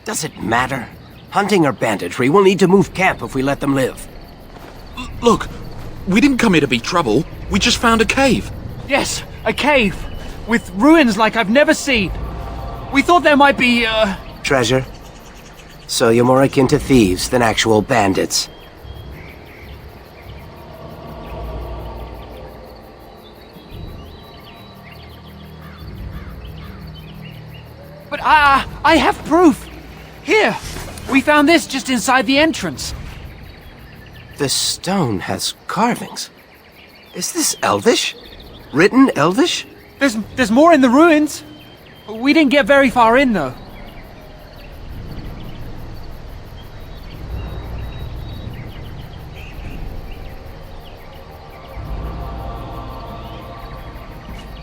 Does it matter? Hunting or banditry, we'll need to move camp if we let them live. Look, we didn't come here to be trouble. We just found a cave. Yes, a cave. With ruins like I've never seen. We thought there might be, Treasure? So you're more akin to thieves than actual bandits. But I have proof. Here, we found this just inside the entrance. This stone has carvings. Is this Elvish? Written Elvish? There's more in the ruins. We didn't get very far in, though.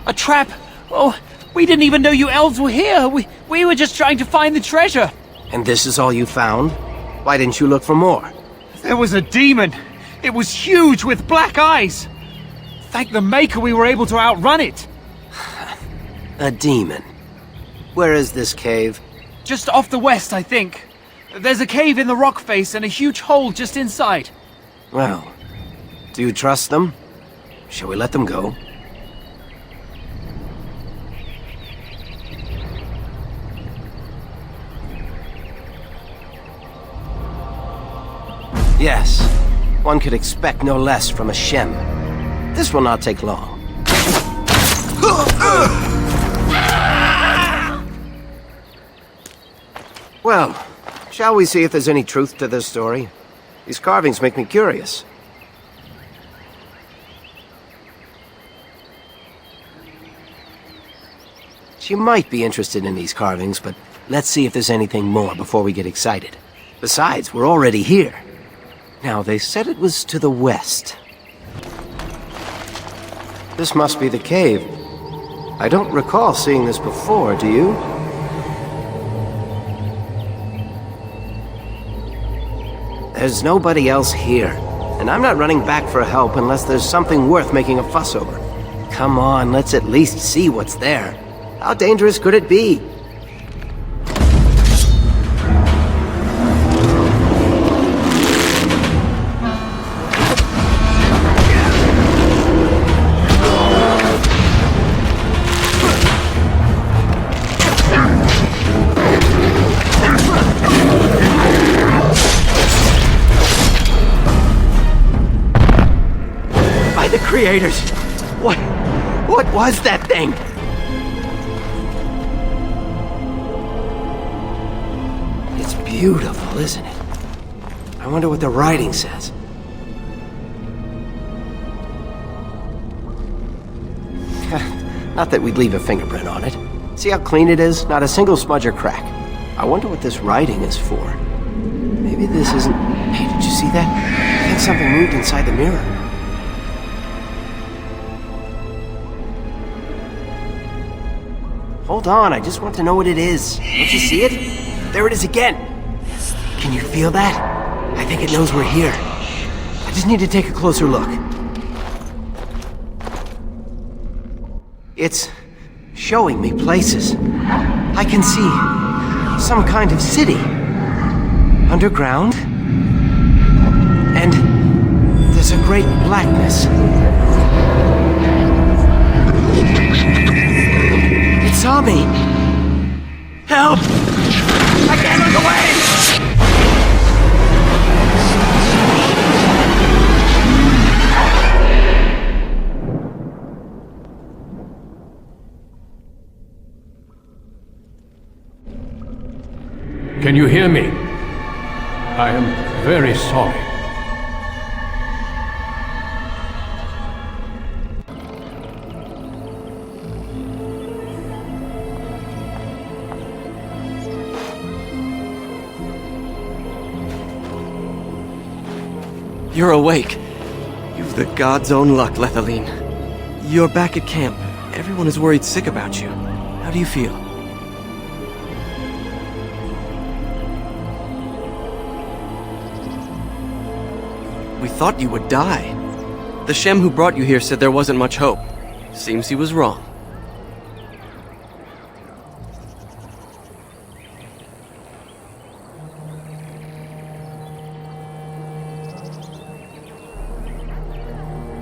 A trap! Oh, we didn't even know you elves were here. We were just trying to find the treasure. And this is all you found? Why didn't you look for more? There was a demon. It was huge with black eyes. Thank the Maker we were able to outrun it. A demon. Where is this cave? Just off the west, I think. There's a cave in the rock face and a huge hole just inside. Well, do you trust them? Shall we let them go? Yes, one could expect no less from a Shem. This will not take long. Well, shall we see if there's any truth to this story? These carvings make me curious. She might be interested in these carvings, but let's see if there's anything more before we get excited. Besides, we're already here. Now, they said it was to the west. This must be the cave. I don't recall seeing this before, do you? There's nobody else here, and I'm not running back for help unless there's something worth making a fuss over. Come on, let's at least see what's there. How dangerous could it be? Creators! What was that thing? It's beautiful, isn't it? I wonder what the writing says. Not that we'd leave a fingerprint on it. See how clean it is? Not a single smudge or crack. I wonder what this writing is for. Maybe this isn't... Hey, did you see that? I think something moved inside the mirror. Hold on, I just want to know what it is. Don't you see it? There it is again. Can you feel that? I think it knows we're here. I just need to take a closer look. It's showing me places. I can see some kind of city. Underground. And there's a great blackness. It saw me! Help! I can't look away! sorry. You're awake. You've the god's own luck, Lethaline. You're back at camp. Everyone is worried sick about you. How do you feel? We thought you would die. The Shem who brought you here said there wasn't much hope. Seems he was wrong.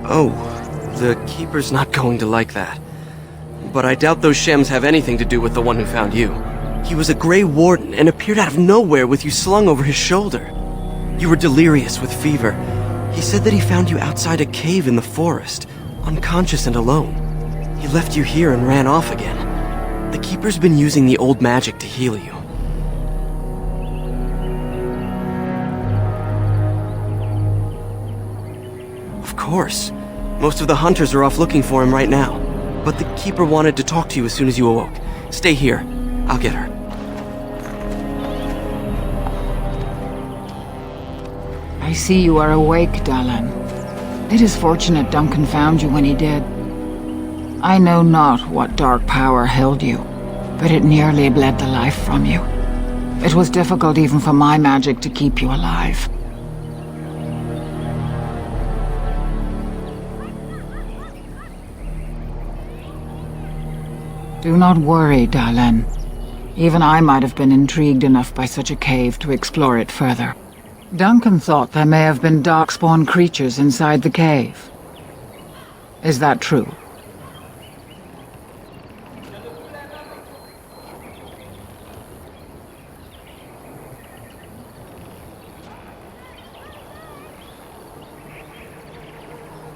Oh, the Keeper's not going to like that. But I doubt those Shems have anything to do with the one who found you. He was a Grey Warden and appeared out of nowhere with you slung over his shoulder. You were delirious with fever. He said that he found you outside a cave in the forest, unconscious and alone. He left you here and ran off again. The Keeper's been using the old magic to heal you. Of course. Most of the hunters are off looking for him right now. But the Keeper wanted to talk to you as soon as you awoke. Stay here. I'll get her. I see you are awake, Dalian. It is fortunate Duncan found you when he did. I know not what dark power held you, but it nearly bled the life from you. It was difficult even for my magic to keep you alive. Do not worry, Dalian. Even I might have been intrigued enough by such a cave to explore it further. Duncan thought there may have been darkspawn creatures inside the cave. Is that true?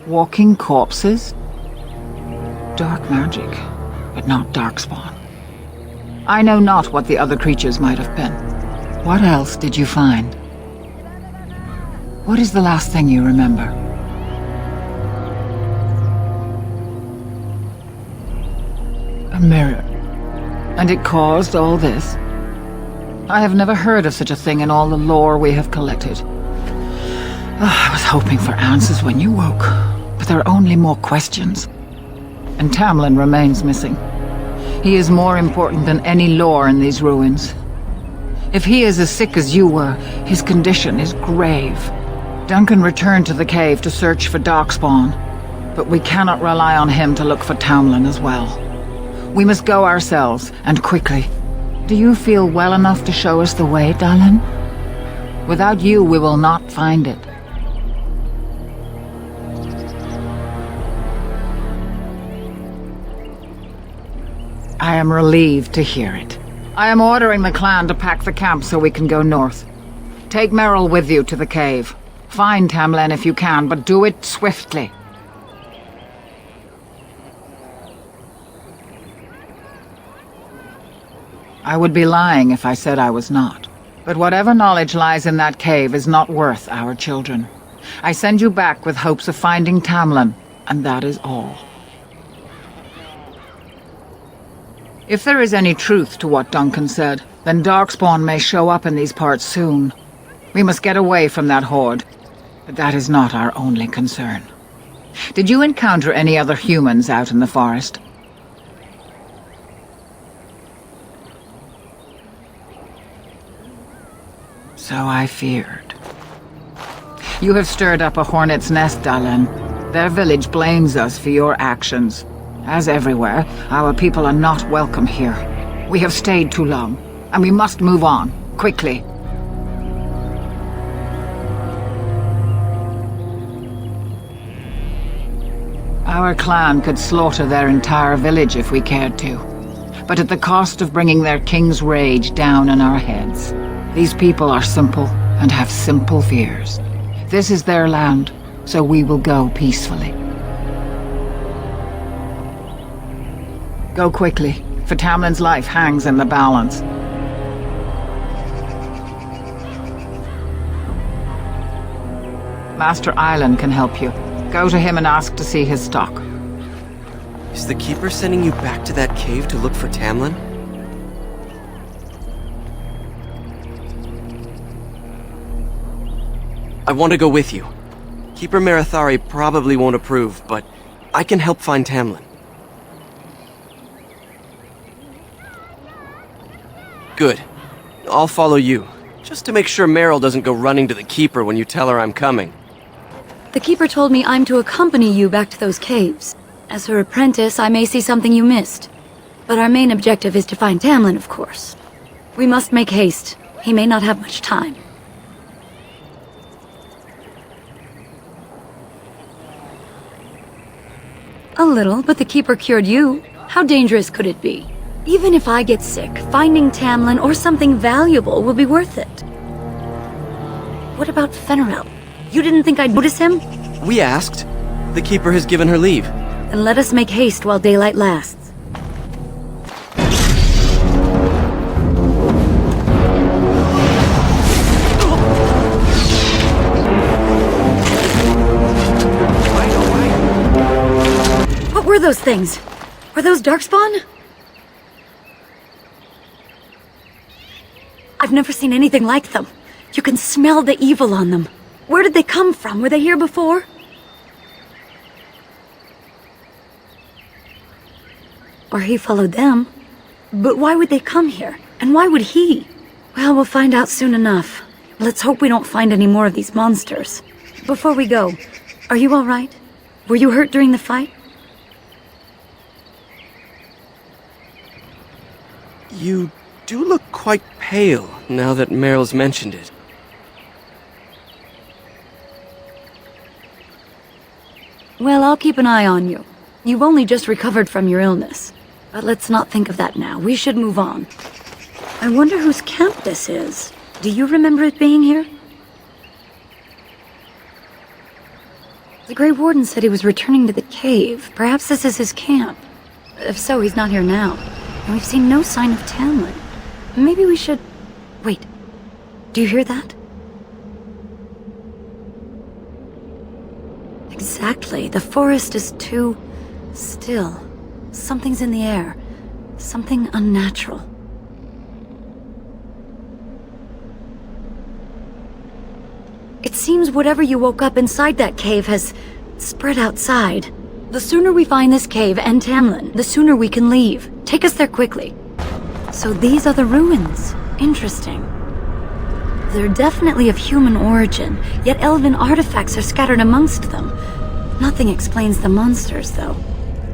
Walking corpses? Dark magic, but not darkspawn. I know not what the other creatures might have been. What else did you find? What is the last thing you remember? A mirror. And it caused all this? I have never heard of such a thing in all the lore we have collected. I was hoping for answers when you woke, but there are only more questions. And Tamlin remains missing. He is more important than any lore in these ruins. If he is as sick as you were, his condition is grave. Duncan returned to the cave to search for Darkspawn, but we cannot rely on him to look for Tamlin as well. We must go ourselves, and quickly. Do you feel well enough to show us the way, Dalian? Without you, we will not find it. I am relieved to hear it. I am ordering the clan to pack the camp so we can go north. Take Merrill with you to the cave. Find Tamlin if you can, but do it swiftly. I would be lying if I said I was not. But whatever knowledge lies in that cave is not worth our children. I send you back with hopes of finding Tamlin, and that is all. If there is any truth to what Duncan said, then Darkspawn may show up in these parts soon. We must get away from that horde. But that is not our only concern. Did you encounter any other humans out in the forest? So I feared. You have stirred up a hornet's nest, Dalian. Their village blames us for your actions. As everywhere, our people are not welcome here. We have stayed too long, and we must move on, quickly. Our clan could slaughter their entire village if we cared to, but at the cost of bringing their king's rage down on our heads. These people are simple and have simple fears. This is their land, so we will go peacefully. Go quickly, for Tamlin's life hangs in the balance. Master Island can help you. Go to him and ask to see his stock. Is the Keeper sending you back to that cave to look for Tamlin? I want to go with you. Keeper Marathari probably won't approve, but I can help find Tamlin. Good. I'll follow you, just to make sure Meryl doesn't go running to the Keeper when you tell her I'm coming. The Keeper told me I'm to accompany you back to those caves. As her apprentice, I may see something you missed. But our main objective is to find Tamlin, of course. We must make haste. He may not have much time. A little, but the Keeper cured you. How dangerous could it be? Even if I get sick, finding Tamlin or something valuable will be worth it. What about Fenrirel? You didn't think I'd notice him? We asked. The Keeper has given her leave. Then let us make haste while daylight lasts. What were those things? Were those Darkspawn? I've never seen anything like them. You can smell the evil on them. Where did they come from? Were they here before? Or he followed them. But why would they come here? And why would he? Well, we'll find out soon enough. Let's hope we don't find any more of these monsters. Before we go, are you all right? Were you hurt during the fight? You do look quite pale now that Meryl's mentioned it. Well, I'll keep an eye on you. You've only just recovered from your illness. But let's not think of that now. We should move on. I wonder whose camp this is. Do you remember it being here? The Grey Warden said he was returning to the cave. Perhaps this is his camp. If so, he's not here now. And we've seen no sign of Tamlin. Maybe we should... Wait. Do you hear that? Exactly. The forest is too... still. Something's in the air. Something unnatural. It seems whatever you woke up inside that cave has spread outside. The sooner we find this cave and Tamlin, the sooner we can leave. Take us there quickly. So these are the ruins. Interesting. They're definitely of human origin, yet elven artifacts are scattered amongst them. Nothing explains the monsters, though.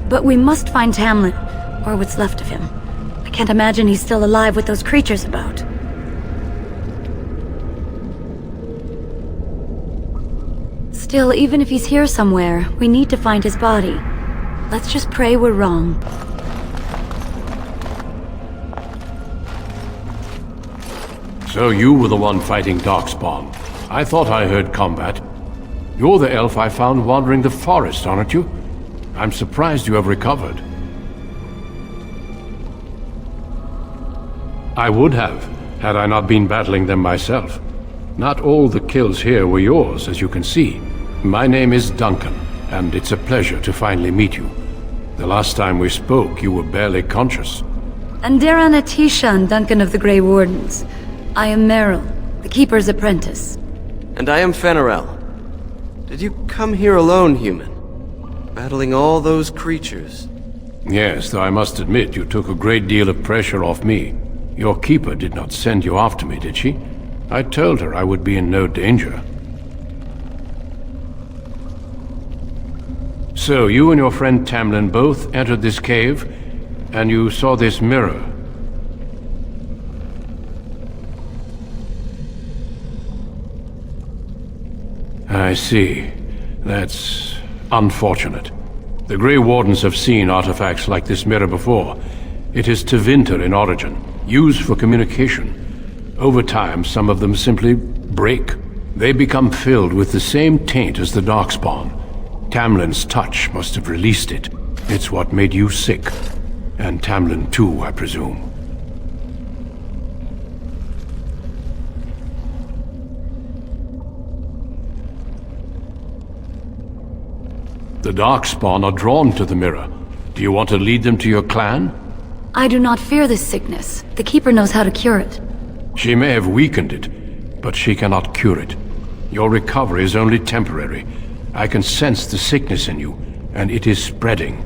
But we must find Tamlin, or what's left of him. I can't imagine he's still alive with those creatures about. Still, even if he's here somewhere, we need to find his body. Let's just pray we're wrong. So you were the one fighting Darkspawn. I thought I heard combat. You're the elf I found wandering the forest, aren't you? I'm surprised you have recovered. I would have, had I not been battling them myself. Not all the kills here were yours, as you can see. My name is Duncan, and it's a pleasure to finally meet you. The last time we spoke, you were barely conscious. Andaran Atishan, Duncan of the Grey Wardens. I am Meryl, the Keeper's apprentice. And I am Fenrirel. Did you come here alone, human? Battling all those creatures? Yes, though I must admit you took a great deal of pressure off me. Your Keeper did not send you after me, did she? I told her I would be in no danger. So, you and your friend Tamlin both entered this cave, and you saw this mirror. I see. That's unfortunate. The Grey Wardens have seen artifacts like this mirror before. It is Tevinter in origin, used for communication. Over time, some of them simply break. They become filled with the same taint as the Darkspawn. Tamlin's touch must have released it. It's what made you sick. And Tamlin too, I presume. The Darkspawn are drawn to the mirror. Do you want to lead them to your clan? I do not fear this sickness. The Keeper knows how to cure it. She may have weakened it, but she cannot cure it. Your recovery is only temporary. I can sense the sickness in you, and it is spreading.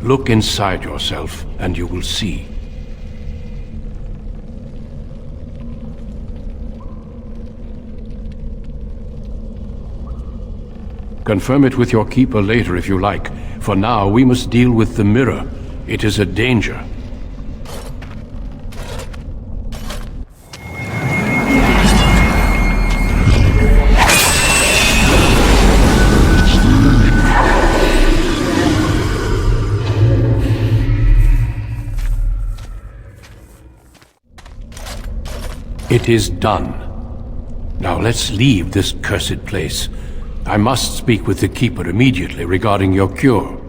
Look inside yourself, and you will see. Confirm it with your Keeper later if you like. For now, we must deal with the mirror. It is a danger. It is done. Now let's leave this cursed place. I must speak with the Keeper immediately regarding your cure.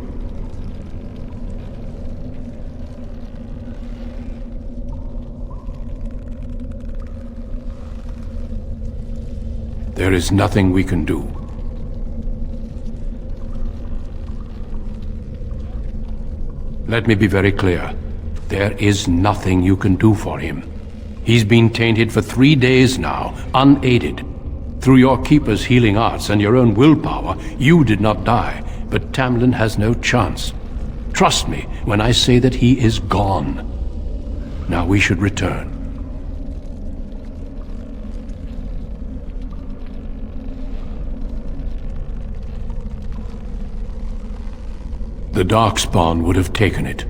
There is nothing we can do. Let me be very clear. There is nothing you can do for him. He's been tainted for 3 days now, unaided. Through your Keeper's healing arts and your own willpower, you did not die, but Tamlin has no chance. Trust me when I say that he is gone. Now we should return. The Darkspawn would have taken it.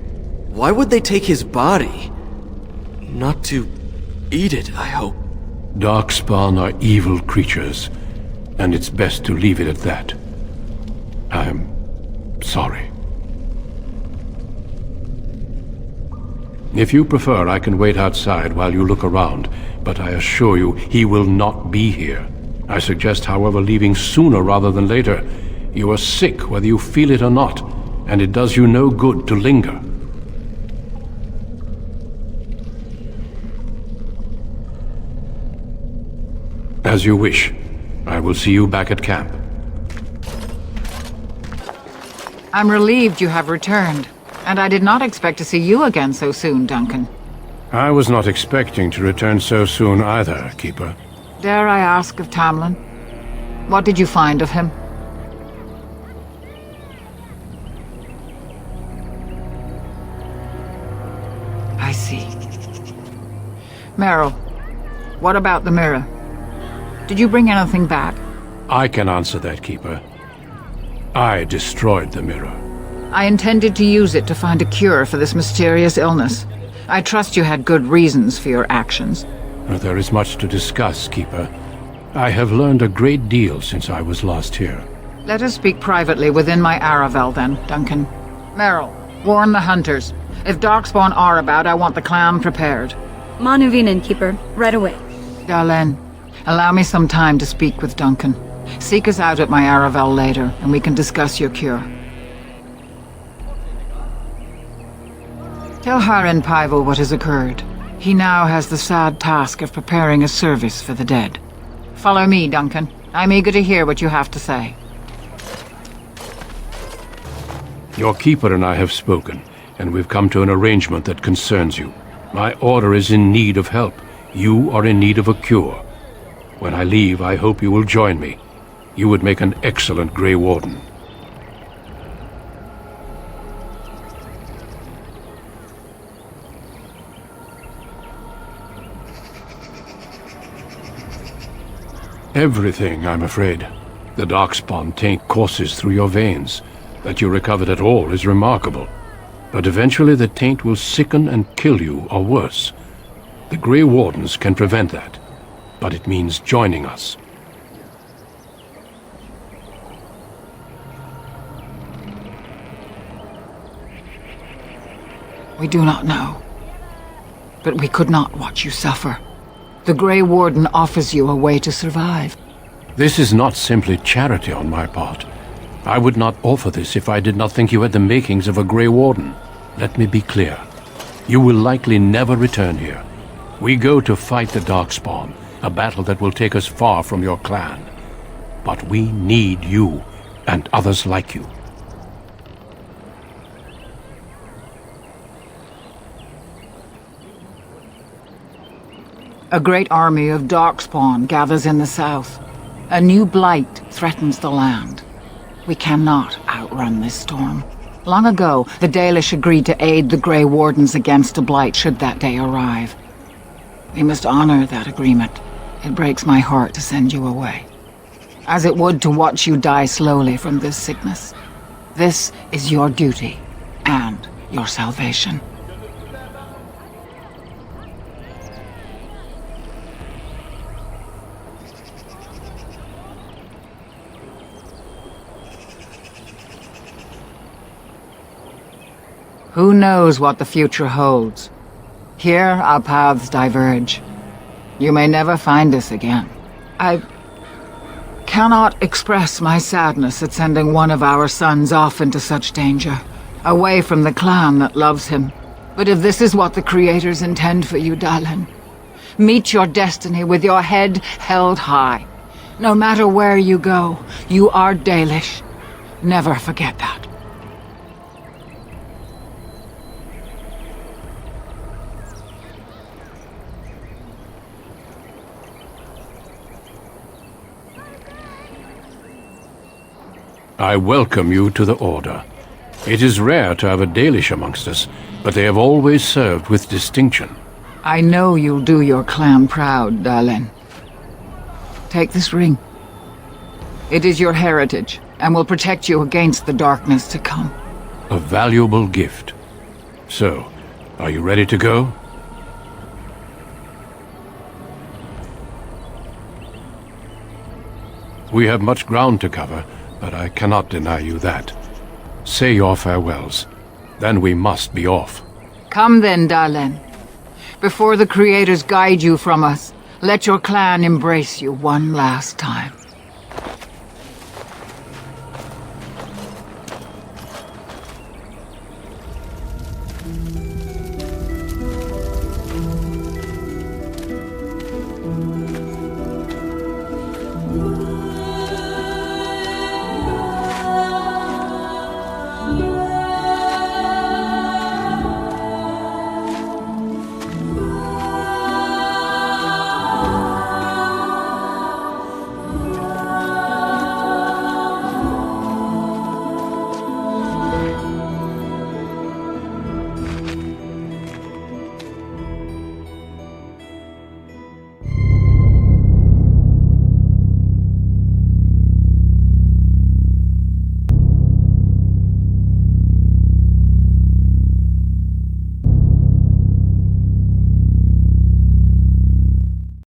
Why would they take his body? Not to eat it, I hope. Darkspawn are evil creatures, and it's best to leave it at that. I'm sorry. If you prefer, I can wait outside while you look around, but I assure you he will not be here. I suggest, however, leaving sooner rather than later. You are sick whether you feel it or not, and it does you no good to linger. As you wish. I will see you back at camp. I'm relieved you have returned, and I did not expect to see you again so soon, Duncan. I was not expecting to return so soon either, Keeper. Dare I ask of Tamlin? What did you find of him? I see. Meryl, what about the mirror? Did you bring anything back? I can answer that, Keeper. I destroyed the mirror. I intended to use it to find a cure for this mysterious illness. I trust you had good reasons for your actions. There is much to discuss, Keeper. I have learned a great deal since I was last here. Let us speak privately within my Aravel then, Duncan. Meryl, warn the hunters. If Darkspawn are about, I want the clan prepared. Manuvinen, Keeper. Right away. Darlene, allow me some time to speak with Duncan. Seek us out at my Aravel later, and we can discuss your cure. Tell Harin Paival what has occurred. He now has the sad task of preparing a service for the dead. Follow me, Duncan. I'm eager to hear what you have to say. Your Keeper and I have spoken, and we've come to an arrangement that concerns you. My order is in need of help. You are in need of a cure. When I leave, I hope you will join me. You would make an excellent Grey Warden. Everything, I'm afraid. The Darkspawn taint courses through your veins. That you recovered at all is remarkable. But eventually the taint will sicken and kill you, or worse. The Grey Wardens can prevent that, but it means joining us. We do not know. But we could not watch you suffer. The Grey Warden offers you a way to survive. This is not simply charity on my part. I would not offer this if I did not think you had the makings of a Grey Warden. Let me be clear. You will likely never return here. We go to fight the Darkspawn, a battle that will take us far from your clan. But we need you, and others like you. A great army of darkspawn gathers in the south. A new blight threatens the land. We cannot outrun this storm. Long ago, the Dalish agreed to aid the Grey Wardens against a blight should that day arrive. We must honor that agreement. It breaks my heart to send you away, as it would to watch you die slowly from this sickness. This is your duty, and your salvation. Who knows what the future holds? Here, our paths diverge. You may never find us again. I cannot express my sadness at sending one of our sons off into such danger, away from the clan that loves him. But if this is what the Creators intend for you, Dalish, meet your destiny with your head held high. No matter where you go, you are Dalish. Never forget that. I welcome you to the Order. It is rare to have a Dalish amongst us, but they have always served with distinction. I know you'll do your clan proud, Dalish. Take this ring. It is your heritage, and will protect you against the darkness to come. A valuable gift. So, are you ready to go? We have much ground to cover, but I cannot deny you that. Say your farewells. Then we must be off. Come then, Dalish. Before the Creators guide you from us, let your clan embrace you one last time.